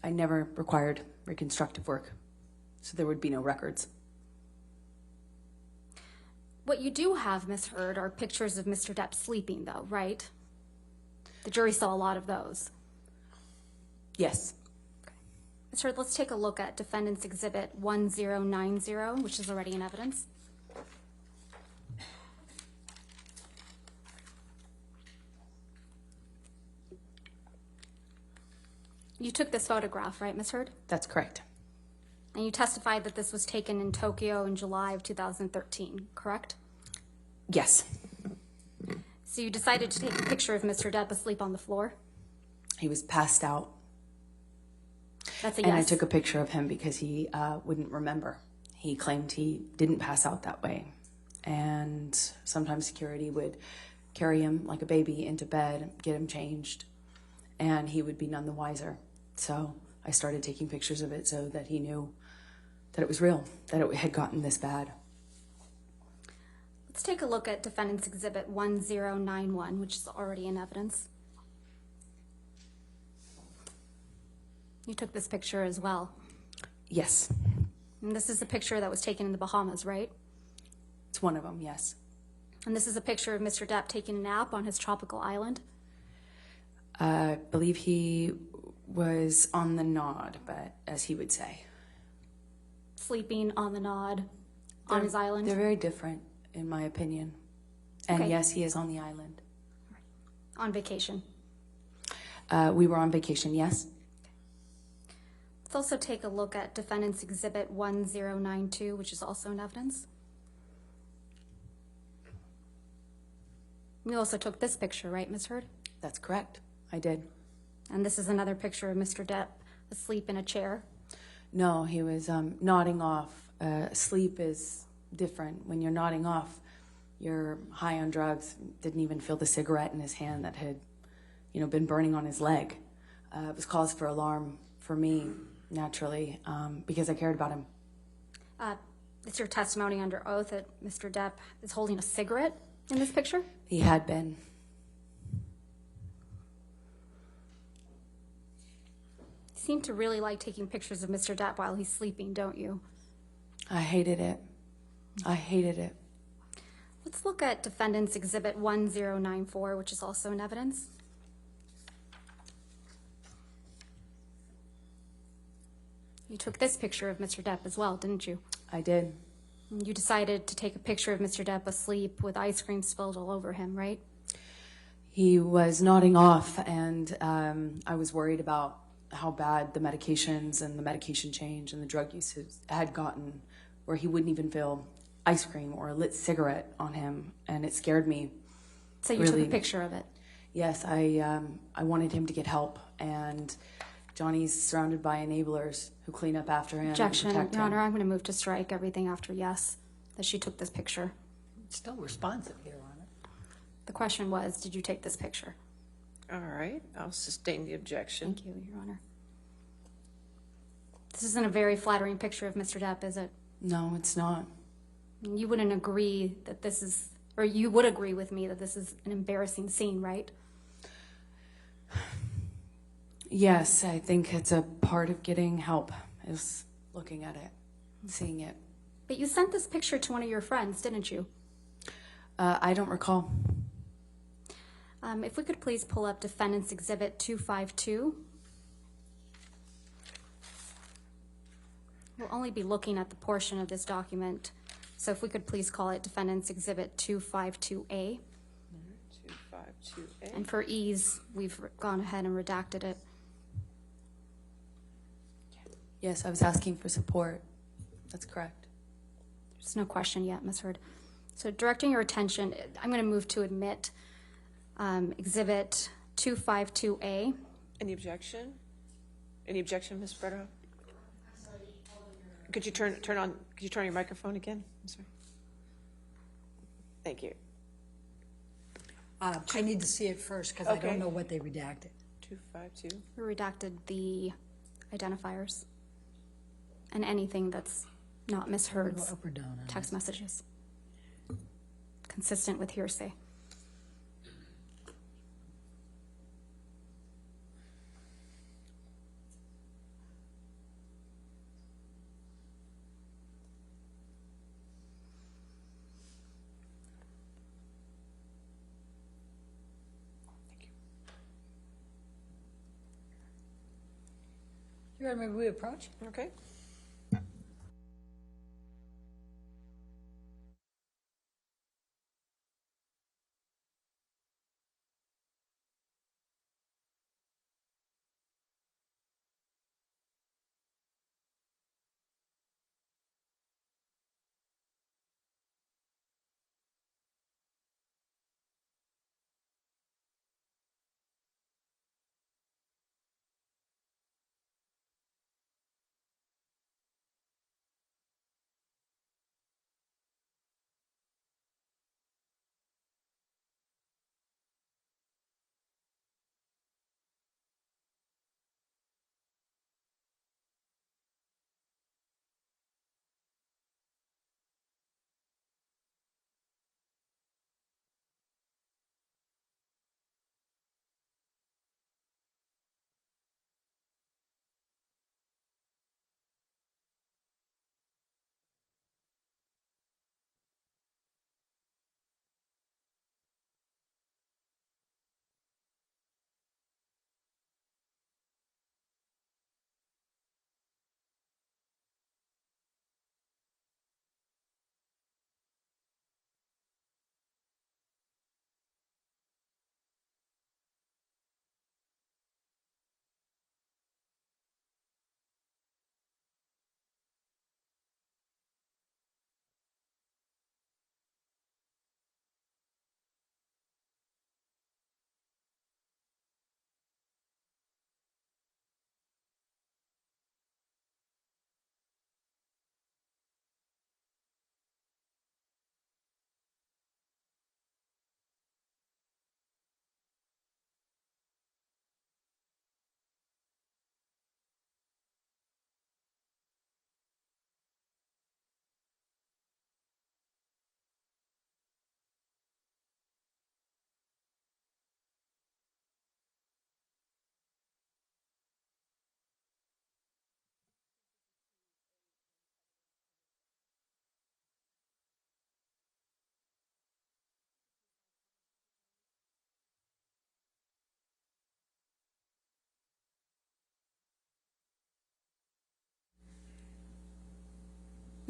I never required reconstructive work, so there would be no records.
What you do have, Ms. Heard, are pictures of Mr. Depp sleeping, though, right? The jury saw a lot of those.
Yes.
Ms. Heard, let's take a look at Defendant's Exhibit 1090, which is already in evidence. You took this photograph, right, Ms. Heard?
That's correct.
And you testified that this was taken in Tokyo in July of 2013, correct?
Yes.
So you decided to take a picture of Mr. Depp asleep on the floor?
He was passed out.
That's a yes.
And I took a picture of him because he wouldn't remember. He claimed he didn't pass out that way. And sometimes security would carry him like a baby into bed, get him changed, and he would be none the wiser. So I started taking pictures of it so that he knew that it was real, that it had gotten this bad.
Let's take a look at Defendant's Exhibit 1091, which is already in evidence. You took this picture as well.
Yes.
And this is a picture that was taken in the Bahamas, right?
It's one of them, yes.
And this is a picture of Mr. Depp taking a nap on his tropical island?
I believe he was on the nod, but as he would say.
Sleeping on the nod on his island?
They're very different, in my opinion. And
Okay.
yes, he is on the island.
On vacation.
We were on vacation, yes.
Let's also take a look at Defendant's Exhibit 1092, which is also in evidence. You also took this picture, right, Ms. Heard?
That's correct. I did.
And this is another picture of Mr. Depp asleep in a chair.
No, he was nodding off. Sleep is different. When you're nodding off, you're high on drugs, didn't even feel the cigarette in his hand that had, been burning on his leg. It was cause for alarm for me, naturally, because I cared about him.
It's your testimony under oath that Mr. Depp is holding a cigarette in this picture?
He had been.
You seem to really like taking pictures of Mr. Depp while he's sleeping, don't you?
I hated it. I hated it.
Let's look at Defendant's Exhibit 1094, which is also in evidence. You took this picture of Mr. Depp as well, didn't you?
I did.
You decided to take a picture of Mr. Depp asleep with ice cream spilled all over him, right?
He was nodding off, and I was worried about how bad the medications and the medication change and the drug use had gotten, where he wouldn't even feel ice cream or a lit cigarette on him, and it scared me.
So you
really.
took a picture of it?
Yes, I wanted him to get help, and Johnny's surrounded by enablers who clean up after him.
Objection,
and protect
Your
him.
Honor, I'm going to move to strike everything after yes, that she took this picture.
Still responsive here on it.
The question was, did you take this picture?
All right, I'll sustain the objection.
Thank you, Your Honor. This isn't a very flattering picture of Mr. Depp, is it?
No, it's not.
You wouldn't agree that this is, or you would agree with me that this is an embarrassing scene, right?
Yes, I think it's a part of getting help, is looking at it, seeing it.
But you sent this picture to one of your friends, didn't you?
I don't recall.
If we could please pull up Defendant's Exhibit 252. We'll only be looking at the portion of this document, so if we could please call it Defendant's Exhibit 252A.
252A.
And for ease, we've gone ahead and redacted it.
Yes, I was asking for support. That's correct.
There's no question yet, Ms. Heard. So directing your attention, I'm going to move to admit Exhibit 252A.
Any objection? Any objection, Ms. Baruch? Could you turn your microphone again? I'm sorry. Thank you.
I need to see it first because I
Okay.
don't know what they redacted.
252.
We redacted the identifiers and anything that's not Ms.
Go
Heard's
up or down on
text messages, consistent with hearsay.
Your Honor, may we approach?
Okay.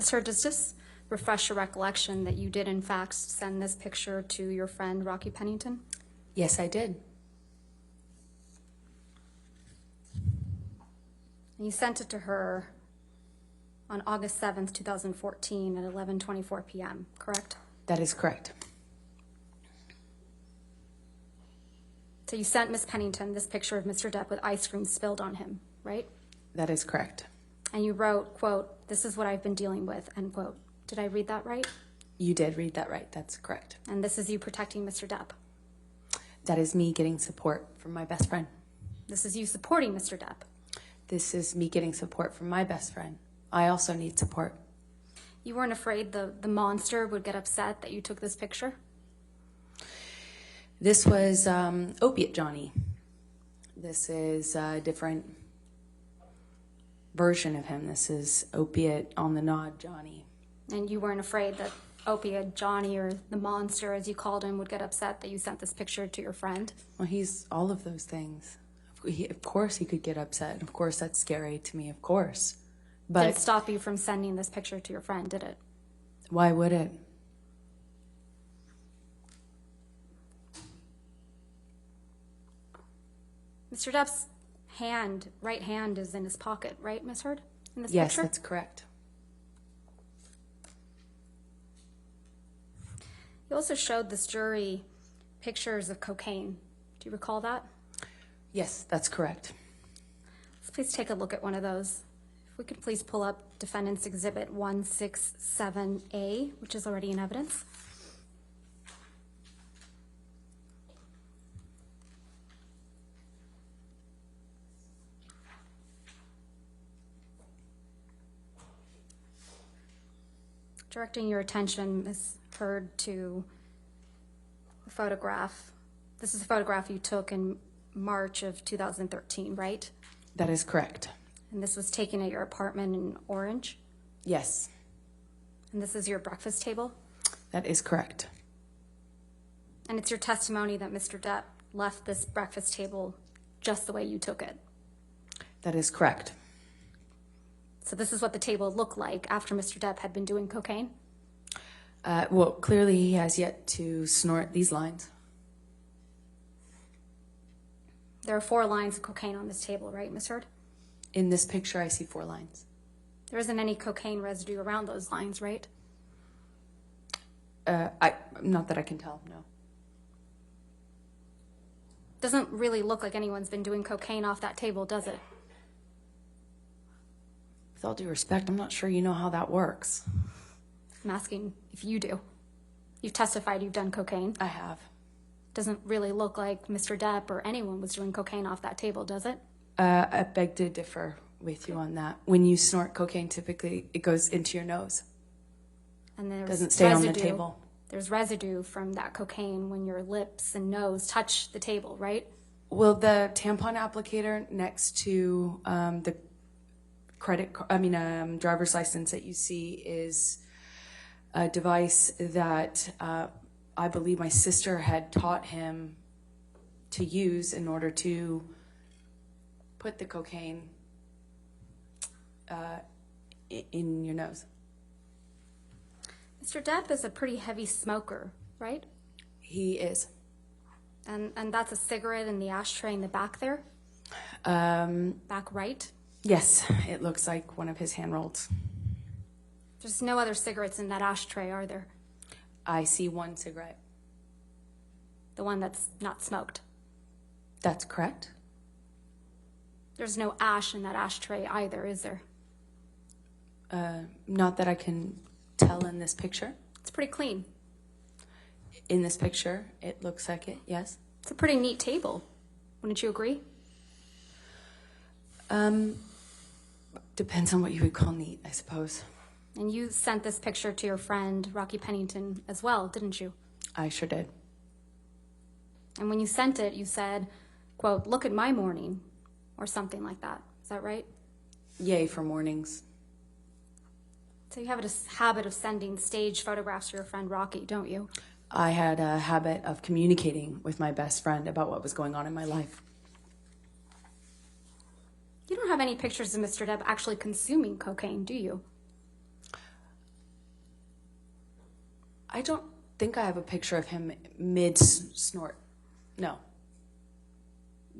Sir, does this refresh your recollection that you did in fact send this picture to your friend Rocky Pennington?
Yes, I did.
And you sent it to her on August 7th, 2014 at 11:24 p.m., correct?
That is correct.
So you sent Miss Pennington this picture of Mr. Depp with ice cream spilled on him, right?
That is correct.
And you wrote, quote, "This is what I've been dealing with," end quote. Did I read that right?
You did read that right. That's correct.
And this is you protecting Mr. Depp.
That is me getting support from my best friend.
This is you supporting Mr. Depp.
This is me getting support from my best friend. I also need support.
You weren't afraid the monster would get upset that you took this picture?
This was Opiate Johnny. This is a different version of him. This is Opiate on the Nod Johnny.
And you weren't afraid that Opiate Johnny, or the monster as you called him, would get upset that you sent this picture to your friend?
Well, he's all of those things. Of course he could get upset. Of course that's scary to me, of course. But
Didn't stop you from sending this picture to your friend, did it?
why would it?
Mr. Depp's right hand is in his pocket, right, Miss Heard? In this
Yes,
picture?
that's correct.
You also showed this jury pictures of cocaine. Do you recall that?
Yes, that's correct.
Let's please take a look at one of those. If we could please pull up Defendant's Exhibit 167A, which is already in evidence. Directing your attention, Ms. Heard, to a photograph. This is a photograph you took in March of 2013, right?
That is correct.
And this was taken at your apartment in Orange?
Yes,
And this is your breakfast table?
that is correct.
And it's your testimony that Mr. Depp left this breakfast table just the way you took it.
That is correct.
So this is what the table looked like after Mr. Depp had been doing cocaine?
Well, clearly he has yet to snort these lines.
There are 4 lines of cocaine on this table, right, Ms. Heard?
In this picture, I see 4 lines.
There isn't any cocaine residue around those lines, right?
Not that I can tell, no.
Doesn't really look like anyone's been doing cocaine off that table, does it?
With all due respect, I'm not sure you know how that works.
I'm asking if you do. You've testified you've done cocaine.
I have.
Doesn't really look like Mr. Depp or anyone was doing cocaine off that table, does it?
I beg to differ with you on that. When you snort cocaine, typically it goes into your nose.
And there's
Doesn't stay on the
residue.
table.
There's residue from that cocaine when your lips and nose touch the table, right?
Well, the tampon applicator next to the driver's license that you see is a device that I believe my sister had taught him to use in order to put the cocaine in your nose.
Mr. Depp is a pretty heavy smoker, right?
He is.
And that's a cigarette in the ashtray in the back there? Back right?
Yes, it looks like one of his hand rolls.
There's no other cigarettes in that ashtray, are there?
I see 1 cigarette.
The one that's not smoked.
That's correct.
There's no ash in that ashtray either, is there?
Not that I can tell in this picture.
It's pretty clean.
In this picture, it looks like it, yes.
It's a pretty neat table. Wouldn't you agree?
Depends on what you would call neat, I suppose.
And you sent this picture to your friend, Rocky Pennington, as well, didn't you?
I sure did.
And when you sent it, you said, quote, "Look at my morning," or something like that. Is that right?
Yay for mornings.
So you have a habit of sending staged photographs to your friend Rocky, don't you?
I had a habit of communicating with my best friend about what was going on in my life.
You don't have any pictures of Mr. Depp actually consuming cocaine, do you?
I don't think I have a picture of him mid-snort. No.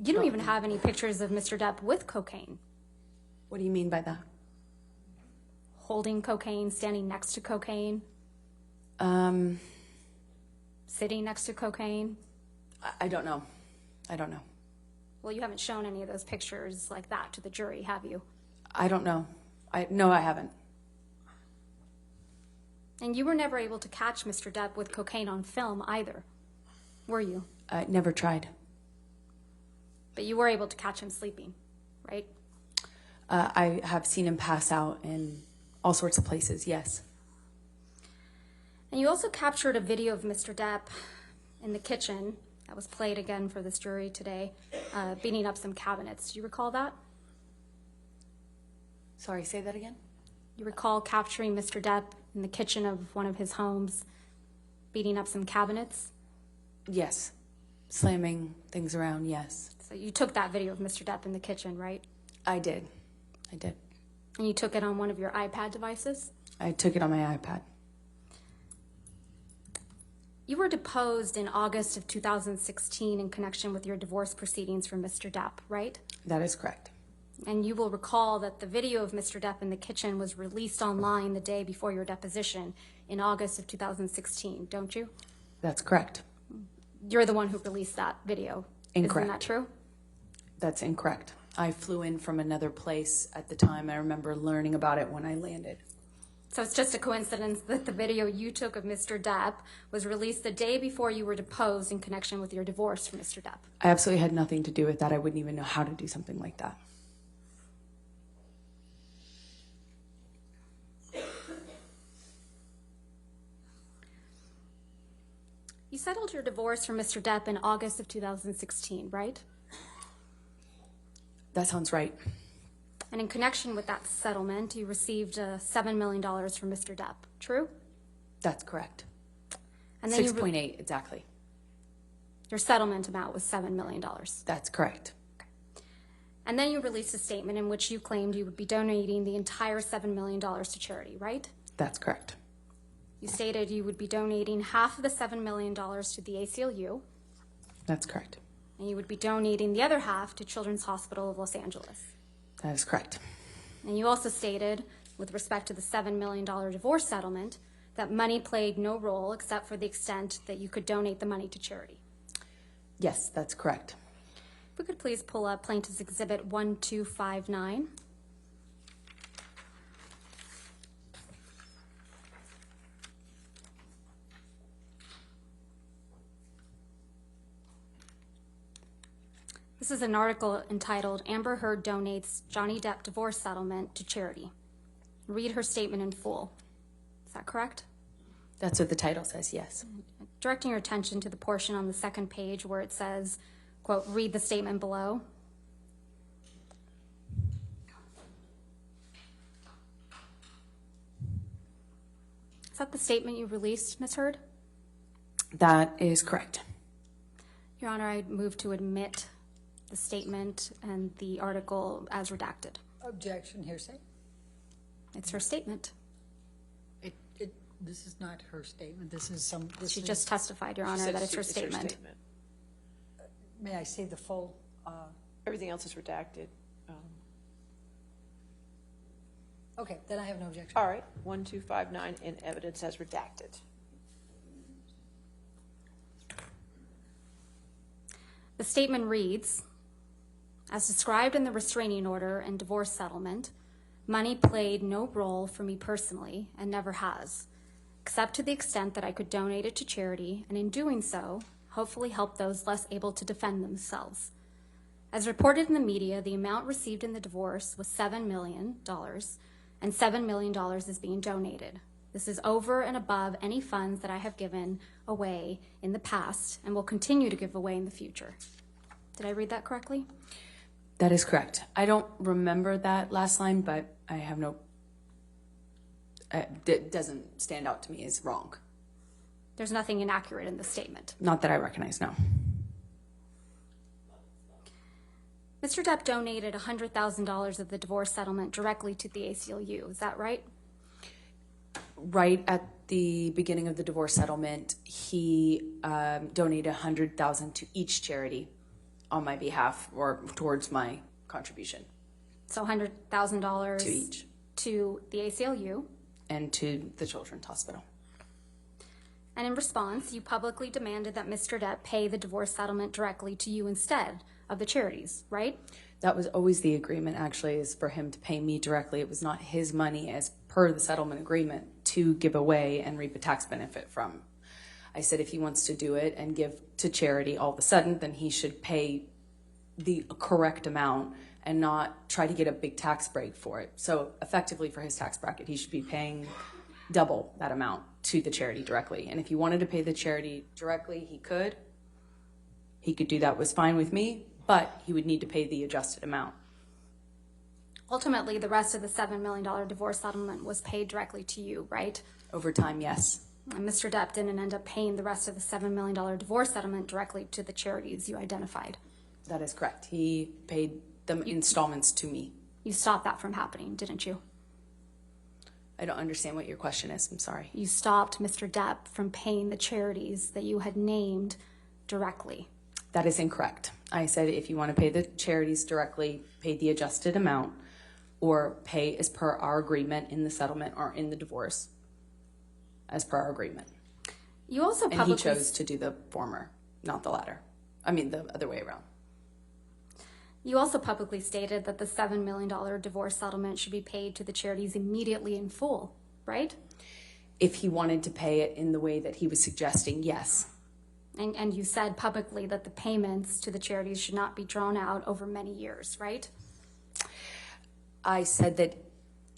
You don't even have any pictures of Mr. Depp with cocaine,
What do you mean by that?
holding cocaine, standing next to cocaine, sitting next to cocaine.
I don't know. I don't know.
Well, you haven't shown any of those pictures like that to the jury, have you?
I don't know. No, I haven't.
And you were never able to catch Mr. Depp with cocaine on film either, were you?
I never tried.
But you were able to catch him sleeping, right?
I have seen him pass out in all sorts of places, yes.
And you also captured a video of Mr. Depp in the kitchen that was played again for this jury today, beating up some cabinets. Do you recall that?
Sorry, say that again?
You recall capturing Mr. Depp in the kitchen of one of his homes, beating up some cabinets?
Yes. Slamming things around, yes.
So you took that video of Mr. Depp in the kitchen, right?
I did. I did.
And you took it on one of your iPad devices?
I took it on my iPad.
You were deposed in August of 2016 in connection with your divorce proceedings for Mr. Depp, right?
That is correct.
And you will recall that the video of Mr. Depp in the kitchen was released online the day before your deposition in August of 2016, don't you?
That's correct.
You're the one who released that video.
Incorrect.
Isn't that true?
That's incorrect. I flew in from another place at the time. I remember learning about it when I landed.
So it's just a coincidence that the video you took of Mr. Depp was released the day before you were deposed in connection with your divorce from Mr. Depp.
I absolutely had nothing to do with that. I wouldn't even know how to do something like that.
You settled your divorce from Mr. Depp in August of 2016, right?
That sounds right.
And in connection with that settlement, you received $7 million from Mr. Depp, true?
That's correct.
And then
6.8, exactly.
your settlement amount was $7 million.
That's correct.
And then you released a statement in which you claimed you would be donating the entire $7 million to charity, right?
That's correct.
You stated you would be donating half of the $7 million to the ACLU,
That's correct.
and you would be donating the other half to Children's Hospital of Los Angeles.
That is correct.
And you also stated, with respect to the $7 million divorce settlement, that money played no role except for the extent that you could donate the money to charity.
Yes, that's correct.
If we could please pull up Plaintiff's Exhibit 1259. This is an article entitled, Amber Heard Donates Johnny Depp Divorce Settlement to Charity. Read her statement in full. Is that correct?
That's what the title says, yes.
Directing your attention to the portion on the second page where it says, quote, read the statement below. Is that the statement you released, Ms. Heard?
That is correct.
Your Honor, I move to admit the statement and the article as redacted.
Objection, hearsay.
It's her statement.
This is not her statement. This is some.
She just testified, Your Honor, that it's her statement.
May I say the full?
Everything else is redacted.
Okay, then I have no objection.
All right, 1259 in evidence as redacted.
The statement reads, as described in the restraining order and divorce settlement, money played no role for me personally and never has, except to the extent that I could donate it to charity, and in doing so, hopefully help those less able to defend themselves. As reported in the media, the amount received in the divorce was $7 million, and $7 million is being donated. This is over and above any funds that I have given away in the past and will continue to give away in the future. Did I read that correctly?
That is correct. I don't remember that last line, but I have no, it doesn't stand out to me as wrong.
There's nothing inaccurate in the statement.
Not that I recognize, no.
Mr. Depp donated $100,000 of the divorce settlement directly to the ACLU. Is that right?
Right at the beginning of the divorce settlement, he donated $100,000 to each charity on my behalf or towards my contribution.
So $100,000
To each.
To the ACLU.
And to the Children's Hospital.
And in response, you publicly demanded that Mr. Depp pay the divorce settlement directly to you instead of the charities, right?
That was always the agreement, actually, is for him to pay me directly. It was not his money as per the settlement agreement to give away and reap a tax benefit from. I said if he wants to do it and give to charity all of a sudden, then he should pay the correct amount and not try to get a big tax break for it. So effectively for his tax bracket, he should be paying double that amount to the charity directly. And if he wanted to pay the charity directly, he could. He could do that, it was fine with me, but he would need to pay the adjusted amount.
Ultimately, the rest of the $7 million divorce settlement was paid directly to you, right?
Over time, yes.
And Mr. Depp didn't end up paying the rest of the $7 million divorce settlement directly to the charities you identified.
That is correct. He paid the installments to me.
You stopped that from happening, didn't you?
I don't understand what your question is. I'm sorry.
You stopped Mr. Depp from paying the charities that you had named directly.
That is incorrect. I said if you want to pay the charities directly, pay the adjusted amount, or pay as per our agreement in the settlement or in the divorce, as per our agreement.
You also
And he
publicly
chose to do the former, not the latter. I mean, the other way around.
You also publicly stated that the $7 million divorce settlement should be paid to the charities immediately in full, right?
If he wanted to pay it in the way that he was suggesting, yes.
And you said publicly that the payments to the charities should not be drawn out over many years, right?
I said that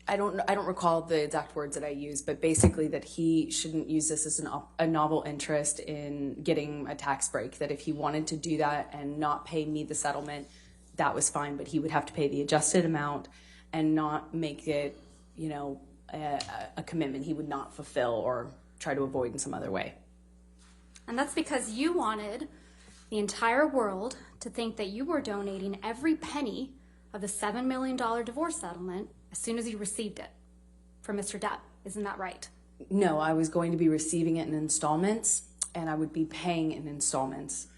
I don't recall the exact words that I used, but basically that he shouldn't use this as a novel interest in getting a tax break. That if he wanted to do that and not pay me the settlement, that was fine, but he would have to pay the adjusted amount and not make it, a commitment he would not fulfill or try to avoid in some other way.
And that's because you wanted the entire world to think that you were donating every penny of the $7 million divorce settlement as soon as you received it from Mr. Depp. Isn't that right?
No, I was going to be receiving it in installments, and I would be paying in installments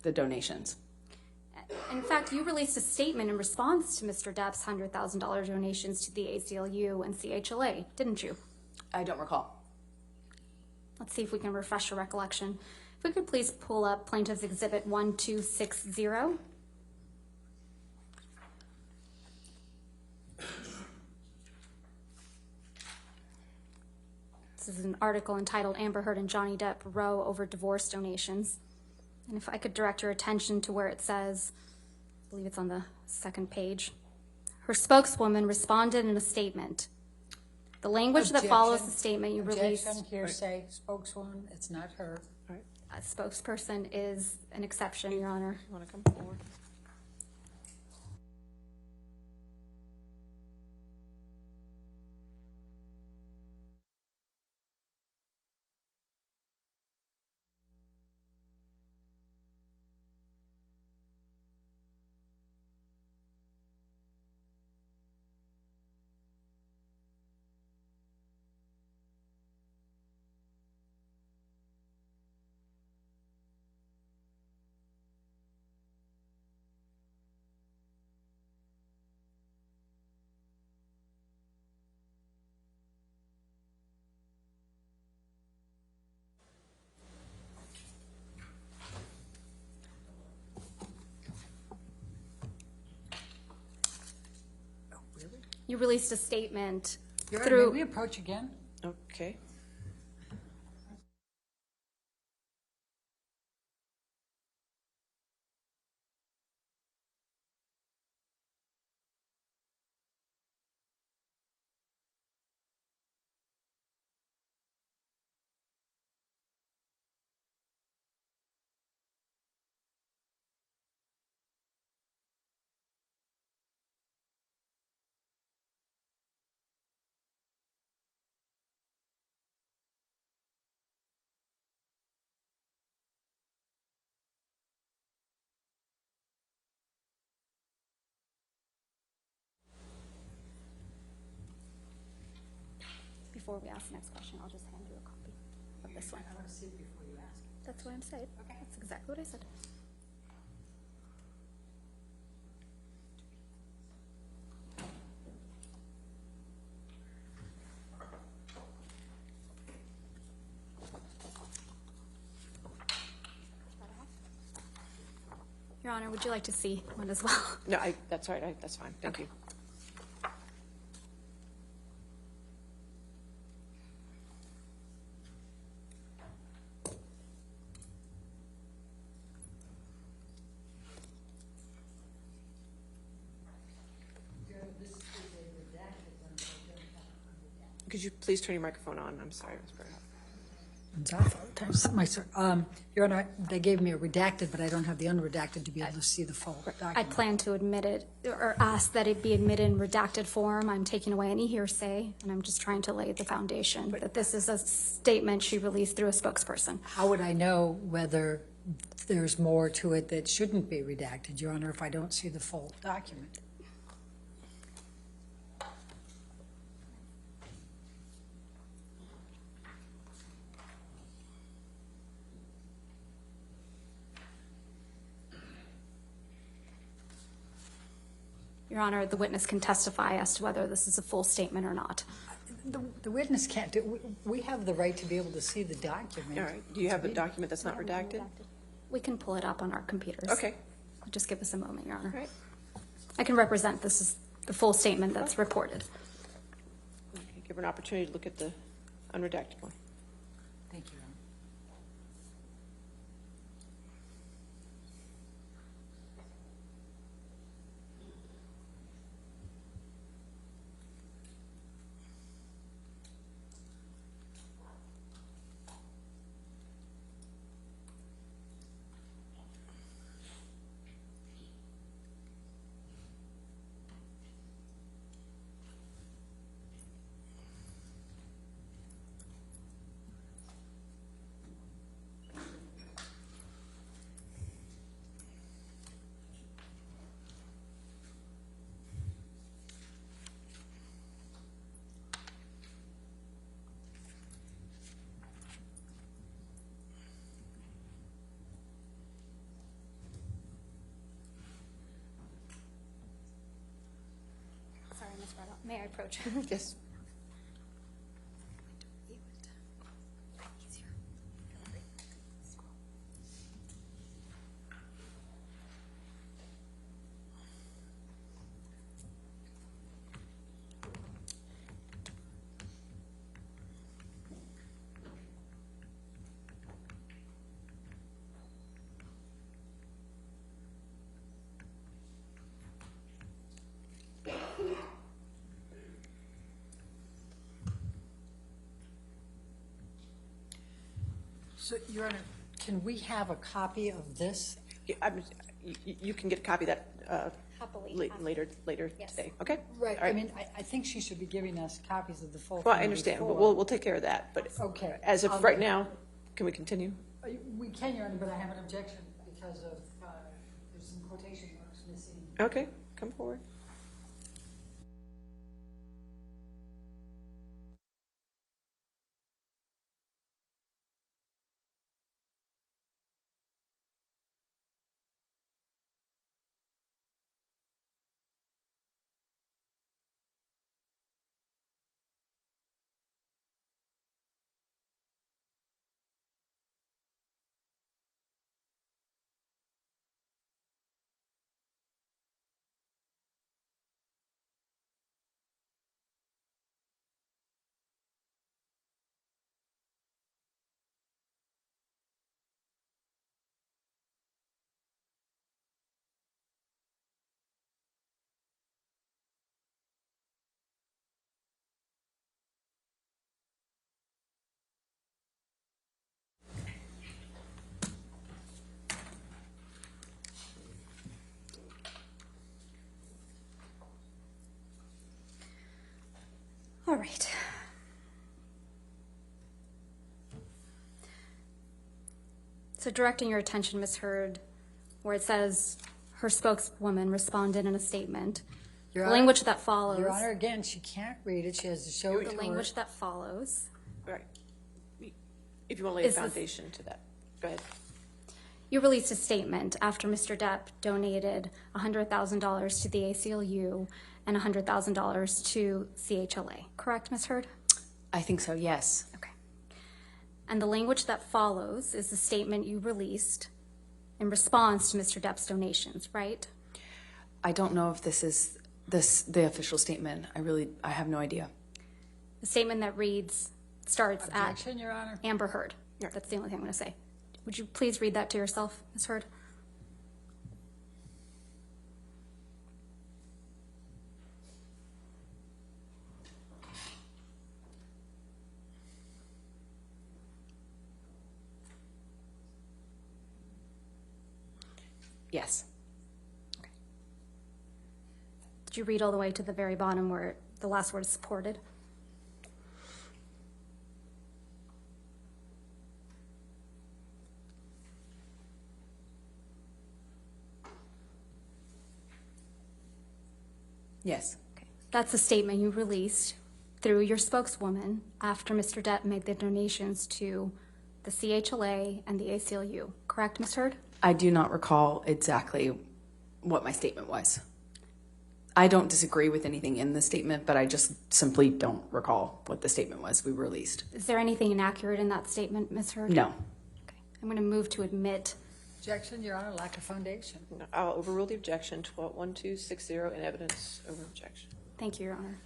the donations.
In fact, you released a statement in response to Mr. Depp's $100,000 donations to the ACLU and CHLA, didn't you?
I don't recall.
Let's see if we can refresh your recollection. If we could please pull up Plaintiff's Exhibit 1260. This is an article entitled Amber Heard and Johnny Depp Row Over Divorce Donations. And if I could direct your attention to where it says, I believe it's on the second page. Her spokeswoman responded in a statement. The language that follows the statement you released.
Objection, hearsay, spokeswoman, it's not her.
A spokesperson is an exception, Your Honor.
You want to come forward?
You released a statement
Your Honor,
through.
may we approach again?
Okay.
before we ask the next question, I'll just hand you a copy of this one.
I want to see it before you ask.
That's what I'm saying. Okay. That's exactly what I said. Your Honor, would you like to see one as well?
No, that's all right. That's fine. Thank you. Could you please turn your microphone on? I'm sorry, Ms. Baruch.
It's off all the time. Your Honor, they gave me a redacted, but I don't have the unredacted to be able to see the full
I
document.
plan to admit it, or ask that it be admitted in redacted form. I'm taking away any hearsay, and I'm just trying to lay the foundation that this is a statement she released through a spokesperson.
How would I know whether there's more to it that shouldn't be redacted, Your Honor, if I don't see the full document?
Your Honor, the witness can testify as to whether this is a full statement or not.
The witness can't do, we have the right to be able to see the document.
All right. Do you have a document that's not redacted?
We can pull it up on our computers.
Okay.
Just give us a moment, Your Honor.
All right.
I can represent this is the full statement that's reported.
Okay, give her an opportunity to look at the unredacted one.
Thank you, Your Honor.
Sorry, Ms. Braddock. May I approach?
Yes.
So, Your Honor, can we have a copy of this?
You can get a copy of that
Happily.
later
Yes.
today. Okay?
Right,
All right.
I mean, I think she should be giving us copies of the full
Well, I
thing
understand, but
before.
we'll take care of that. But
Okay.
as of right now, can we continue?
We can, Your Honor, but I have an objection because of, there's some quotation marks missing.
Okay, come forward.
All right. So directing your attention, Ms. Heard, where it says her spokeswoman responded in a statement
Your
The
Honor-
language that follows.
Your Honor, again, she can't read it. She has to show it
The
to her.
language that follows.
Right. If you want to lay a
Is this-
foundation to that. Go ahead.
You released a statement after Mr. Depp donated $100,000 to the ACLU and $100,000 to CHLA. Correct, Ms. Heard?
I think so, yes.
Okay. And the language that follows is the statement you released in response to Mr. Depp's donations, right?
I don't know if this is the official statement. I have no idea.
The statement that starts at
Objection, Your Honor.
Amber Heard. That's the only thing I'm going to say. Would you please read that to yourself, Ms. Heard?
Yes.
Did you read all the way to the very bottom where the last word is supported?
Yes.
Okay. That's a statement you released through your spokeswoman after Mr. Depp made the donations to the CHLA and the ACLU. Correct, Ms. Heard?
I do not recall exactly what my statement was. I don't disagree with anything in the statement, but I just simply don't recall what the statement was we released.
Is there anything inaccurate in that statement, Ms. Heard?
No.
Okay. I'm going to move to admit.
Objection, Your Honor, lack of foundation.
No, I'll overrule the objection. 1260 in evidence over objection.
Thank you, Your Honor.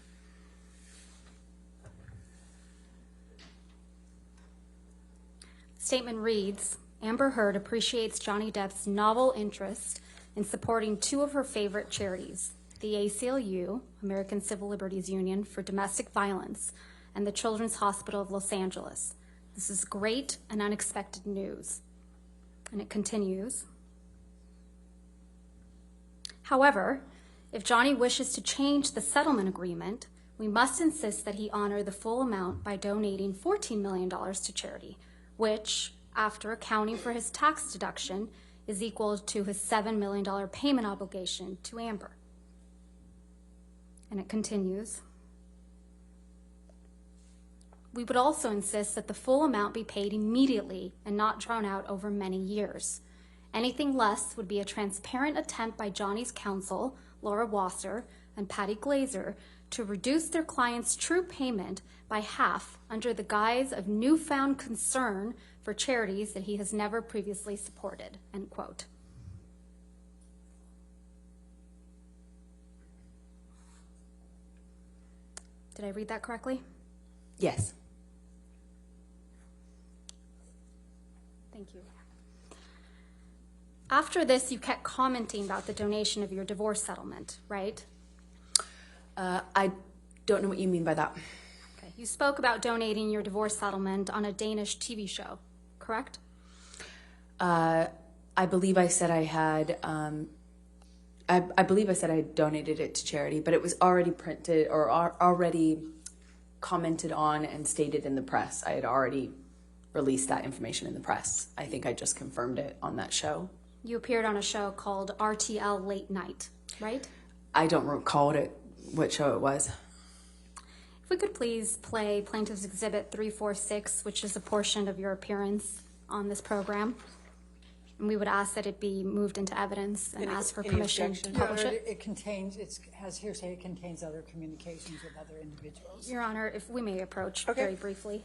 Statement reads, Amber Heard appreciates Johnny Depp's novel interest in supporting two of her favorite charities, the ACLU, American Civil Liberties Union for Domestic Violence, and the Children's Hospital of Los Angeles. This is great and unexpected news. And it continues. However, if Johnny wishes to change the settlement agreement, we must insist that he honor the full amount by donating $14 million to charity, which, after accounting for his tax deduction, is equal to his $7 million payment obligation to Amber. And it continues. We would also insist that the full amount be paid immediately and not drawn out over many years. Anything less would be a transparent attempt by Johnny's counsel, Laura Wasser and Patty Glazer, to reduce their client's true payment by half under the guise of newfound concern for charities that he has never previously supported, end quote. Did I read that correctly?
Yes.
Thank you. After this, you kept commenting about the donation of your divorce settlement, right?
I don't know what you mean by that.
Okay. You spoke about donating your divorce settlement on a Danish TV show, correct?
I believe I said I had. I believe I said I donated it to charity, but it was already printed or already commented on and stated in the press. I had already released that information in the press. I think I just confirmed it on that show.
You appeared on a show called RTL Late Night, right?
I don't recall what show it was.
If we could please play Plaintiff's Exhibit 346, which is a portion of your appearance on this program. And we would ask that it be moved into evidence and ask for
any
permission
objection?
to publish it.
It contains, it has hearsay, it contains other communications with other individuals.
Your Honor, if we may approach
Okay.
very briefly.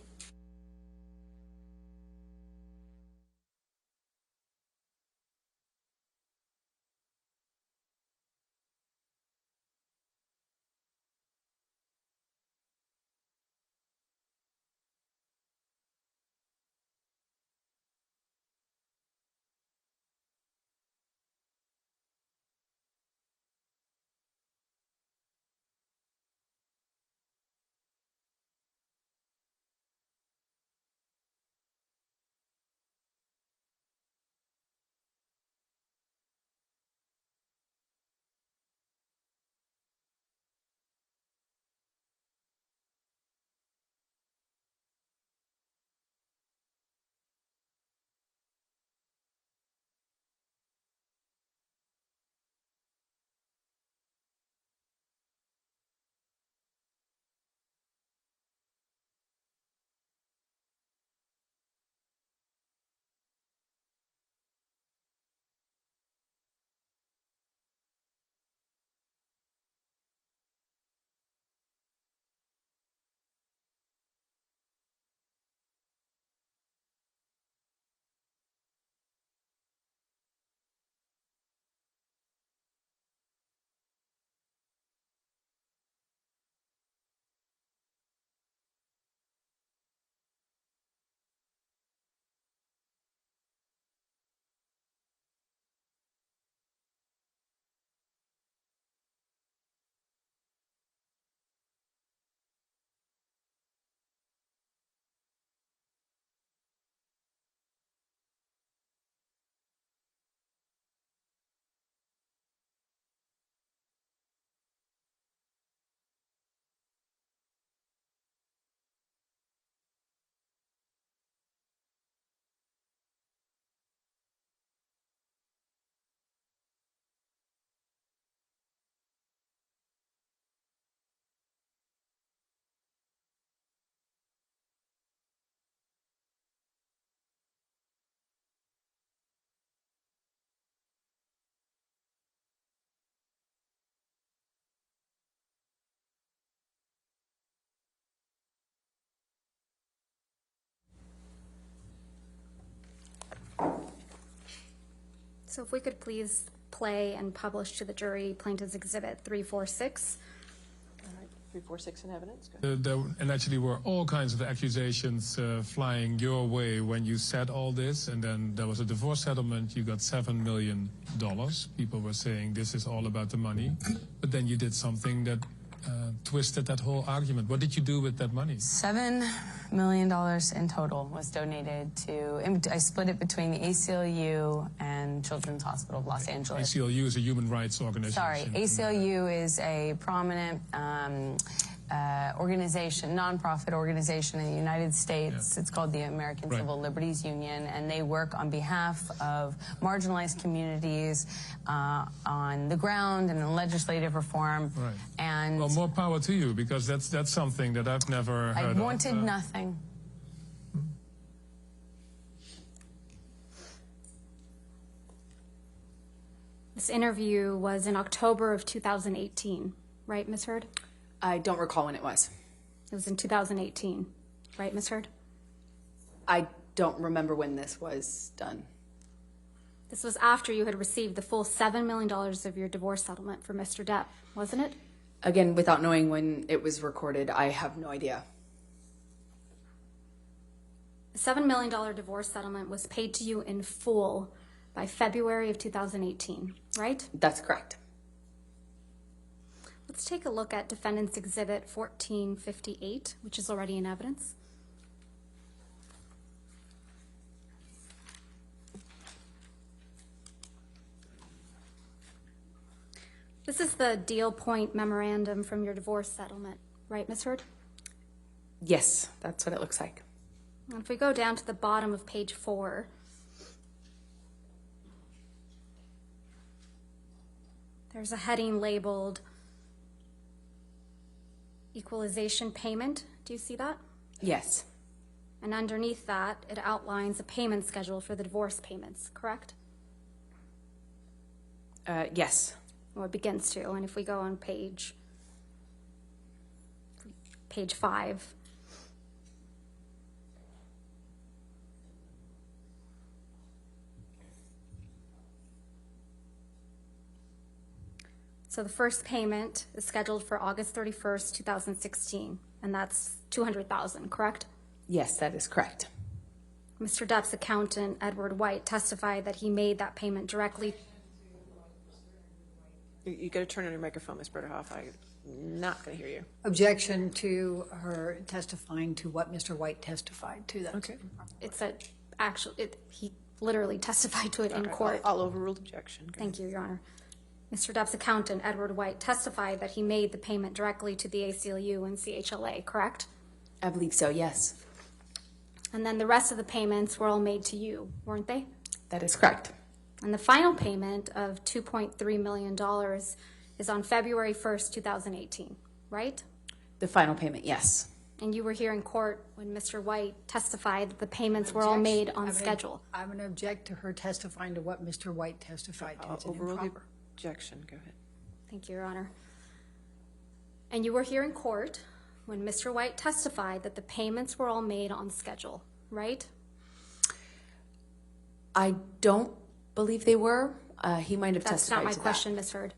So if we could please play and publish to the jury Plaintiff's Exhibit 346.
All right, 346 in evidence. Go ahead.
And actually were all kinds of accusations flying your way when you said all this, and then there was a divorce settlement. You got $7 million. People were saying this is all about the money, but then you did something that twisted that whole argument. What did you do with that money?
$7 million in total was donated to, I split it between the ACLU and Children's Hospital of Los Angeles.
ACLU is a human rights organization.
Sorry, ACLU is a prominent organization, nonprofit organization in the United States. Yeah. It's called the American Civil Liberties Union, and they work on behalf of marginalized communities on the ground and in legislative reform.
Right.
And
well, more power to you, because that's something that I've never heard of.
I wanted nothing.
This interview was in October of 2018, right, Ms. Heard?
I don't recall when it was.
It was in 2018, right, Ms. Heard?
I don't remember when this was done.
This was after you had received the full $7 million of your divorce settlement for Mr. Depp, wasn't it?
Again, without knowing when it was recorded, I have no idea.
The $7 million divorce settlement was paid to you in full by February of 2018, right?
That's correct.
Let's take a look at Defendant's Exhibit 1458, which is already in evidence. This is the deal point memorandum from your divorce settlement, right, Ms. Heard?
Yes, that's what it looks like.
And if we go down to the bottom of page 4, there's a heading labeled Equalization Payment. Do you see that?
Yes.
And underneath that, it outlines a payment schedule for the divorce payments, correct?
Yes.
Well, it begins to. And if we go on page 5, so the first payment is scheduled for August 31st, 2016, and that's $200,000, correct?
Yes, that is correct.
Mr. Depp's accountant, Edward White, testified that he made that payment directly.
You got to turn on your microphone, Ms. Berderhoff. I'm not going to hear you.
Objection to her testifying to what Mr. White testified to. That.
Okay.
It's he literally testified to it in court.
I'll overrule objection.
Thank you, Your Honor. Mr. Depp's accountant, Edward White, testified that he made the payment directly to the ACLU and CHLA, correct?
I believe so, yes.
And then the rest of the payments were all made to you, weren't they?
That is correct.
And the final payment of $2.3 million is on February 1st, 2018, right?
The final payment, yes.
And you were here in court when Mr. White testified that the payments were all made on schedule.
I'm going to object to her testifying to what Mr. White testified to. It's
Overrule the
improper.
objection. Go ahead.
Thank you, Your Honor. And you were here in court when Mr. White testified that the payments were all made on schedule, right?
I don't believe they were. He might have
That's
testified
not my
to
question, Ms. Heard.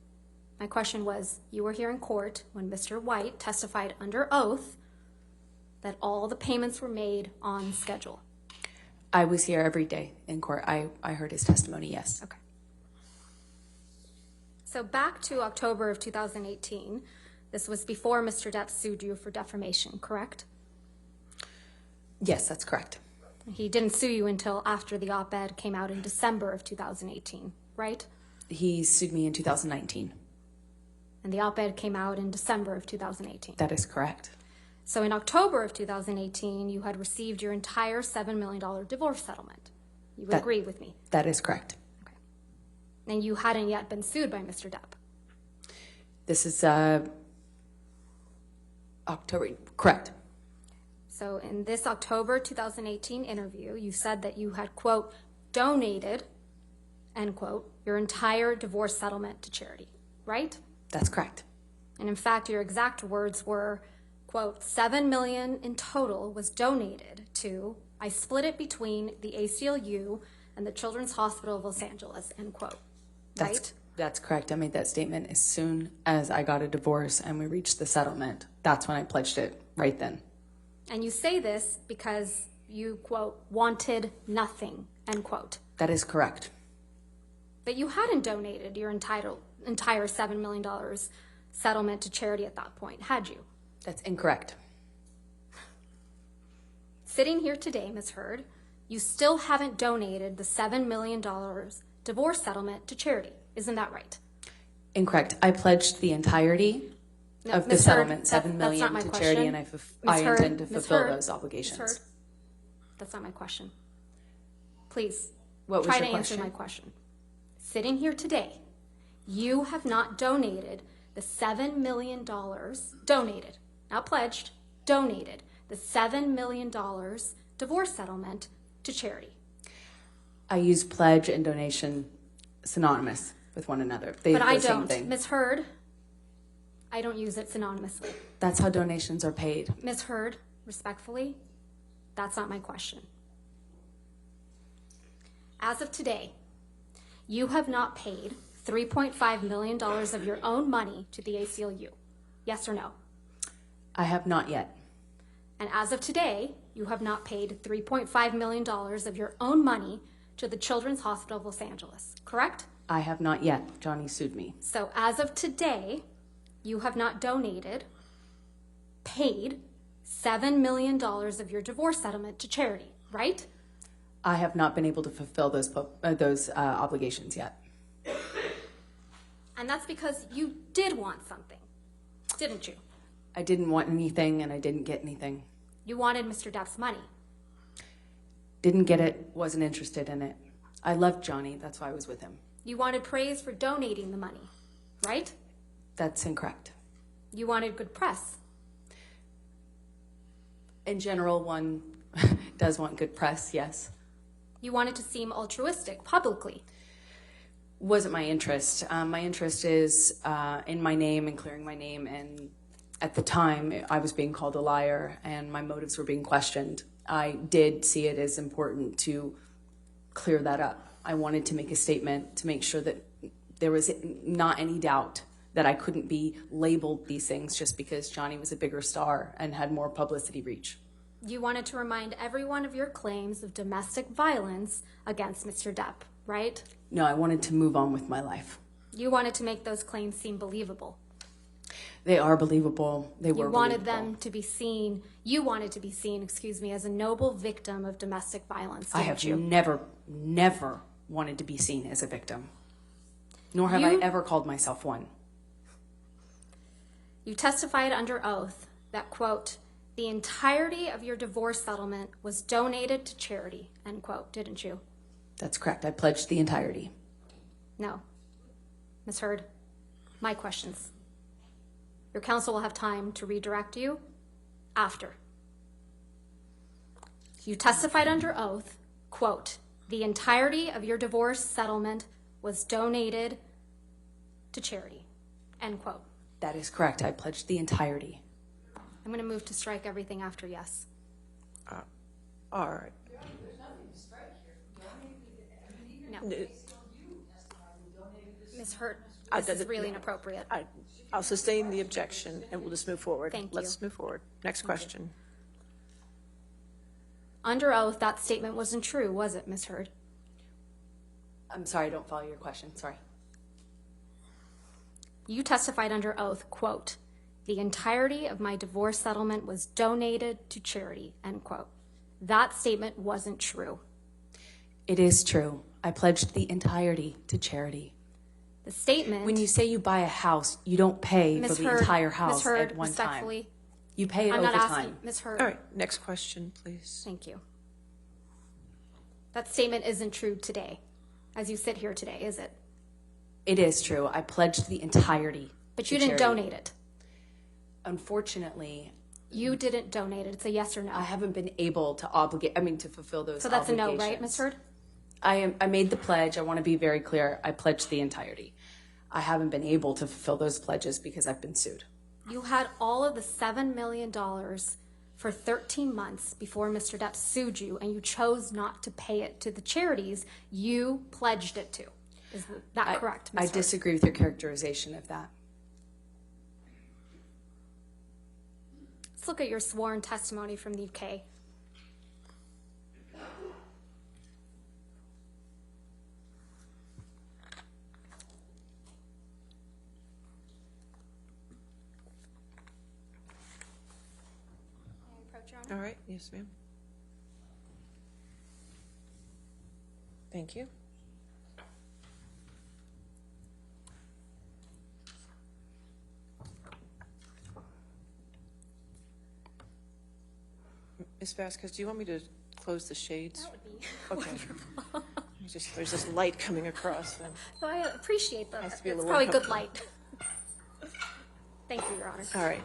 My question was, you were here in court when Mr. White testified under oath that all the payments were made on schedule.
I was here every day in court. I heard his testimony, yes.
Okay. So back to October of 2018, this was before Mr. Depp sued you for defamation, correct?
Yes, that's correct.
He didn't sue you until after the op-ed came out in December of 2018, right?
He sued me in 2019.
And the op-ed came out in December of 2018.
That is correct.
So in October of 2018, you had received your entire $7 million divorce settlement. You would agree with me?
That is correct.
Okay. And you hadn't yet been sued by Mr. Depp?
This is October, correct.
So in this October 2018 interview, you said that you had, quote, donated, end quote, your entire divorce settlement to charity, right?
That's correct.
And in fact, your exact words were, quote, $7 million in total was donated to, I split it between the ACLU and the Children's Hospital of Los Angeles, end quote. Right?
That's correct. I made that statement as soon as I got a divorce and we reached the settlement. That's when I pledged it, right then.
And you say this because you, quote, wanted nothing, end quote.
That is correct.
But you hadn't donated your entire $7 million settlement to charity at that point, had you?
That's incorrect.
Sitting here today, Ms. Heard, you still haven't donated the $7 million divorce settlement to charity. Isn't that right?
Incorrect. I pledged the entirety of the
Ms. Heard,
settlement, $7
that's not
million
my
to
question.
charity, and I
Ms. Heard,
intend to
Ms.
fulfill
Heard,
those obligations.
Ms. Heard, that's not my question. Please,
What was
try
your
to answer
question?
my question. Sitting here today, you have not donated the $7 million, donated, not pledged, donated the $7 million divorce settlement to charity.
I use pledge and donation synonymous with one another.
But I
the same
don't.
thing.
Ms. Heard, I don't use it synonymously.
That's how donations are paid.
Ms. Heard, respectfully, that's not my question. As of today, you have not paid $3.5 million of your own money to the ACLU. Yes or no?
I have not yet.
And as of today, you have not paid $3.5 million of your own money to the Children's Hospital of Los Angeles, correct?
I have not yet. Johnny sued me.
So as of today, you have not donated, paid $7 million of your divorce settlement to charity, right?
I have not been able to fulfill those obligations yet.
And that's because you did want something, didn't you?
I didn't want anything and I didn't get anything.
You wanted Mr. Depp's money.
Didn't get it, wasn't interested in it. I loved Johnny, that's why I was with him.
You wanted praise for donating the money, right?
That's incorrect.
You wanted good press.
In general, one does want good press, yes.
You wanted to seem altruistic publicly.
Wasn't my interest. My interest is in my name and clearing my name, and at the time I was being called a liar and my motives were being questioned. I did see it as important to clear that up. I wanted to make a statement to make sure that there was not any doubt that I couldn't be labeled these things just because Johnny was a bigger star and had more publicity reach.
You wanted to remind everyone of your claims of domestic violence against Mr. Depp, right?
No, I wanted to move on with my life.
You wanted to make those claims seem believable.
They are believable. They were
You wanted
believable.
them to be seen, you wanted to be seen, as a noble victim of domestic violence,
I
didn't
have
you?
never wanted to be seen as a victim. Nor have I ever called myself one.
You testified under oath that, quote, the entirety of your divorce settlement was donated to charity, end quote, didn't you?
That's correct. I pledged the entirety.
No. Ms. Heard, my questions. Your counsel will have time to redirect you after. You testified under oath, quote, the entirety of your divorce settlement was donated to charity, end quote.
That is correct. I pledged the entirety.
I'm going to move to strike everything after yes.
All right.
No. Ms. Hurt, this is really inappropriate.
I'll sustain the objection, and we'll just move forward.
Thank you.
Let's move forward. Next question.
Under oath, that statement wasn't true, was it, Ms. Heard?
I'm sorry, I don't follow your question. Sorry.
You testified under oath, quote, the entirety of my divorce settlement was donated to charity, end quote. That statement wasn't true.
It is true. I pledged the entirety to charity.
The statement...
When you say you buy a house, you don't pay for the entire house
Ms. Heard,
at one
respectfully,
time. You pay it
I'm
over
not asking,
time.
Ms. Heard.
All right. Next question, please.
Thank you. That statement isn't true today, as you sit here today, is it?
It is true. I pledged the entirety.
But you didn't donate it.
Unfortunately,
you didn't donate it. It's a yes or no.
I haven't been able to to fulfill those obligations.
So that's a no, right, Ms. Heard?
I made the pledge. I want to be very clear. I pledged the entirety. I haven't been able to fulfill those pledges because I've been sued.
You had all of the $7 million for 13 months before Mr. Depp sued you, and you chose not to pay it to the charities you pledged it to. Is that correct, Ms.
I
Heard?
disagree with your characterization of that.
Let's look at your sworn testimony from the UK.
All right, yes, ma'am. Thank you. Ms. Vasquez, do you want me to close the shades?
That would be
Okay.
wonderful.
There's this light coming across. And,
So I appreciate that.
Has to be a
It's
little
probably good
uncomfortable.
light. Thank you, Your Honor.
all right.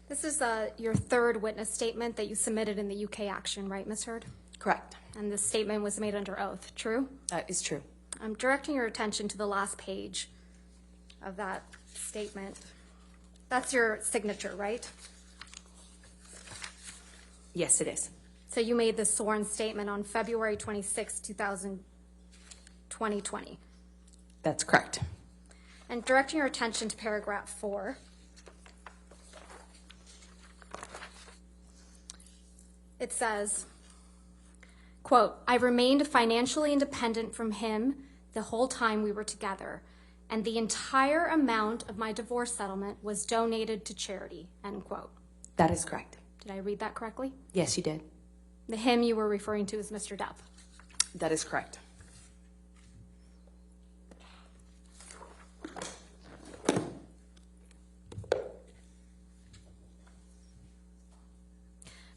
This is your third witness statement that you submitted in the UK action, right, Ms. Heard?
Correct.
And this statement was made under oath, true?
That is true.
I'm directing your attention to the last page of that statement. That's your signature, right?
Yes, it is.
So you made this sworn statement on February 26, 2020.
That's correct.
And directing your attention to paragraph 4. It says, quote, I remained financially independent from him the whole time we were together, and the entire amount of my divorce settlement was donated to charity, end quote.
That is correct.
Did I read that correctly?
Yes, you did.
The him you were referring to is Mr. Depp.
That is correct.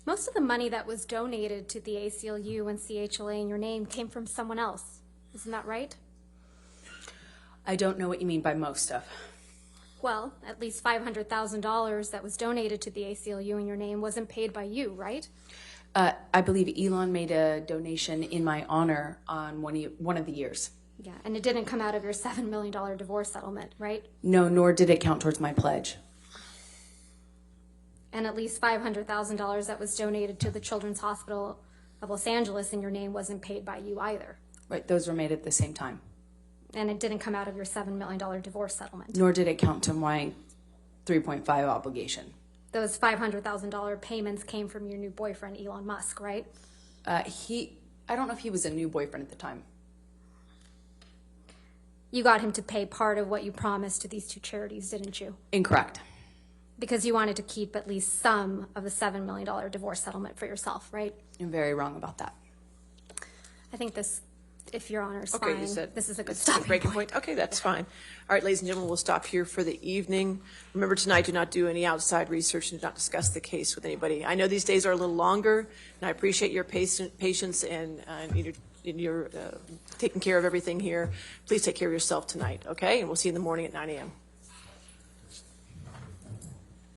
Most of the money that was donated to the ACLU and CHLA in your name came from someone else. Isn't that right?
I don't know what you mean by most of.
Well, at least $500,000 that was donated to the ACLU in your name wasn't paid by you, right?
I believe Elon made a donation in my honor on one of the years.
Yeah, and it didn't come out of your $7 million divorce settlement, right?
No, nor did it count towards my pledge.
And at least $500,000 that was donated to the Children's Hospital of Los Angeles in your name wasn't paid by you either.
Right, those were made at the same time.
And it didn't come out of your $7 million divorce settlement.
Nor did it count to my 3.5 obligation.
Those $500,000 payments came from your new boyfriend, Elon Musk, right?
I don't know if he was a new boyfriend at the time.
You got him to pay part of what you promised to these two charities, didn't you?
Incorrect.
Because you wanted to keep at least some of the $7 million divorce settlement for yourself, right?
You're very wrong about that.
I think this, if Your Honor is
Okay,
fine,
you said
this is a good
it's
stopping
breaking
point.
point. Okay, that's fine. All right, ladies and gentlemen, we'll stop here for the evening. Remember tonight, do not do any outside research and do not discuss the case with anybody. I know these days are a little longer, and I appreciate your patience and your taking care of everything here. Please take care of yourself tonight, okay? And we'll see you in the morning at 9 a.m.